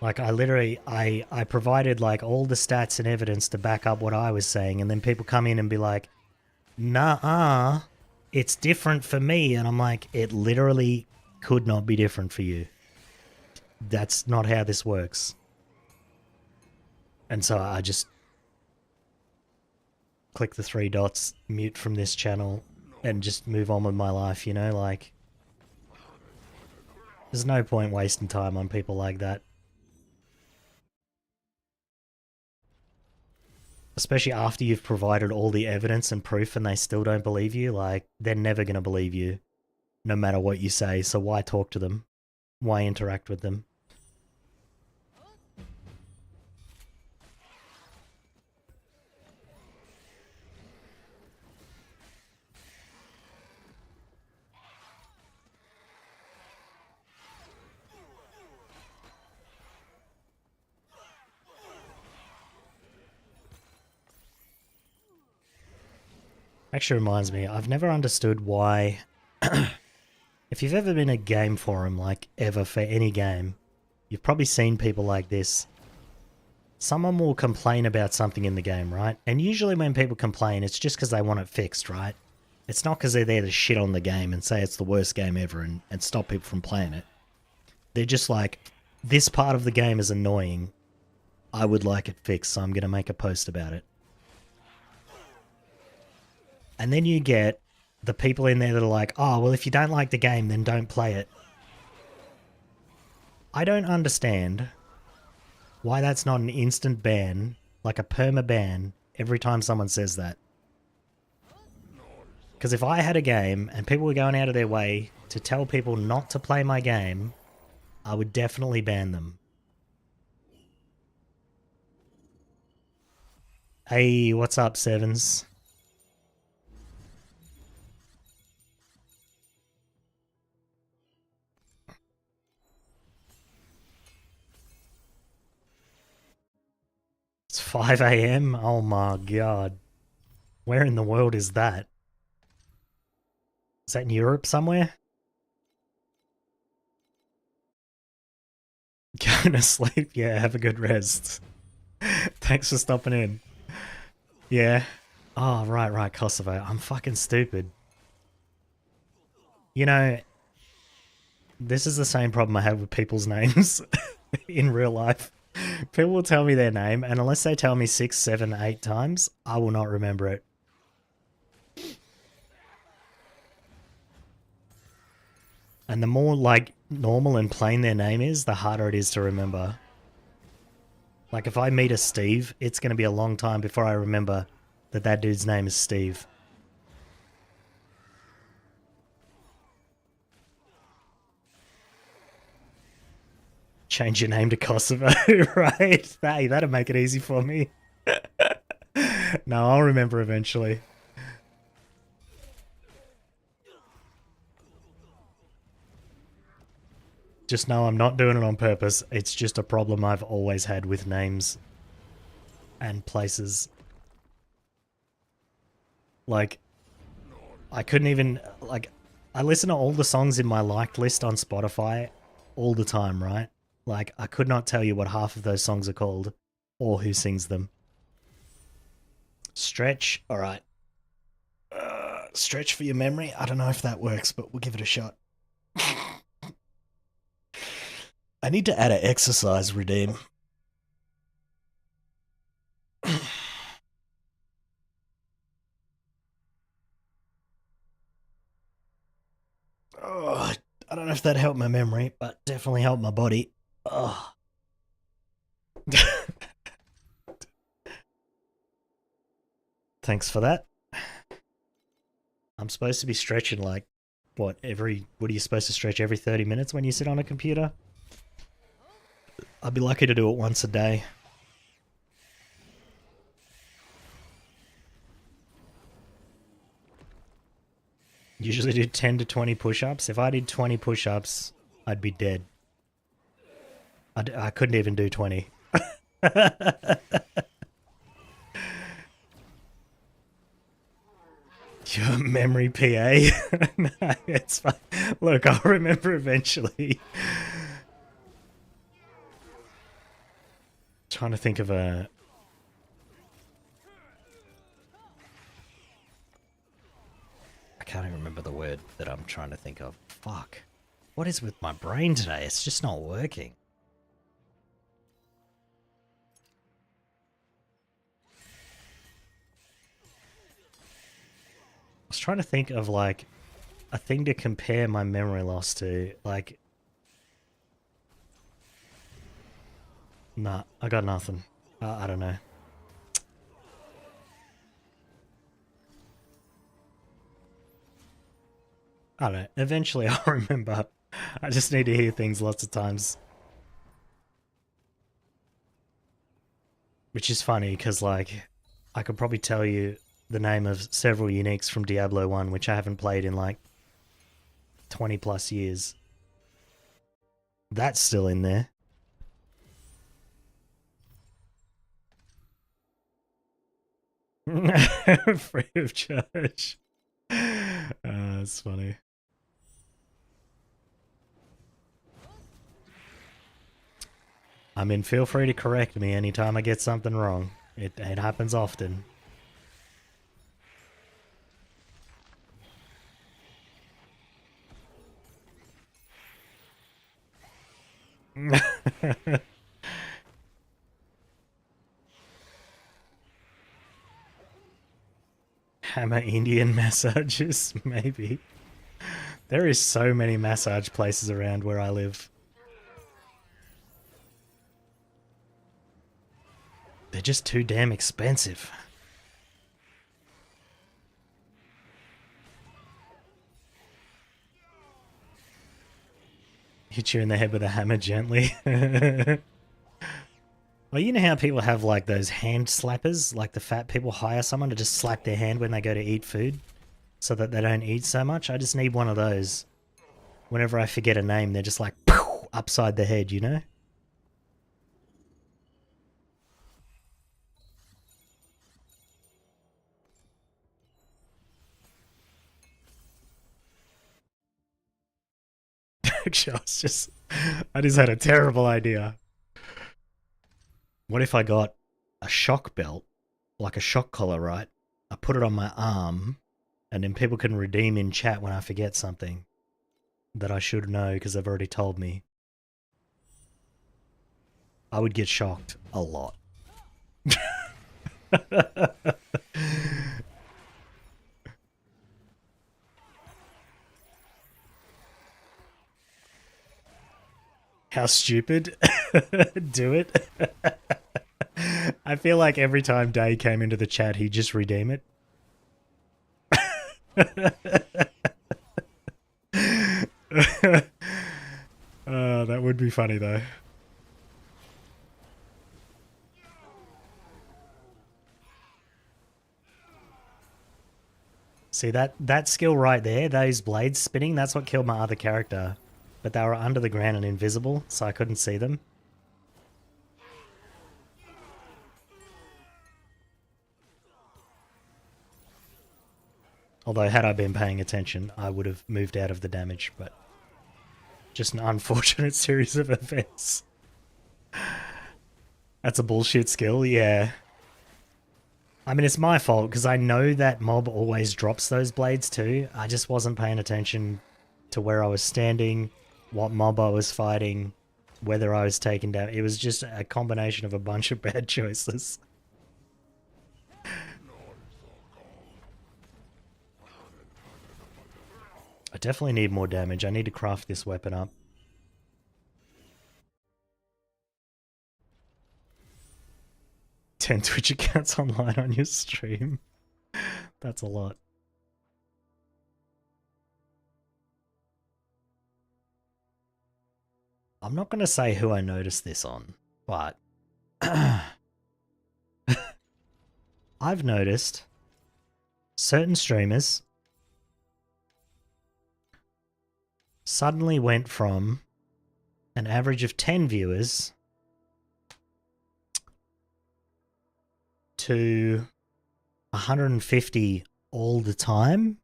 B: Like, I provided, like, all the stats and evidence to back up what I was saying, and then people come in and be like, nah, it's different for me. And I'm like, it literally could not be different for you. That's not how this works. And so I just click the 3 dots, mute from this channel, and just move on with my life, you know? Like, there's no point wasting time on people like that. Especially after you've provided all the evidence and proof and they still don't believe you, like, they're never going to believe you, no matter what you say, so why talk to them? Why interact with them? Actually reminds me, I've never understood why... If you've ever been in a game forum, like, ever, for any game, you've probably seen people like this. Someone will complain about something in the game, right? And usually when people complain, it's just because they want it fixed, right? It's not because they're there to shit on the game and say it's the worst game ever and stop people from playing it. They're just like, this part of the game is annoying. I would like it fixed, so I'm going to make a post about it. And then you get the people in there that are like, oh, well, if you don't like the game, then don't play it. I don't understand why that's not an instant ban, like a perma ban, every time someone says that. Because if I had a game and people were going out of their way to tell people not to play my game, I would definitely ban them. Hey, what's up, Sevens? It's 5 a.m? Oh my god. Where in the world is that? Is that in Europe somewhere? Going to sleep? Yeah, have a good rest. Thanks for stopping in. Yeah. Oh, right, Kosovo. I'm fucking stupid. You know, this is the same problem I have with people's names in real life. People will tell me their name, and unless they tell me 6, 7, 8 times, I will not remember it. And the more, like, normal and plain their name is, the harder it is to remember. Like, if I meet a Steve, it's going to be a long time before I remember that that dude's name is Steve. Change your name to Kosovo, right? Hey, that'll make it easy for me. No, I'll remember eventually. Just know I'm not doing it on purpose. It's just a problem I've always had with names and places. Like, I couldn't even, like, I listen to all the songs in my liked list on Spotify all the time, right? Like, I could not tell you what half of those songs are called or who sings them. Stretch, alright. Stretch for your memory? I don't know if that works, but we'll give it a shot. I need to add an exercise redeem. Oh, I don't know if that helped my memory, but definitely helped my body. Oh. Thanks for that. I'm supposed to be stretching like, what are you supposed to stretch every 30 minutes when you sit on a computer? I'd be lucky to do it once a day. Usually do 10 to 20 push-ups. If I did 20 push-ups, I'd be dead. I couldn't even do 20. Your memory PA? No, it's fine. Look, I'll remember eventually. Trying to think of a...
A: I can't even remember the word that I'm trying to think of. Fuck. What is with my brain today? It's just not working.
B: I was trying to think of, like, a thing to compare my memory loss to. Like... Nah, I got nothing. I don't know. I don't know. Eventually I'll remember. I just need to hear things lots of times. Which is funny, because, like, I could probably tell you the name of several uniques from Diablo 1, which I haven't played in, like, 20 plus years. That's still in there. Free of charge. That's funny. I mean, feel free to correct me anytime I get something wrong. It happens often. Hammer Indian massages, maybe. There is so many massage places around where I live. They're just too damn expensive. Hit you in the head with a hammer gently. Well, you know how people have, like, those hand slappers? Like, the fat people hire someone to just slap their hand when they go to eat food so that they don't eat so much? I just need one of those. Whenever I forget a name, they're just like, poof, upside the head, you know? Actually, I just had a terrible idea. What if I got a shock belt, like a shock collar, right? I put it on my arm, and then people can redeem in chat when I forget something that I should know because they've already told me. I would get shocked a lot. How stupid. Do it. I feel like every time Day came into the chat, he'd just redeem it. That would be funny though. See, that skill right there, those blades spinning, that's what killed my other character. But they were under the ground and invisible, so I couldn't see them. Although, had I been paying attention, I would have moved out of the damage, but just an unfortunate series of events. That's a bullshit skill, yeah. I mean, it's my fault, because I know that mob always drops those blades too. I just wasn't paying attention to where I was standing, what mob I was fighting, whether I was taken down. It was just a combination of a bunch of bad choices. I definitely need more damage. I need to craft this weapon up. 10 Twitch accounts online on your stream. That's a lot. I'm not going to say who I noticed this on, but I've noticed certain streamers suddenly went from an average of 10 viewers to 150 all the time.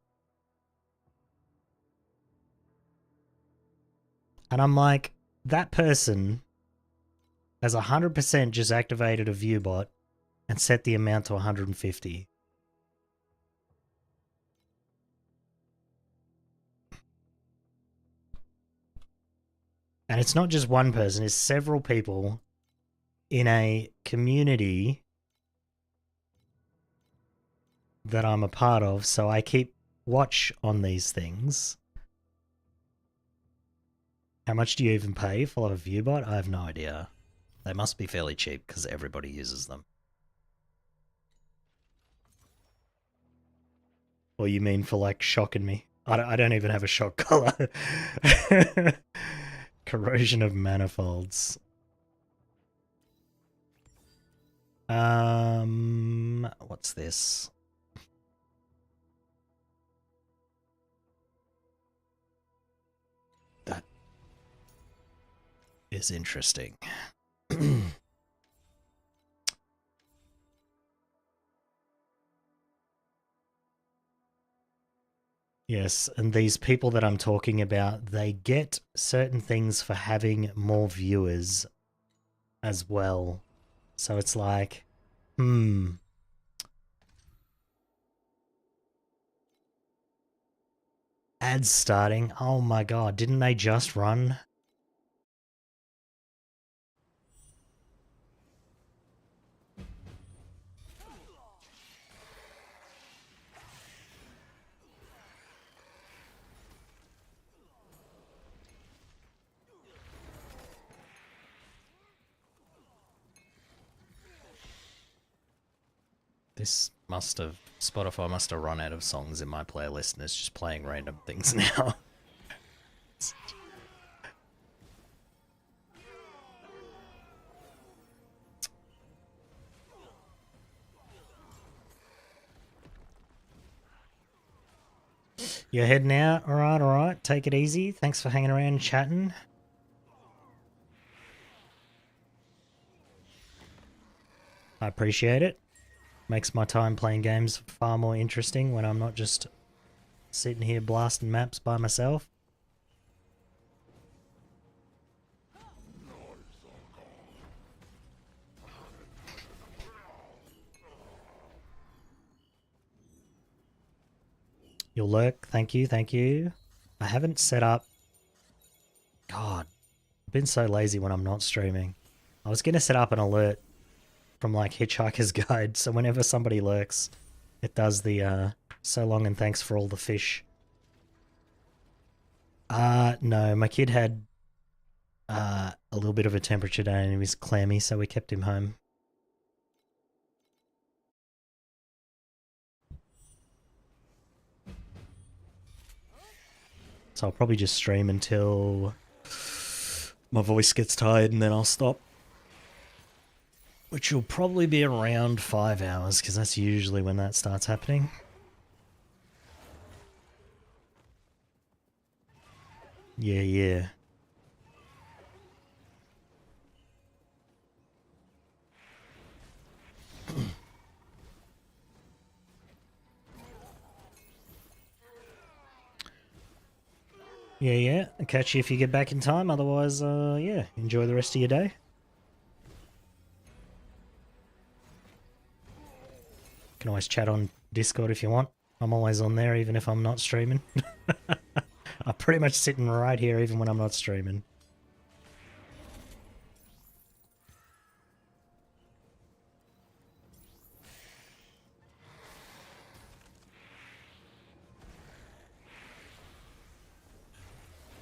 B: And I'm like, that person has 100% just activated a viewbot and set the amount to 150. And it's not just one person, it's several people in a community that I'm a part of, so I keep watch on these things. How much do you even pay for a viewbot? I have no idea. They must be fairly cheap because everybody uses them. Or you mean for like shocking me? I don't even have a shock color. Corrosion of manifolds. What's this? That is interesting. Yes, and these people that I'm talking about, they get certain things for having more viewers as well. So it's like, ads starting. Oh my god, didn't they just run? Spotify must have run out of songs in my playlist and it's just playing random things now. You're heading out? Alright. Take it easy. Thanks for hanging around and chatting. I appreciate it. Makes my time playing games far more interesting when I'm not just sitting here blasting maps by myself. You'll lurk. Thank you. I haven't set up... God, I've been so lazy when I'm not streaming. I was going to set up an alert from like Hitchhiker's Guide, so whenever somebody lurks, it does the so long and thanks for all the fish. No, my kid had a little bit of a temperature day and he was clammy, so we kept him home. So I'll probably just stream until my voice gets tired and then I'll stop. Which will probably be around 5 hours, because that's usually when that starts happening. Yeah. Yeah. I'll catch you if you get back in time. Otherwise, yeah, enjoy the rest of your day. Can always chat on Discord if you want. I'm always on there, even if I'm not streaming. I'm pretty much sitting right here, even when I'm not streaming.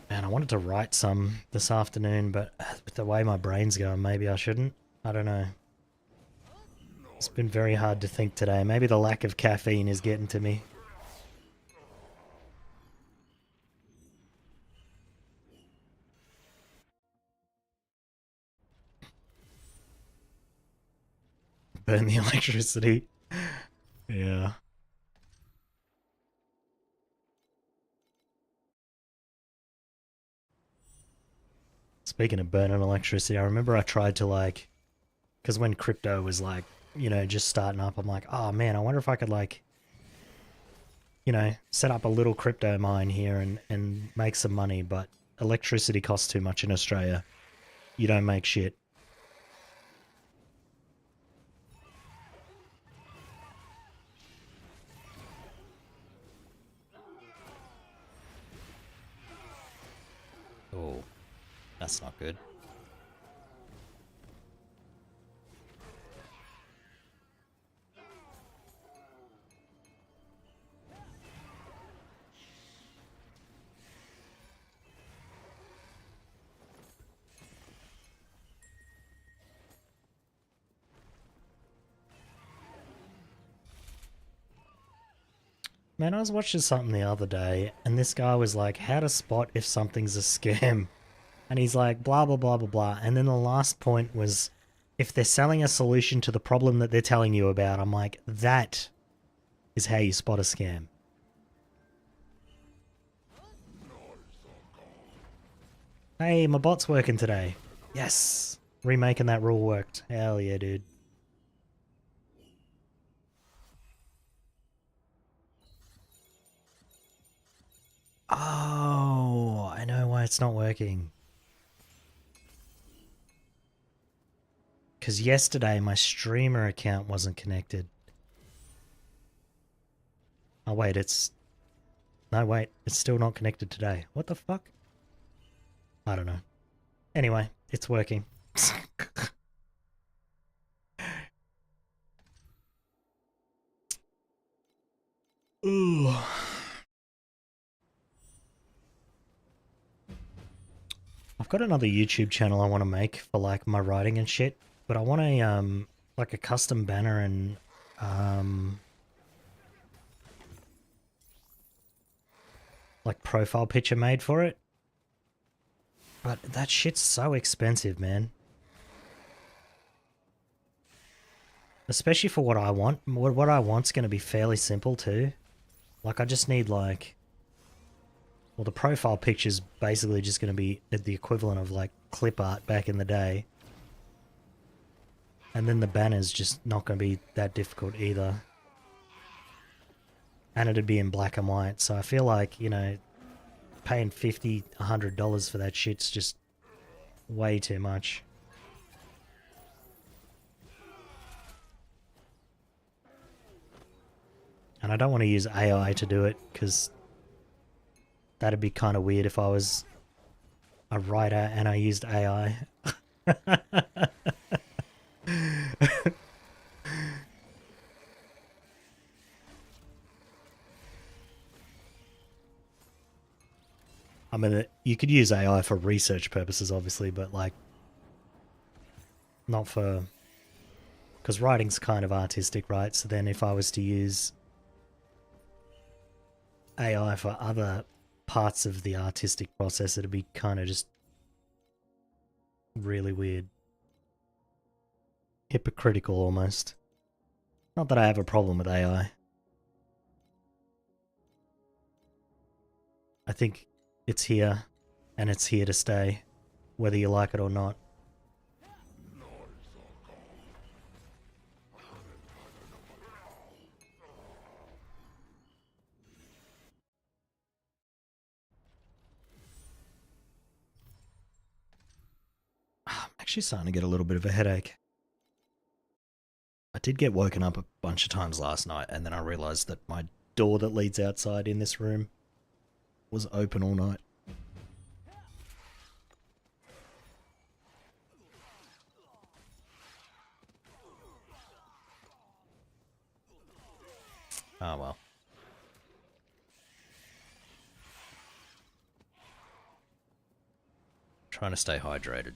B: Man, I wanted to write some this afternoon, but with the way my brain's going, maybe I shouldn't. I don't know. It's been very hard to think today. Maybe the lack of caffeine is getting to me. Burn the electricity. Yeah. Speaking of burning electricity, I remember I tried to like... Because when crypto was like, you know, just starting up, I'm like, oh man, I wonder if I could like, you know, set up a little crypto mine here and make some money, but electricity costs too much in Australia. You don't make shit.
A: That's not good.
B: Man, I was watching something the other day, and this guy was like, how to spot if something's a scam. And he's like, blah, blah, blah, blah, blah. And then the last point was, if they're selling a solution to the problem that they're telling you about, I'm like, that is how you spot a scam. Hey, my bot's working today. Yes! Remaking that rule worked. Hell yeah, dude. Oh, I know why it's not working. Because yesterday my streamer account wasn't connected. Oh wait, it's... No wait, it's still not connected today. What the fuck? I don't know. Anyway, it's working. Ooh. I've got another YouTube channel I want to make for like my writing and shit, but I want a like a custom banner and like profile picture made for it. But that shit's so expensive, man. Especially for what I want. What I want's going to be fairly simple too. Like I just need like... Well, the profile picture's basically just going to be the equivalent of like clip art back in the day. And then the banner's just not going to be that difficult either. And it'd be in black and white. So I feel like, you know, paying $50, $100 for that shit's just way too much. And I don't want to use AI to do it, because that'd be kind of weird if I was a writer and I used AI. I mean, you could use AI for research purposes, obviously, but like, not for... Because writing's kind of artistic, right? So then if I was to use AI for other parts of the artistic process, it'd be kind of just really weird. Hypocritical, almost. Not that I have a problem with AI. I think it's here, and it's here to stay, whether you like it or not. I'm actually starting to get a little bit of a headache. I did get woken up a bunch of times last night, and then I realised that my door that leads outside in this room was open all night. Oh well. Trying to stay hydrated,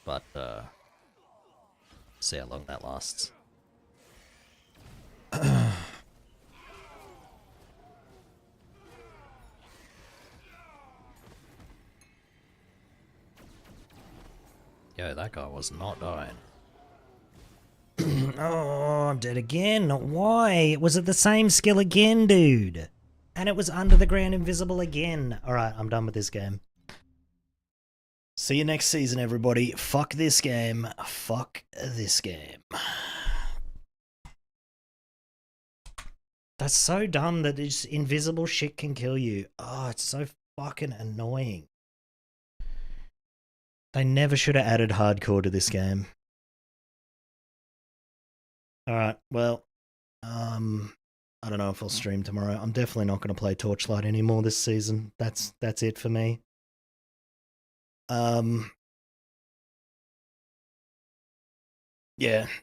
B: but see how long that lasts. Yo, that guy was not dying. Oh, I'm dead again. Why? Was it the same skill again, dude? And it was under the ground invisible again. Alright, I'm done with this game. See you next season, everybody. Fuck this game. Fuck this game. That's so dumb that this invisible shit can kill you. Oh, it's so fucking annoying. They never should have added hardcore to this game. Alright, well, I don't know if I'll stream tomorrow. I'm definitely not going to play Torchlight anymore this season. That's it for me. Yeah,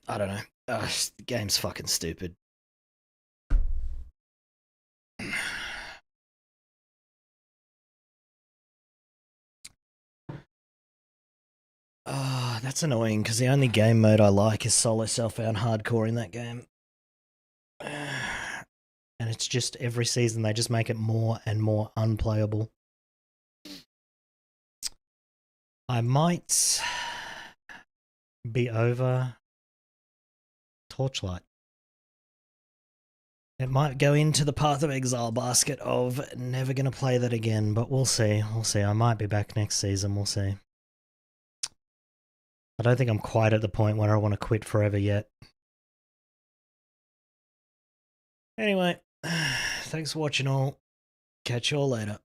B: I don't know. The game's fucking stupid. That's annoying because the only game mode I like is solo self-found hardcore in that game. And it's just every season they just make it more and more unplayable. I might be over Torchlight. It might go into the Path of Exile basket of never going to play that again, but we'll see. We'll see. I might be back next season. We'll see. I don't think I'm quite at the point where I want to quit forever yet. Anyway, thanks for watching all. Catch you all later.